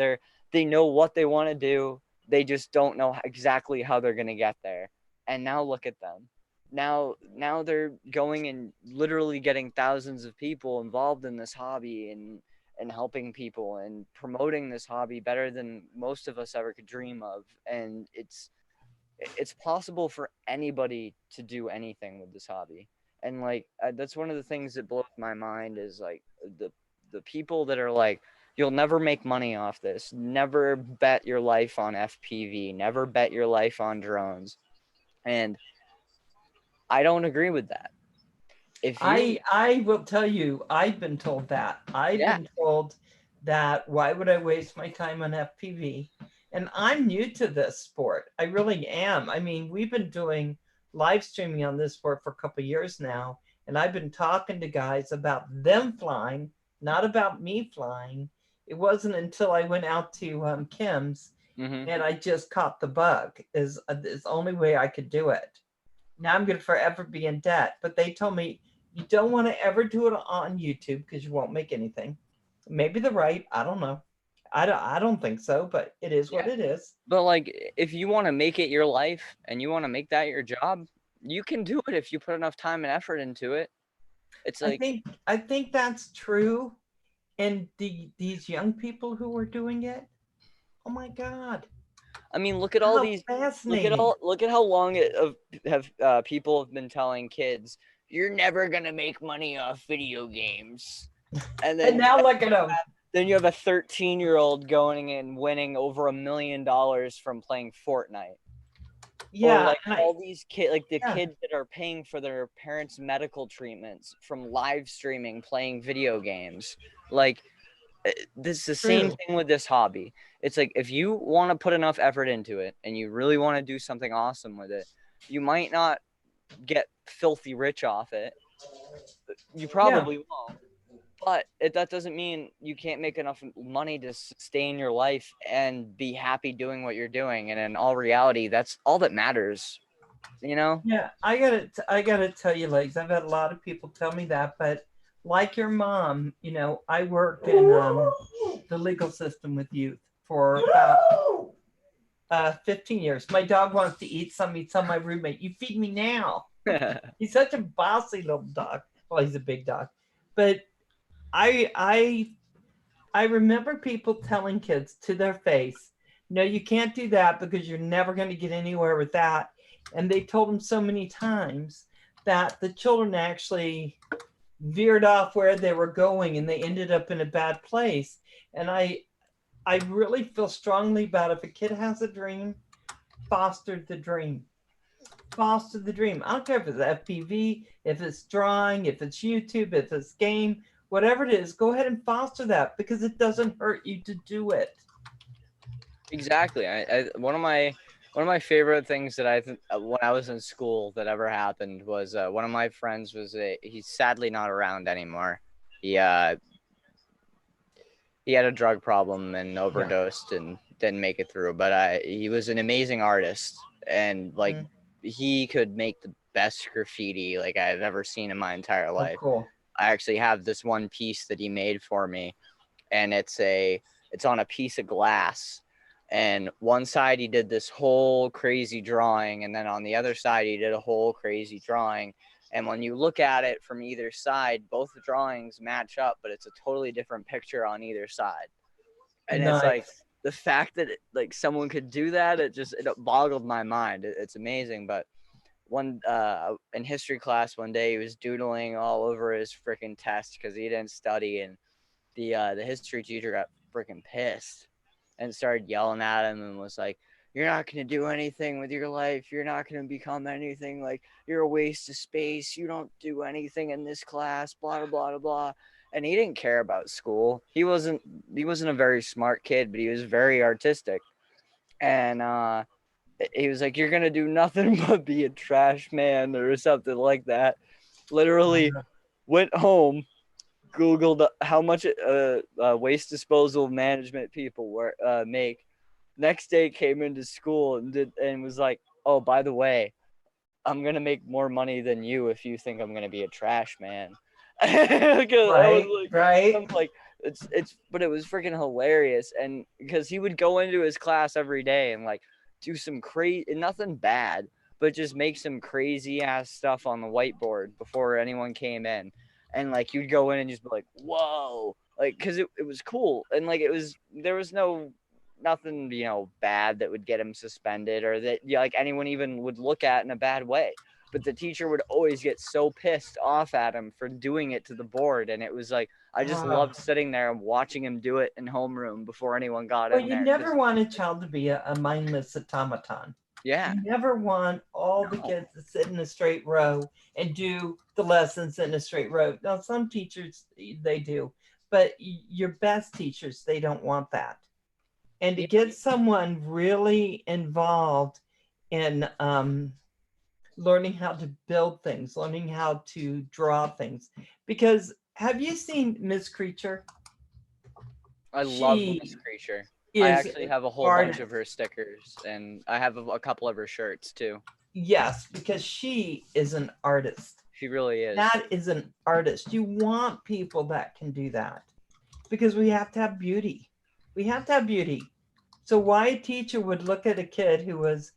They know what they want to do. They just don't know exactly how they're going to get there. And now look at them. Now they're going and literally getting thousands of people involved in this hobby and helping people and promoting this hobby better than most of us ever could dream of. And it's possible for anybody to do anything with this hobby. And like that's one of the things that blows my mind is like the people that are like, you'll never make money off this, never bet your life on FPV, never bet your life on drones. And I don't agree with that. If you I will tell you, I've been told that. I've Yeah. been told that why would I waste my time on FPV? And I'm new to this sport. I really am. I mean, we've been doing live streaming on this sport for a couple of years now, and I've been talking to guys about them flying, not about me flying. It wasn't until I went out to Kim's Mhm. and I just caught the bug. Is the only way I could do it. Now I'm going to forever be in debt. But they told me you don't want to ever do it on YouTube because you won't make anything. Maybe they're right. I don't know. I don't think so, but it is what Yeah. it is. But like if you want to make it your life and you want to make that your job, you can do it if you put enough time and effort into it. It's like I think that's true. And these young people who are doing it, oh my God. I mean, look at all How these fascinating. look at how long people have been telling kids, you're never going to make money off video games. And then And now look at them. then you have a 13-year-old going and winning over $1 million from playing Fortnite. Yeah. Or like all these kids, like the Yeah. kids that are paying for their parents' medical treatments from live streaming, playing video games. Like this is the same True. thing with this hobby. It's like if you want to put enough effort into it and you really want to do something awesome with it, you might not get filthy rich off it. You probably won't. But that doesn't mean you can't make enough money to sustain your life and be happy doing what you're doing. And in all reality, that's all that matters, you know? Yeah, I gotta tell you, Legs, I've had a lot of people tell me that, but like your mom, you know, I worked in the legal system with youth for about 15 years. My dog wants to eat some. He told my roommate, "You feed me now." He's such a bossy little dog. Well, he's a big dog, but I remember people telling kids to their face, "No, you can't do that because you're never going to get anywhere with that." And they told them so many times that the children actually veered off where they were going and they ended up in a bad place. And I really feel strongly about if a kid has a dream, foster the dream. Foster the dream. I don't care if it's FPV, if it's drawing, if it's YouTube, if it's game, whatever it is, go ahead and foster that because it doesn't hurt you to do it. Exactly. One of my favorite things that when I was in school that ever happened was one of my friends he's sadly not around anymore. he had a drug problem and overdosed and didn't make it through. But he was an amazing artist, and like he could make the best graffiti like I've ever seen in my entire life. Cool. I actually have this one piece that he made for me, and it's on a piece of glass. And one side he did this whole crazy drawing, and then on the other side he did a whole crazy drawing. And when you look at it from either side, both the drawings match up, but it's a totally different picture on either side. And Nice. it's like the fact that like someone could do that, it boggled my mind. It's amazing. But in history class one day, he was doodling all over his freaking test because he didn't study, and the history teacher got freaking pissed and started yelling at him and was like, "You're not going to do anything with your life. You're not going to become anything. Like, you're a waste of space. You don't do anything in this class, blah, blah, blah, blah." And he didn't care about school. He wasn't a very smart kid, but he was very artistic. And he was like, "You're going to do nothing but be a trash man," or something like that. Literally went home, Googled how much waste disposal management people make. Next day came into school and was like, "Oh, by the way, I'm gonna make more money than you if you think I'm gonna be a trash man." Right. I'm like, but it was freaking hilarious, and because he would go into his class every day and like do some crazy, nothing bad, but just make some crazy ass stuff on the whiteboard before anyone came in, and like you'd go in and just be like, "Whoa!" Like, because it was cool, and like there was nothing bad that would get him suspended or that like anyone even would look at in a bad way, but the teacher would always get so pissed off at him for doing it to the board. And it was like I just loved sitting there and watching him do it in homeroom before anyone got in there. You never want a child to be a mindless automaton. Yeah, you never want all the kids to sit in a straight row and do the lessons in a straight row. Now some teachers they do, but your best teachers, they don't want that. And to get someone really involved in learning how to build things, learning how to draw things. Because have you seen Miss Creature? I love Miss Creature. I actually have a whole bunch of her stickers, and I have a couple of her shirts too. Yes, because she is an artist. She really is. That is an artist. You want people that can do that because we have to have beauty. We have to have beauty. So why a teacher would look at a kid who was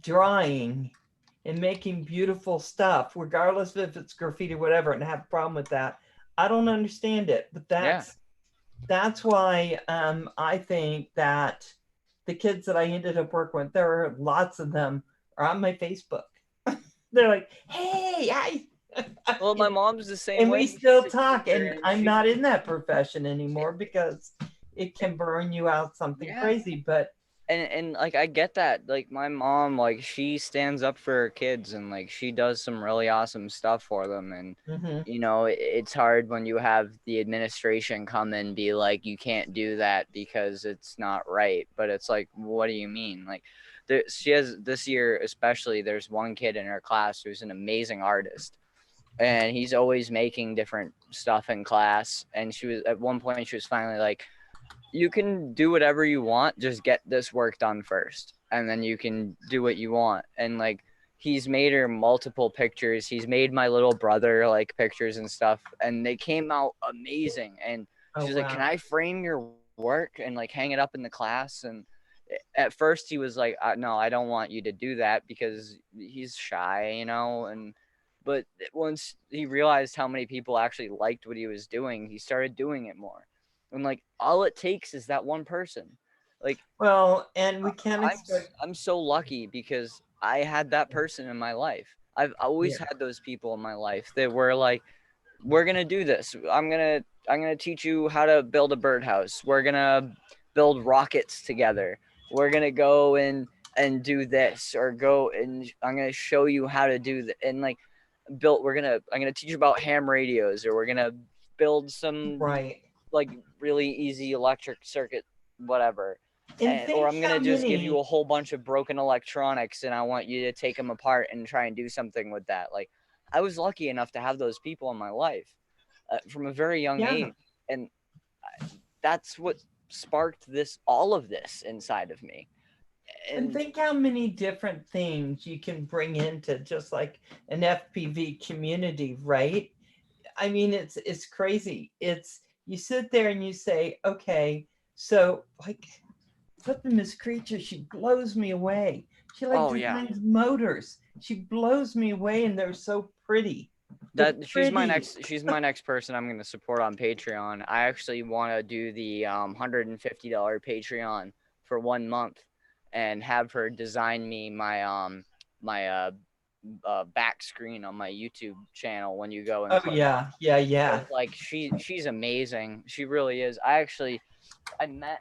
drawing and making beautiful stuff, regardless if it's graffiti or whatever, and have a problem with that, I don't understand it. But that's why I think that the kids that I ended up working with, there are lots of them are on my Facebook. They're like, "Hey, well, my mom's the same and way. We still talk, and I'm not in that profession anymore because it can burn you out something crazy. But and like I get that. Like my mom, like she stands up for her kids and like she does some really awesome stuff for them. And it's hard when you have the administration come and be like, "You can't do that because it's not right." But it's like, what do you mean? Like she has this year especially, there's one kid in her class who's an amazing artist. And he's always making different stuff in class. And she was at one point, she was finally like, "You can do whatever you want. Just get this work done first. And then you can do what you want." And like, he's made her multiple pictures. He's made my little brother like pictures and stuff. And they came out amazing. And she's like, "Can I frame your work and like hang it up in the class?" And at first he was like, "No, I don't want you to do that," because he's shy, but once he realized how many people actually liked what he was doing, he started doing it more. And like, all it takes is that one person. Like, well, and we can't expect. I'm so lucky because I had that person in my life. I've always had those people in my life that were like, "We're gonna do this. I'm gonna teach you how to build a birdhouse. We're gonna build rockets together. We're gonna go and do this, or go and I'm gonna show you how to do that." And like, I'm gonna teach you about ham radios, or we're gonna build some like really easy electric circuit, whatever. Or I'm gonna just give you a whole bunch of broken electronics and I want you to take them apart and try and do something with that. Like, I was lucky enough to have those people in my life. from a very young Yeah. age, and that's what sparked all of this inside of me. And And think how many different things you can bring into just like an FPV community, right? I mean, it's crazy. It's you sit there and you say, okay, so like flipping Miss Creature, she blows me away. She like oh yeah, designs motors. She blows me away, and they're so pretty. They're that pretty. she's my next person I'm going to support on Patreon. I actually want to do the $150 Patreon for 1 month and have her design me my back screen on my YouTube channel when you go and Oh click yeah, yeah, yeah. on. Like she's amazing. She really is. I met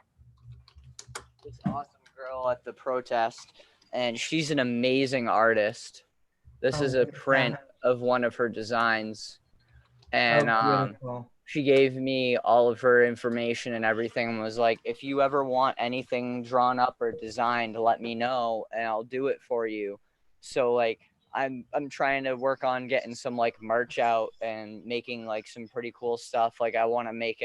this awesome girl at the protest, and she's an amazing artist. This Oh, is a print of one of her designs, and beautiful. she gave me all of her information and everything, and was like, if you ever want anything drawn up or designed, let me know and I'll do it for you. So like I'm trying to work on getting some like merch out and making like some pretty cool stuff. Like I want to make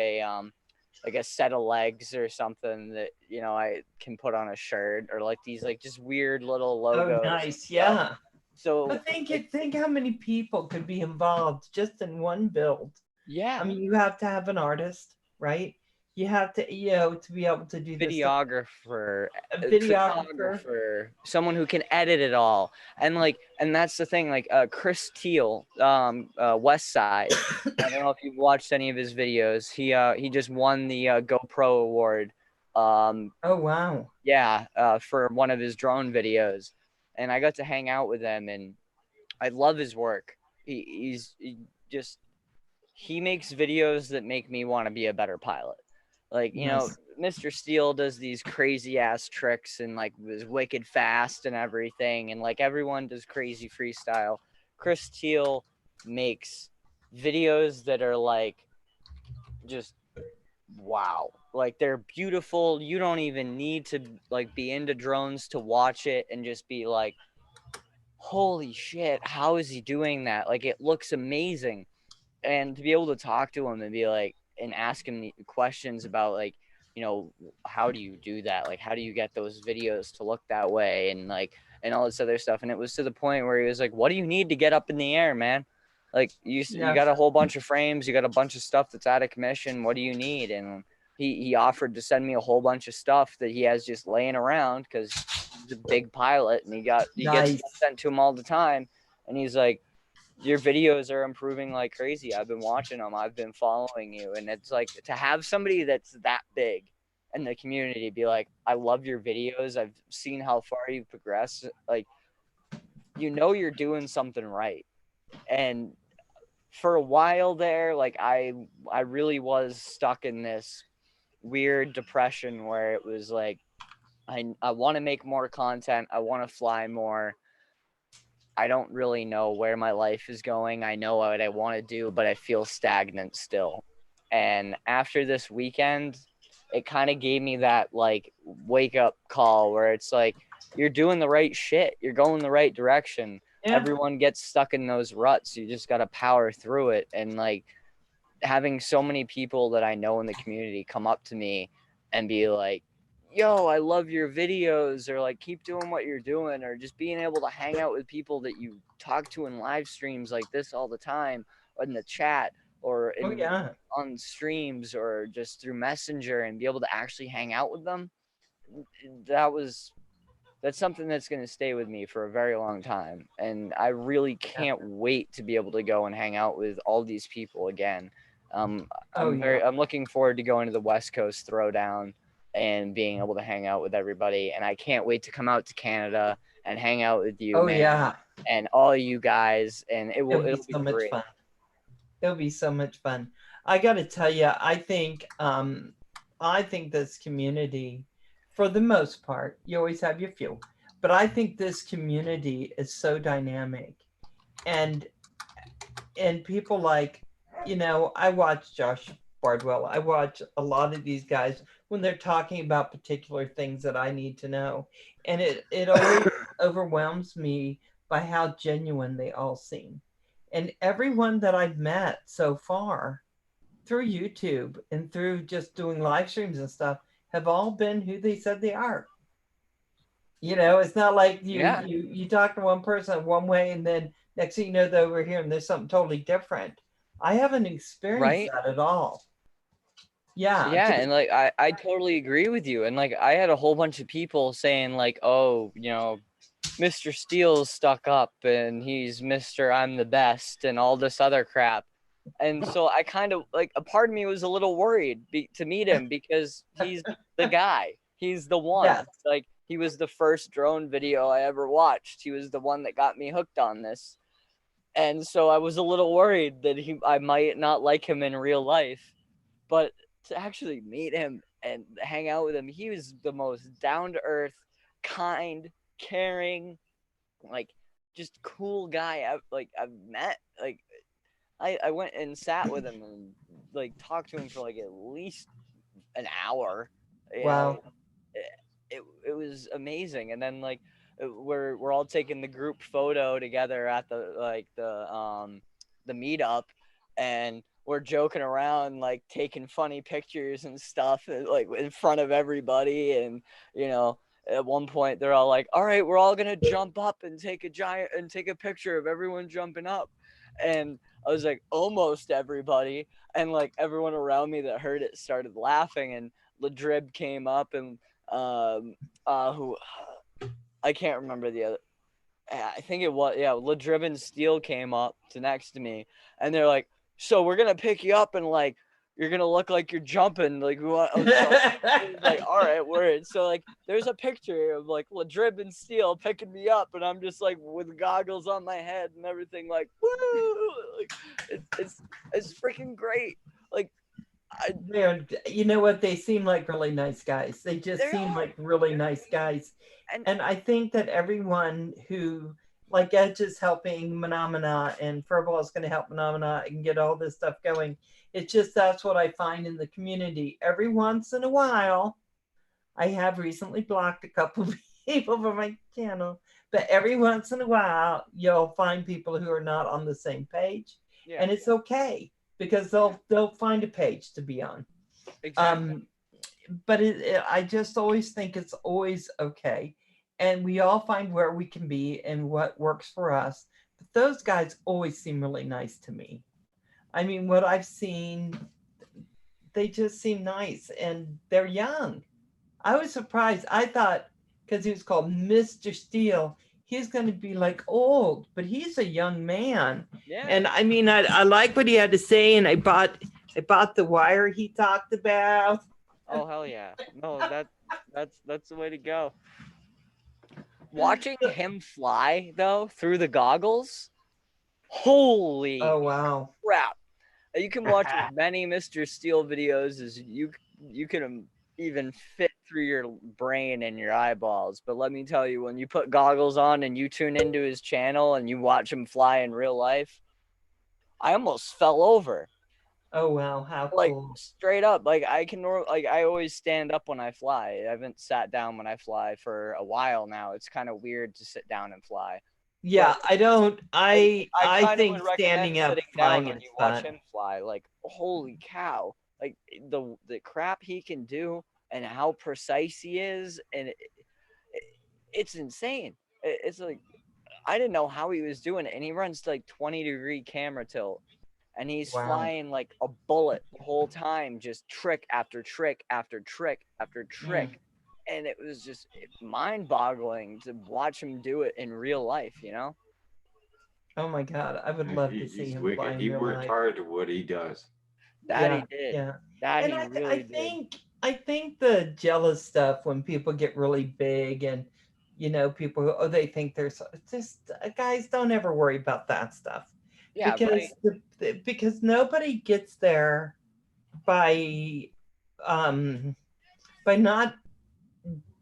like a set of legs or something that I can put on a shirt, or like these like just weird little logos. Oh, nice. Yeah. So But think how many people could be involved just in one build. yeah, I mean, you have to have an artist, right? You have to, to be able to do this. videographer, A videographer. photographer, someone who can edit it all, and that's the thing. Like Chris Teal, West Side. I don't know if you've watched any of his videos. He just won the GoPro award. Oh wow. Yeah, for one of his drone videos, and I got to hang out with him, and I love his work. He makes videos that make me want to be a better pilot. Like, Nice. Mr. Steele does these crazy ass tricks and like was wicked fast and everything. And like everyone does crazy freestyle. Chris Teal makes videos that are like just wow. Like they're beautiful. You don't even need to like be into drones to watch it and just be like, holy shit, how is he doing that? Like it looks amazing. And to be able to talk to him and be like, and ask him questions about like, how do you do that? Like, how do you get those videos to look that way? And like, and all this other stuff. And it was to the point where he was like, what do you need to get up in the air, man? Like you got a whole bunch of frames, you got a bunch of stuff that's out of commission. What do you need? And he offered to send me a whole bunch of stuff that he has just laying around because he's a big pilot and he gets sent to him all the time. And he's like, your videos are improving like crazy. I've been watching them. I've been following you. And it's like to have somebody that's that big in the community be like, I love your videos. I've seen how far you've progressed. Like, you're doing something right. And for a while there, like I really was stuck in this weird depression where it was like, I want to make more content. I want to fly more. I don't really know where my life is going. I know what I want to do, but I feel stagnant still. And after this weekend, it kind of gave me that like wake up call where it's like, you're doing the right shit. You're going the right direction. Yeah. Everyone gets stuck in those ruts. You just got to power through it. And like having so many people that I know in the community come up to me and be like, yo, I love your videos, or like keep doing what you're doing, or just being able to hang out with people that you talk to in live streams like this all the time, or in the chat, or on streams, or just through Messenger, and be able to actually hang out with them. That's something that's going to stay with me for a very long time. And I really can't wait to be able to go and hang out with all these people again. I'm looking forward to going to the West Coast Throwdown and being able to hang out with everybody. And I can't wait to come out to Canada and hang out with you, man, and all you guys. And it'll be so much fun. It'll be so much fun. I got to tell you, I think this community, for the most part, you always have your few, but I think this community is so dynamic, and people like, I watch Josh Bardwell. I watch a lot of these guys when they're talking about particular things that I need to know. And it always overwhelms me by how genuine they all seem. And everyone that I've met so far through YouTube and through just doing live streams and stuff have all been who they said they are. You know, it's not like you talk to one person one way and then next thing you know they're over here and there's something totally different. I haven't experienced that at all. Yeah. Yeah, and like I totally agree with you. And like I had a whole bunch of people saying like, oh, you know, Mr. Steele's stuck up and he's Mr. I'm the best and all this other crap. And so I kind of like a part of me was a little worried to meet him because he's the guy. He's the one. Yes. Like he was the first drone video I ever watched. He was the one that got me hooked on this. And so I was a little worried that I might not like him in real life. But to actually meet him and hang out with him, he was the most down-to-earth, kind, caring, like just cool guy I've met. Like I went and sat with him and like talked to him for like at least an hour. Wow. It was amazing. And then like we're all taking the group photo together at the meetup, and we're joking around, like taking funny pictures and stuff, like in front of everybody. And you know, at one point they're all like, all right, we're all gonna jump up and take a picture of everyone jumping up. And I was like, almost everybody. And like everyone around me that heard it started laughing. And Ladrib came up, and who I can't remember the other. I think it was Ladrib and Steele came up to next to me, and they're like, so we're gonna pick you up and like you're gonna look like you're jumping. Like we want. Like, all right, word. So like there's a picture of like Ladrib and Steele picking me up, and I'm just like with goggles on my head and everything, like woo! Like it's freaking great. Like you know what? They seem like really nice guys. They just seem like really nice guys. And I think that everyone who, like Edge is helping Phenomena and Furball is going to help Phenomena and get all this stuff going. It's just that's what I find in the community. Every once in a while, I have recently blocked a couple of people from my channel, but every once in a while, you'll find people who are not on the same page. Yeah. And it's okay because they'll find a page to be on. Exactly. But I just always think it's always okay. And we all find where we can be and what works for us. But those guys always seem really nice to me. I mean, what I've seen, they just seem nice and they're young. I was surprised. I thought, because he was called Mr. Steele, he's going to be like old, but he's a young man. Yeah. And I mean, I like what he had to say, and I bought the wire he talked about. Oh, hell yeah. No, that's the way to go. Watching him fly though through the goggles, holy wow crap! You can watch as many Mr. Steele videos as you can even fit through your brain and your eyeballs. But let me tell you, when you put goggles on and you tune into his channel and you watch him fly in real life, I almost fell over. Oh wow, how like cool. Straight up, like I always stand up when I fly. I haven't sat down when I fly for a while now. It's kind of weird to sit down and fly. Yeah, but I don't. I think standing up flying when you watch him fly, like holy cow, like the crap he can do and how precise he is, and it's insane. It's like I didn't know how he was doing it, and he runs like 20-degree camera tilt. And he's flying like a bullet the whole time, just trick after trick after trick after trick. And it was just mind-boggling to watch him do it in real life, you know? Oh my God, I would love to see him fly in He real worked life. hard at what he does. That he did. Yeah. That and he really did. I think the jealous stuff when people get really big and, you know, people, they think they're just, guys, don't ever worry about that stuff. Yeah, because nobody gets there by not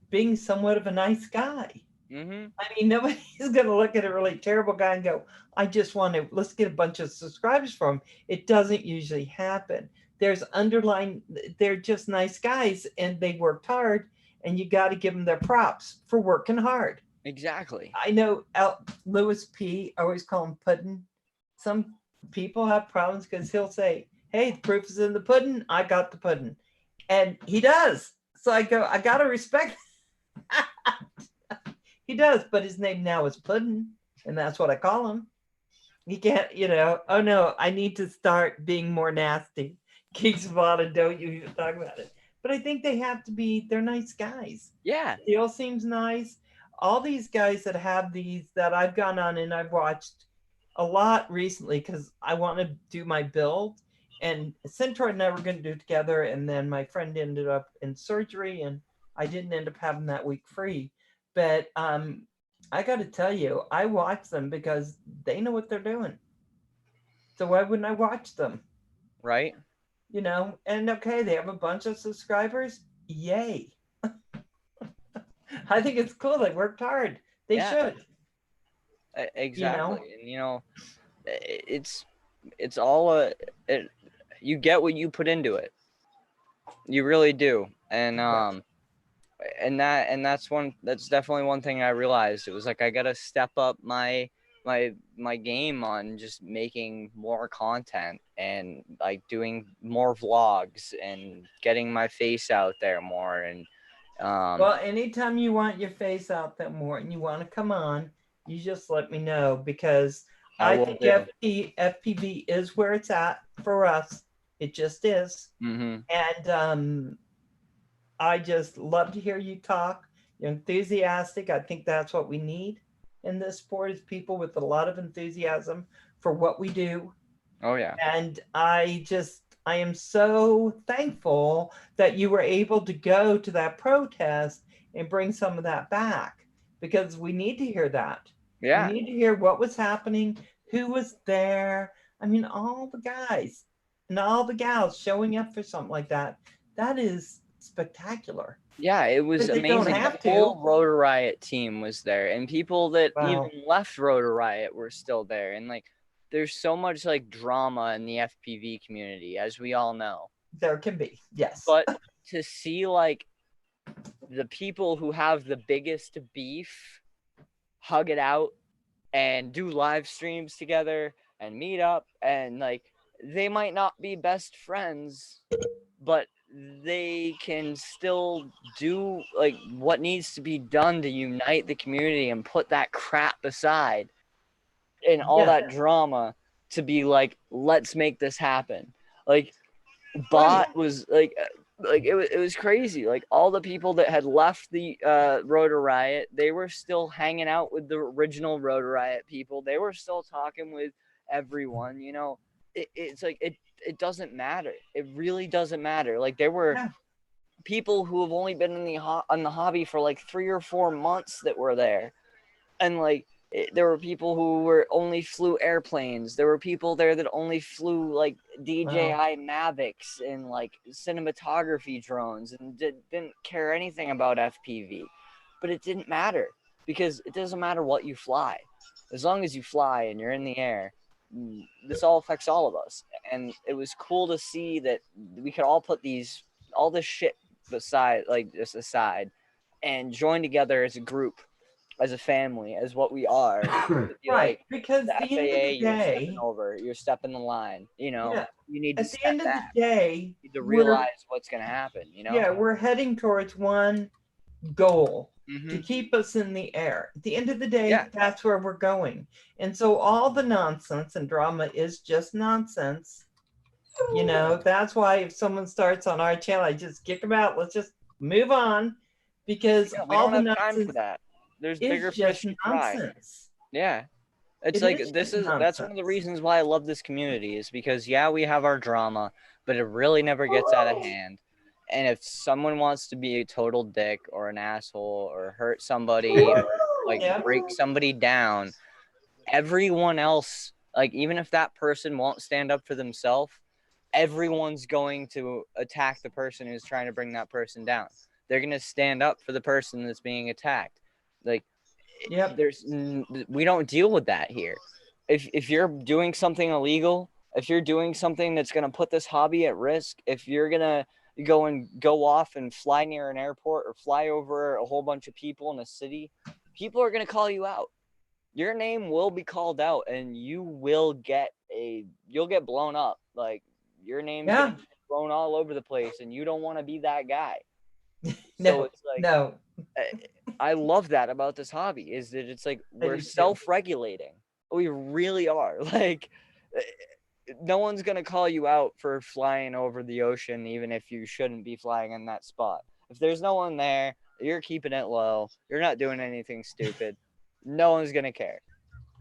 being somewhat of a nice guy. Mm-hmm. I mean, nobody's going to look at a really terrible guy and go, I just want to, let's get a bunch of subscribers for him. It doesn't usually happen. There's they're just nice guys and they worked hard, and you got to give them their props for working hard. Exactly. I know Louis P, I always call him Puddin'. Some people have problems because he'll say, hey, the proof is in the pudding. I got the pudding. And he does. So I go, I got to respect. He does, but his name now is Puddin, and that's what I call him. He can't, oh no, I need to start being more nasty. Geeks Vada, don't you even talk about it. But I think they have to be, they're nice guys. Yeah. Teal seems nice. All these guys that have these that I've gone on and I've watched a lot recently because I want to do my build. And Centaur and I were going to do it together. And then my friend ended up in surgery and I didn't end up having that week free. But I got to tell you, I watch them because they know what they're doing. So why wouldn't I watch them? Right. And okay, they have a bunch of subscribers. Yay. I think it's cool. They worked hard. They should. Exactly. And it's all you get what you put into it. You really do. And that's definitely one thing I realized. It was like I gotta step up my game on just making more content and like doing more vlogs and getting my face out there more. And well, anytime you want your face out there more and you want to come on, you just let me know because I think FPV is where it's at for us. It just is. Mm-hmm. And I just love to hear you talk. You're enthusiastic. I think that's what we need in this sport is people with a lot of enthusiasm for what we do. Oh, yeah. And I am so thankful that you were able to go to that protest and bring some of that back because we need to hear that. Yeah. We need to hear what was happening, who was there. I mean, all the guys and all the gals showing up for something like that. That is spectacular. Yeah, it was amazing. The whole Rotor Riot team was there, and people that even left Rotor Riot were still there. And like, there's so much like drama in the FPV community, as we all know. There can be, yes. But to see like the people who have the biggest beef hug it out and do live streams together and meet up, and like they might not be best friends, but they can still do like what needs to be done to unite the community and put that crap aside and all that drama to be like, let's make this happen. Like Bot was like it was crazy. Like all the people that had left the Rotor Riot, they were still hanging out with the original Rotor Riot people. They were still talking with everyone, it's like it doesn't matter. It really doesn't matter. Like there were people who have only been in the hobby for like 3 or 4 months that were there, and like there were people who were only flew airplanes. There were people there that only flew like DJI Mavics and like cinematography drones and didn't care anything about FPV. But it didn't matter because it doesn't matter what you fly, as long as you fly and you're in the air. This all affects all of us, and it was cool to see that we could all put all this shit aside and join together as a group, as a family, as what we are. Right, like, because the at the FAA, end of the day, you're stepping the line. You need to at the end of the day, you need to realize what's going to happen. Yeah, we're heading towards one goal. Mm-hmm. To keep us in the air. At the end of the day, that's where we're going. And so all the nonsense and drama is just nonsense. That's why if someone starts on our channel, I just kick them out. Let's just move on because we all don't the have time nonsense for that. There's is bigger just fish to fry. nonsense. Yeah. It's that's one of the reasons why I love this community is because we have our drama, but it really never gets out of hand. And if someone wants to be a total dick or an asshole or hurt somebody or break somebody down, everyone else, like even if that person won't stand up for themselves, everyone's going to attack the person who's trying to bring that person down. They're going to stand up for the person that's being attacked. Like, we don't deal with that here. If you're doing something illegal, if you're doing something that's going to put this hobby at risk, if you're going to go off and fly near an airport or fly over a whole bunch of people in a city, people are going to call you out. Your name will be called out and you'll get blown up. Like your name's Yeah. getting thrown all over the place, and you don't want to be that guy. No, So it's like, no. I love that about this hobby, is that it's like I we're do too. self-regulating. We really are. Like, no one's gonna call you out for flying over the ocean, even if you shouldn't be flying in that spot. If there's no one there, you're keeping it low. You're not doing anything stupid. No one's gonna care.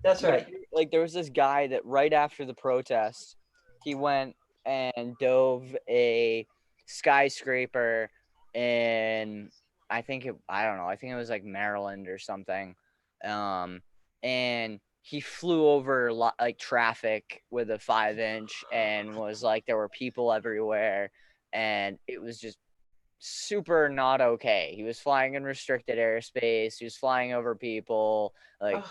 That's right. Like, there was this guy that right after the protest, he went and dove a skyscraper in, I don't know, I think it was like Maryland or something. And he flew over like traffic with a 5-inch and was like, there were people everywhere, and it was just super not okay. He was flying in restricted airspace. He was flying over people, like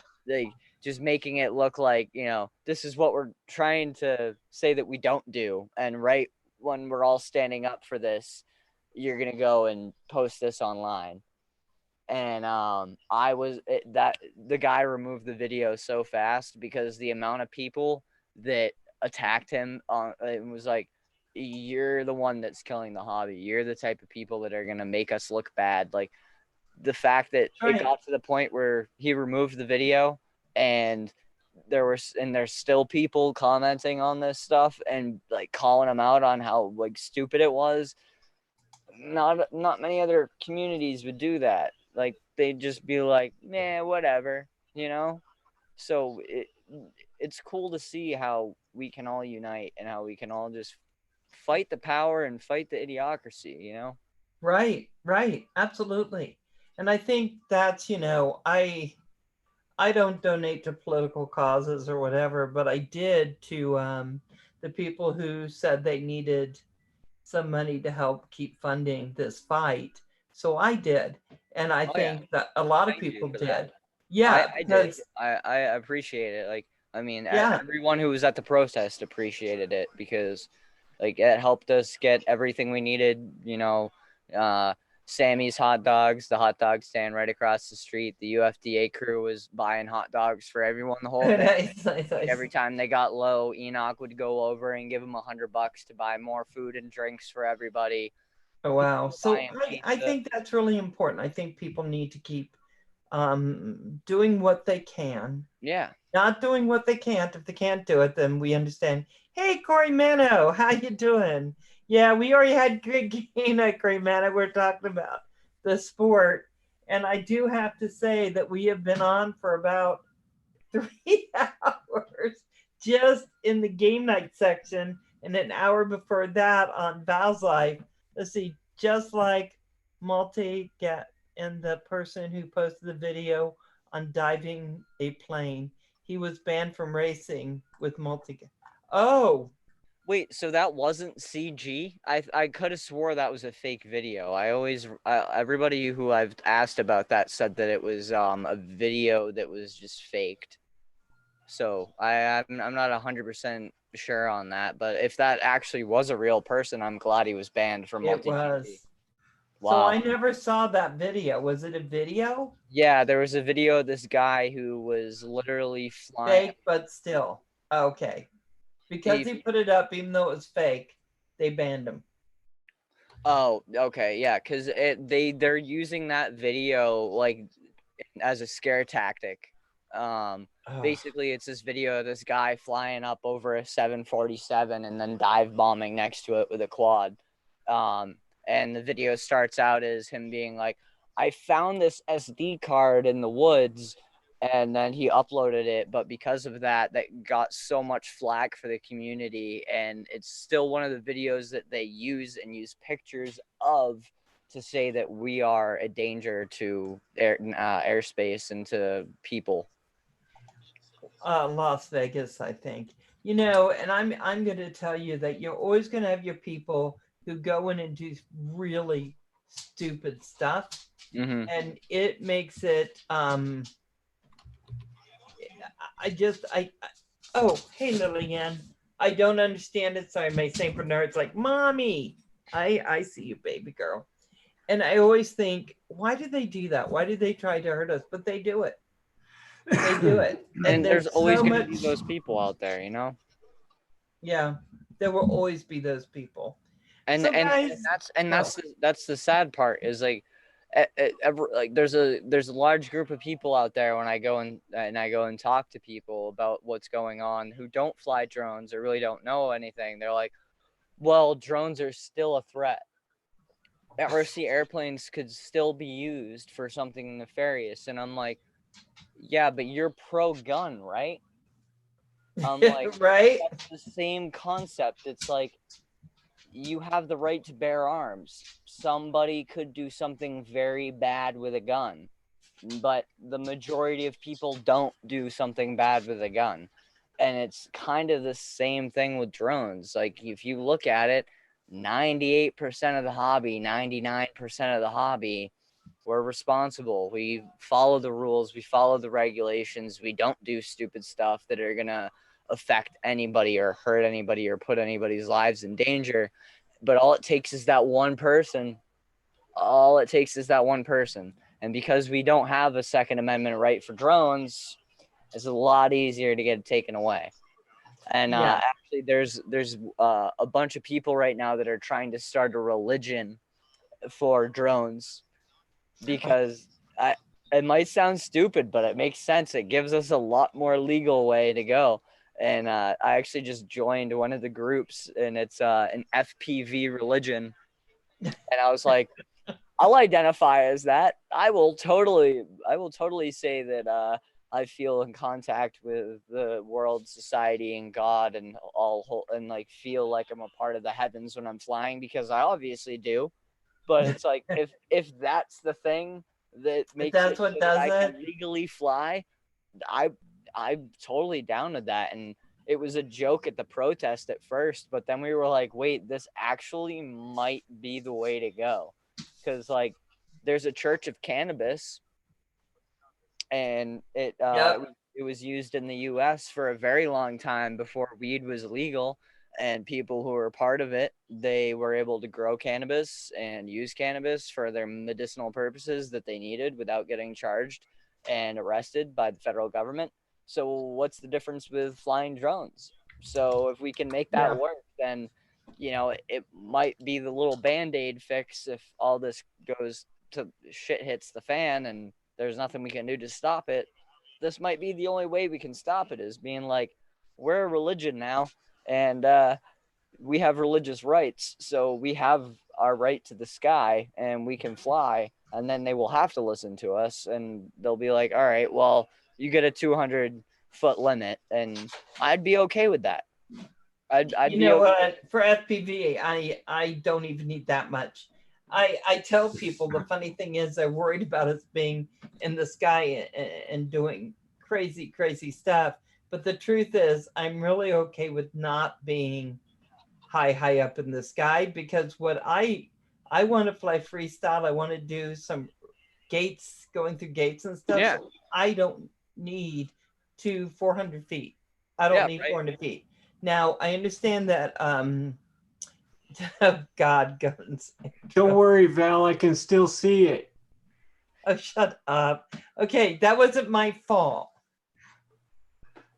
just making it look like, this is what we're trying to say that we don't do. And right when we're all standing up for this, you're gonna go and post this online. And the guy removed the video so fast because the amount of people that attacked him it was like, you're the one that's killing the hobby. You're the type of people that are gonna make us look bad. Like, the fact that it got to the point where he removed the video, and there's still people commenting on this stuff and like calling him out on how like stupid it was. Not many other communities would do that. Like, they'd just be like, nah, whatever, So it's cool to see how we can all unite and how we can all just fight the power and fight the idiocracy, Right, absolutely. And I think that's, I don't donate to political causes or whatever, but I did to the people who said they needed some money to help keep funding this fight. So I did. And I think that a lot of people did. That. Yeah. I did. I appreciate it. Like, I mean, everyone who was at the protest appreciated it, because like it helped us get everything we needed, Sammy's hot dogs, the hot dog stand right across the street. The UFDA crew was buying hot dogs for everyone the whole day. Nice. Every time they got low, Enoch would go over and give them $100 to buy more food and drinks for everybody. Oh, wow. So I think that's really important. I think people need to keep doing what they can. Yeah. Not doing what they can't. If they can't do it, then we understand. Hey, Corey Mano, how you doing? Yeah, we already had good game night, Corey Mano. We're talking about the sport. And I do have to say that we have been on for about 3 hours just in the game night section, and an hour before that on Val's Life. Let's see, just like Multi-Get and the person who posted the video on diving a plane, he was banned from racing with Multi-Get. Oh, wait, so that wasn't CG? I could have swore that was a fake video. Everybody who I've asked about that said that it was a video that was just faked. So I'm not 100% sure on that, but if that actually was a real person, I'm glad he was banned from MultiGP. It was. Wow. So I never saw that video. Was it a video? Yeah, there was a video of this guy who was literally flying. Fake, but still. Okay. Because he put it up, even though it was fake, they banned him. Oh, okay, yeah, because they're using that video like as a scare tactic. Basically, it's this video of this guy flying up over a 747 and then dive bombing next to it with a quad. And the video starts out as him being like, I found this SD card in the woods, and then he uploaded it. But because of that got so much flack for the community. And it's still one of the videos that they use pictures of to say that we are a danger to airspace and to people. Las Vegas, I think. And I'm going to tell you that you're always going to have your people who go in and do really stupid stuff. Mm-hmm. And it makes it, oh, hey, Lillian. I don't understand it. Sorry, my St. Bernard's like, Mommy. I see you, baby girl. And I always think, why do they do that? Why do they try to hurt us? But they do it. They do it. And there's always going to be those people out there, Yeah. There will always be those people. And So and, guys, that's the sad part is like, like there's a large group of people out there when I go and talk to people about what's going on who don't fly drones or really don't know anything. They're like, well, drones are still a threat. RC airplanes could still be used for something nefarious, and I'm like, yeah, but you're pro gun, right? I'm like, right? that's the same concept. It's like, you have the right to bear arms. Somebody could do something very bad with a gun, but the majority of people don't do something bad with a gun. And it's kind of the same thing with drones. Like, if you look at it, 98% of the hobby, 99% of the hobby, we're responsible. We follow the rules, we follow the regulations, we don't do stupid stuff that are going to affect anybody or hurt anybody or put anybody's lives in danger. But all it takes is that one person. All it takes is that one person. And because we don't have a Second Amendment right for drones, it's a lot easier to get it taken away. And actually, there's a bunch of people right now that are trying to start a religion for drones, because it might sound stupid, but it makes sense. It gives us a lot more legal way to go. And I actually just joined one of the groups, and it's an FPV religion. And I was like, I'll identify as that. I will totally say that I feel in contact with the world, society, and God, and and like feel like I'm a part of the heavens when I'm flying, because I obviously do. But it's like, if that's the thing that makes that's what does I it. can legally fly, I'm totally down with that. And it was a joke at the protest at first, but then we were like, wait, this actually might be the way to go, because like there's a church of cannabis, and it was used in the U.S. for a very long time before weed was legal. And people who were part of it, they were able to grow cannabis and use cannabis for their medicinal purposes that they needed without getting charged and arrested by the federal government. So what's the difference with flying drones? So if we can make that work, then, it might be the little Band-Aid fix if all this goes to shit hits the fan and there's nothing we can do to stop it. This might be the only way we can stop it, is being like, we're a religion now, and we have religious rights, so we have our right to the sky and we can fly. And then they will have to listen to us, and they'll be like, all right, well, you get a 200-foot limit, and I'd be okay with that. I'd you be know okay. what? For FPV, I don't even need that much. I tell people the funny thing is they're worried about us being in the sky and doing crazy stuff. But the truth is, I'm really okay with not being high up in the sky, because what I want to fly freestyle. I want to do some gates, going through gates and stuff. Yeah. So I don't need 400 feet. I don't need 400 feet. Now I understand that oh God, guns. Don't worry, Val, I can still see it. Oh, shut up. Okay, that wasn't my fault.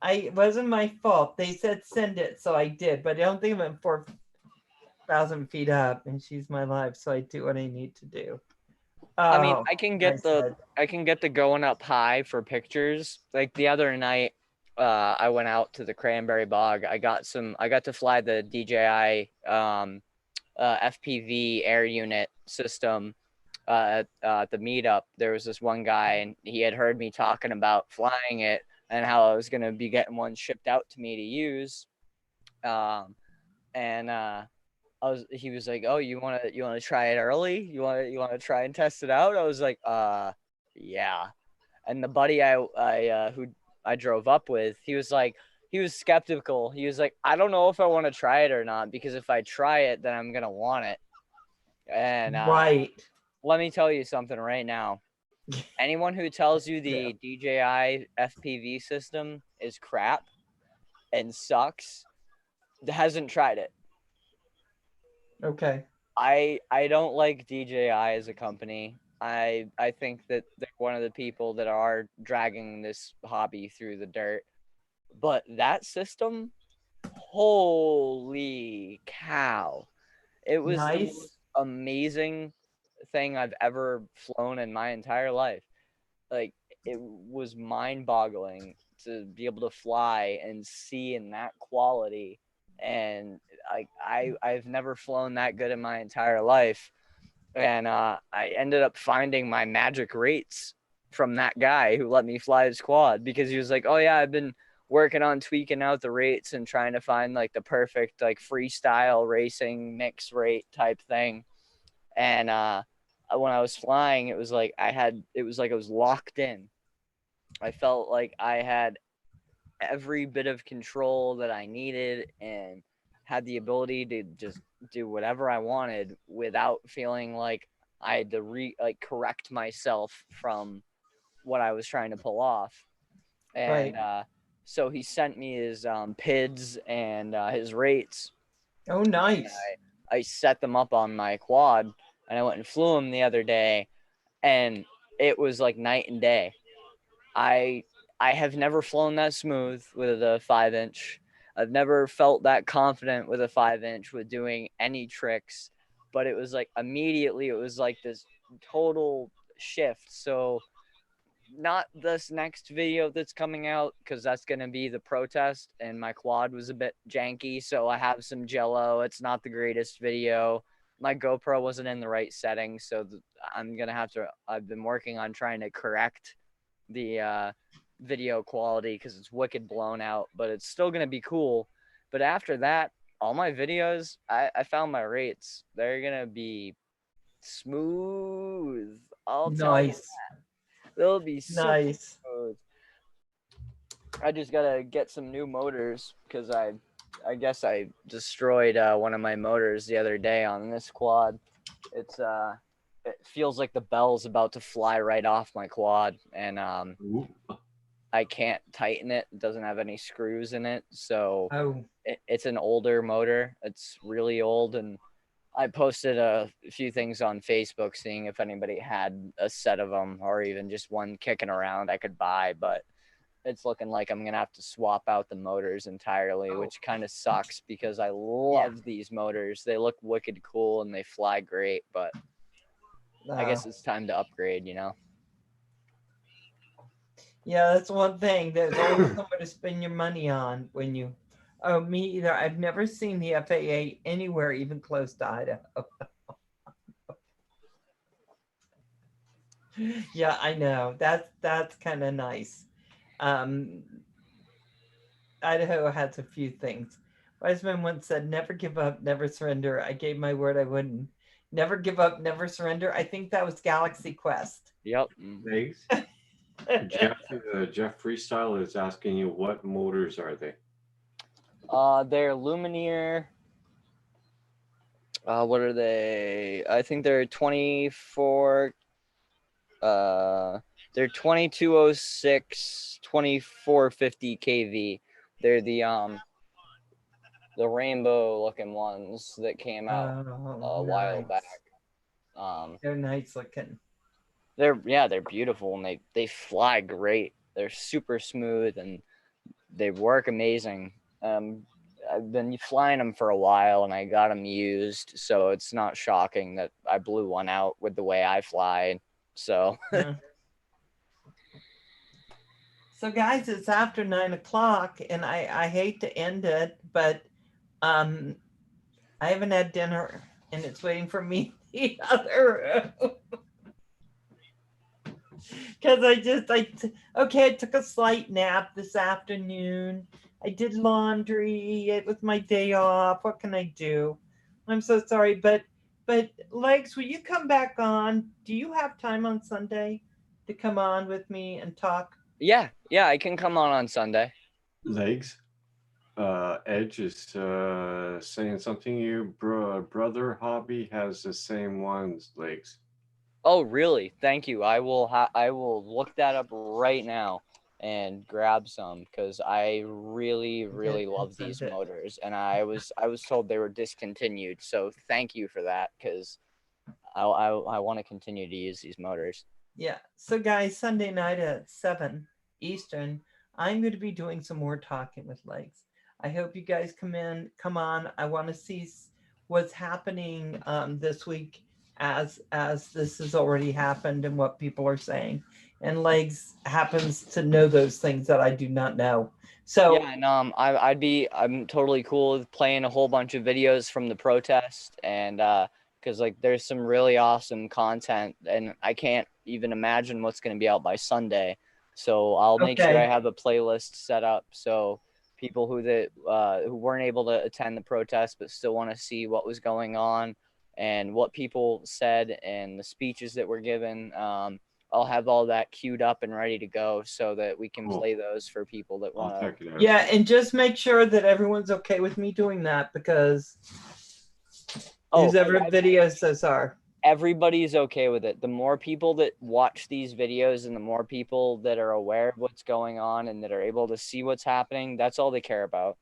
It wasn't my fault. They said send it, so I did, but I don't think I'm at 4,000 feet up, and she's my life, so I do what I need to do. I mean, I can get the going up high for pictures. Like the other night, I went out to the Cranberry Bog. I got to fly the DJI FPV air unit system at the meetup. There was this one guy, and he had heard me talking about flying it and how I was gonna be getting one shipped out to me to use. He was like, "Oh, you want to try it early? You want to try and test it out?" I was like, yeah. And the buddy who I drove up with, he was skeptical. He was like, "I don't know if I want to try it or not, because if I try it, then I'm gonna want it." And right. Let me tell you something right now. Anyone who tells you the DJI FPV system is crap and sucks hasn't tried it. Okay. I don't like DJI as a company. I think that they're one of the people that are dragging this hobby through the dirt. But that system, holy cow. It was the Nice. most amazing thing I've ever flown in my entire life. Like, it was mind-boggling to be able to fly and see in that quality. And I've never flown that good in my entire life. And I ended up finding my magic rates from that guy who let me fly his quad, because he was like, oh yeah, I've been working on tweaking out the rates and trying to find like the perfect like freestyle racing mix rate type thing. And when I was flying, it was like it was like I was locked in. I felt like I had every bit of control that I needed and had the ability to just do whatever I wanted without feeling like I had to correct myself from what I was trying to pull off. And Right. So he sent me his PIDs and his rates. Oh, And nice. I set them up on my quad, and I went and flew them the other day, and it was like night and day. I I have never flown that smooth with a 5-inch. I've never felt that confident with a 5-inch with doing any tricks, but it was like immediately it was like this total shift. So not this next video that's coming out, because that's going to be the protest, and my quad was a bit janky, so I have some jello. It's not the greatest video. My GoPro wasn't in the right setting, so I'm going to have to, I've been working on trying to correct the video quality because it's wicked blown out, but it's still going to be cool. But after that, all my videos, I found my rates. They're going to be smooth. I'll tell you, Nice. they'll be super Nice. smooth. I just gotta get some new motors because I guess I destroyed one of my motors the other day on this quad. It's it feels like the bell's about to fly right off my quad, and Ooh. I can't tighten it. It doesn't have any screws in it, so Oh, it's an older motor. It's really old, and I posted a few things on Facebook seeing if anybody had a set of them or even just one kicking around I could buy, but it's looking like I'm gonna have to swap out the motors entirely, which kind of sucks because I love these motors. They look wicked cool and they fly great, but I guess it's time to upgrade, you know? yeah, that's one thing. There's always somewhere to spend your money on when you. Oh, me either. I've never seen the FAA anywhere even close to Idaho. Yeah, I know. That's kind of nice. Um, Idaho has a few things. My husband once said, "Never give up, never surrender." I gave my word I wouldn't. Never give up, never surrender. I think that was Galaxy Quest. Yep. Legs. Jeff Freestyle is asking you, what motors are they? They're Lumineer. What are they? I think they're 24. They're 2206, 2450 kV. They're the rainbow looking ones that came out a while back. They're nice looking. They're beautiful, and they fly great. They're super smooth and they work amazing. I've been flying them for a while and I got them used, so it's not shocking that I blew one out with the way I fly. So So guys, it's after 9 o'clock and I hate to end it, but I haven't had dinner and it's waiting for me in the other room. Because I took a slight nap this afternoon. I did laundry. It was my day off. What can I do? I'm so sorry, but Legs, will you come back on? Do you have time on Sunday to come on with me and talk? yeah, I can come on Sunday. Legs. Edge is saying something. Your brother hobby has the same ones. Legs. Oh, really? Thank you. I will look that up right now and grab some because I really love these motors, and I was told they were discontinued. So thank you for that, because I want to continue to use these motors. Yeah. So guys, Sunday night at 7 Eastern, I'm going to be doing some more talking with Legs. I hope you guys come on. I want to see what's happening this week as this has already happened and what people are saying. And Legs happens to know those things that I do not know. So yeah, and I'm totally cool with playing a whole bunch of videos from the protest, and because like there's some really awesome content, and I can't even imagine what's going to be out by Sunday. So I'll make sure I have a playlist set up so people who weren't able to attend the protest but still want to see what was going on and what people said and the speeches that were given. I'll have all that queued up and ready to go so that we can play those for people that want to. Yeah, and just make sure that everyone's okay with me doing that because these videos those are. Everybody's okay with it. The more people that watch these videos and the more people that are aware of what's going on and that are able to see what's happening, that's all they care about.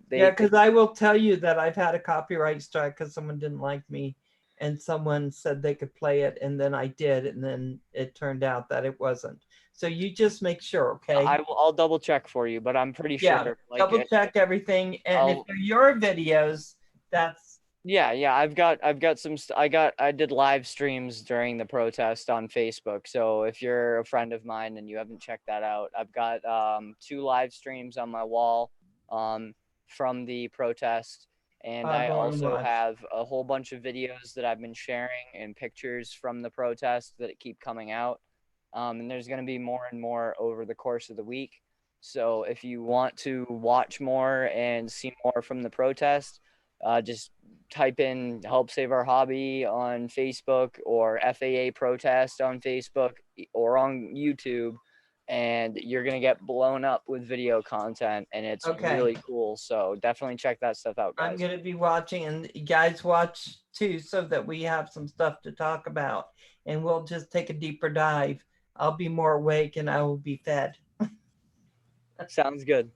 Because I will tell you that I've had a copyright strike because someone didn't like me and someone said they could play it and then I did and then it turned out that it wasn't. So you just make sure, okay? I'll double check for you, but I'm pretty sure. Double check everything, and if they're your videos, that's. Yeah, I've got some. I did live streams during the protest on Facebook. So if you're a friend of mine and you haven't checked that out, I've got 2 live streams on my wall from the protest. And I also have a whole bunch of videos that I've been sharing and pictures from the protest that keep coming out. And there's going to be more and more over the course of the week. So if you want to watch more and see more from the protest, just type in Help Save Our Hobby on Facebook or FAA protest on Facebook or on YouTube. And you're going to get blown up with video content, and it's really cool. So definitely check that stuff out, guys. I'm going to be watching, and you guys watch too, so that we have some stuff to talk about, and we'll just take a deeper dive. I'll be more awake, and I will be fed. Sounds good.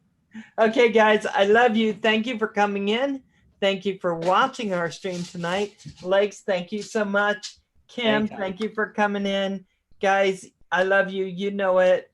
Okay, guys, I love you. Thank you for coming in. Thank you for watching our stream tonight. Legs, thank you so much. Kim, thank you for coming in. Guys, I love you. You know it.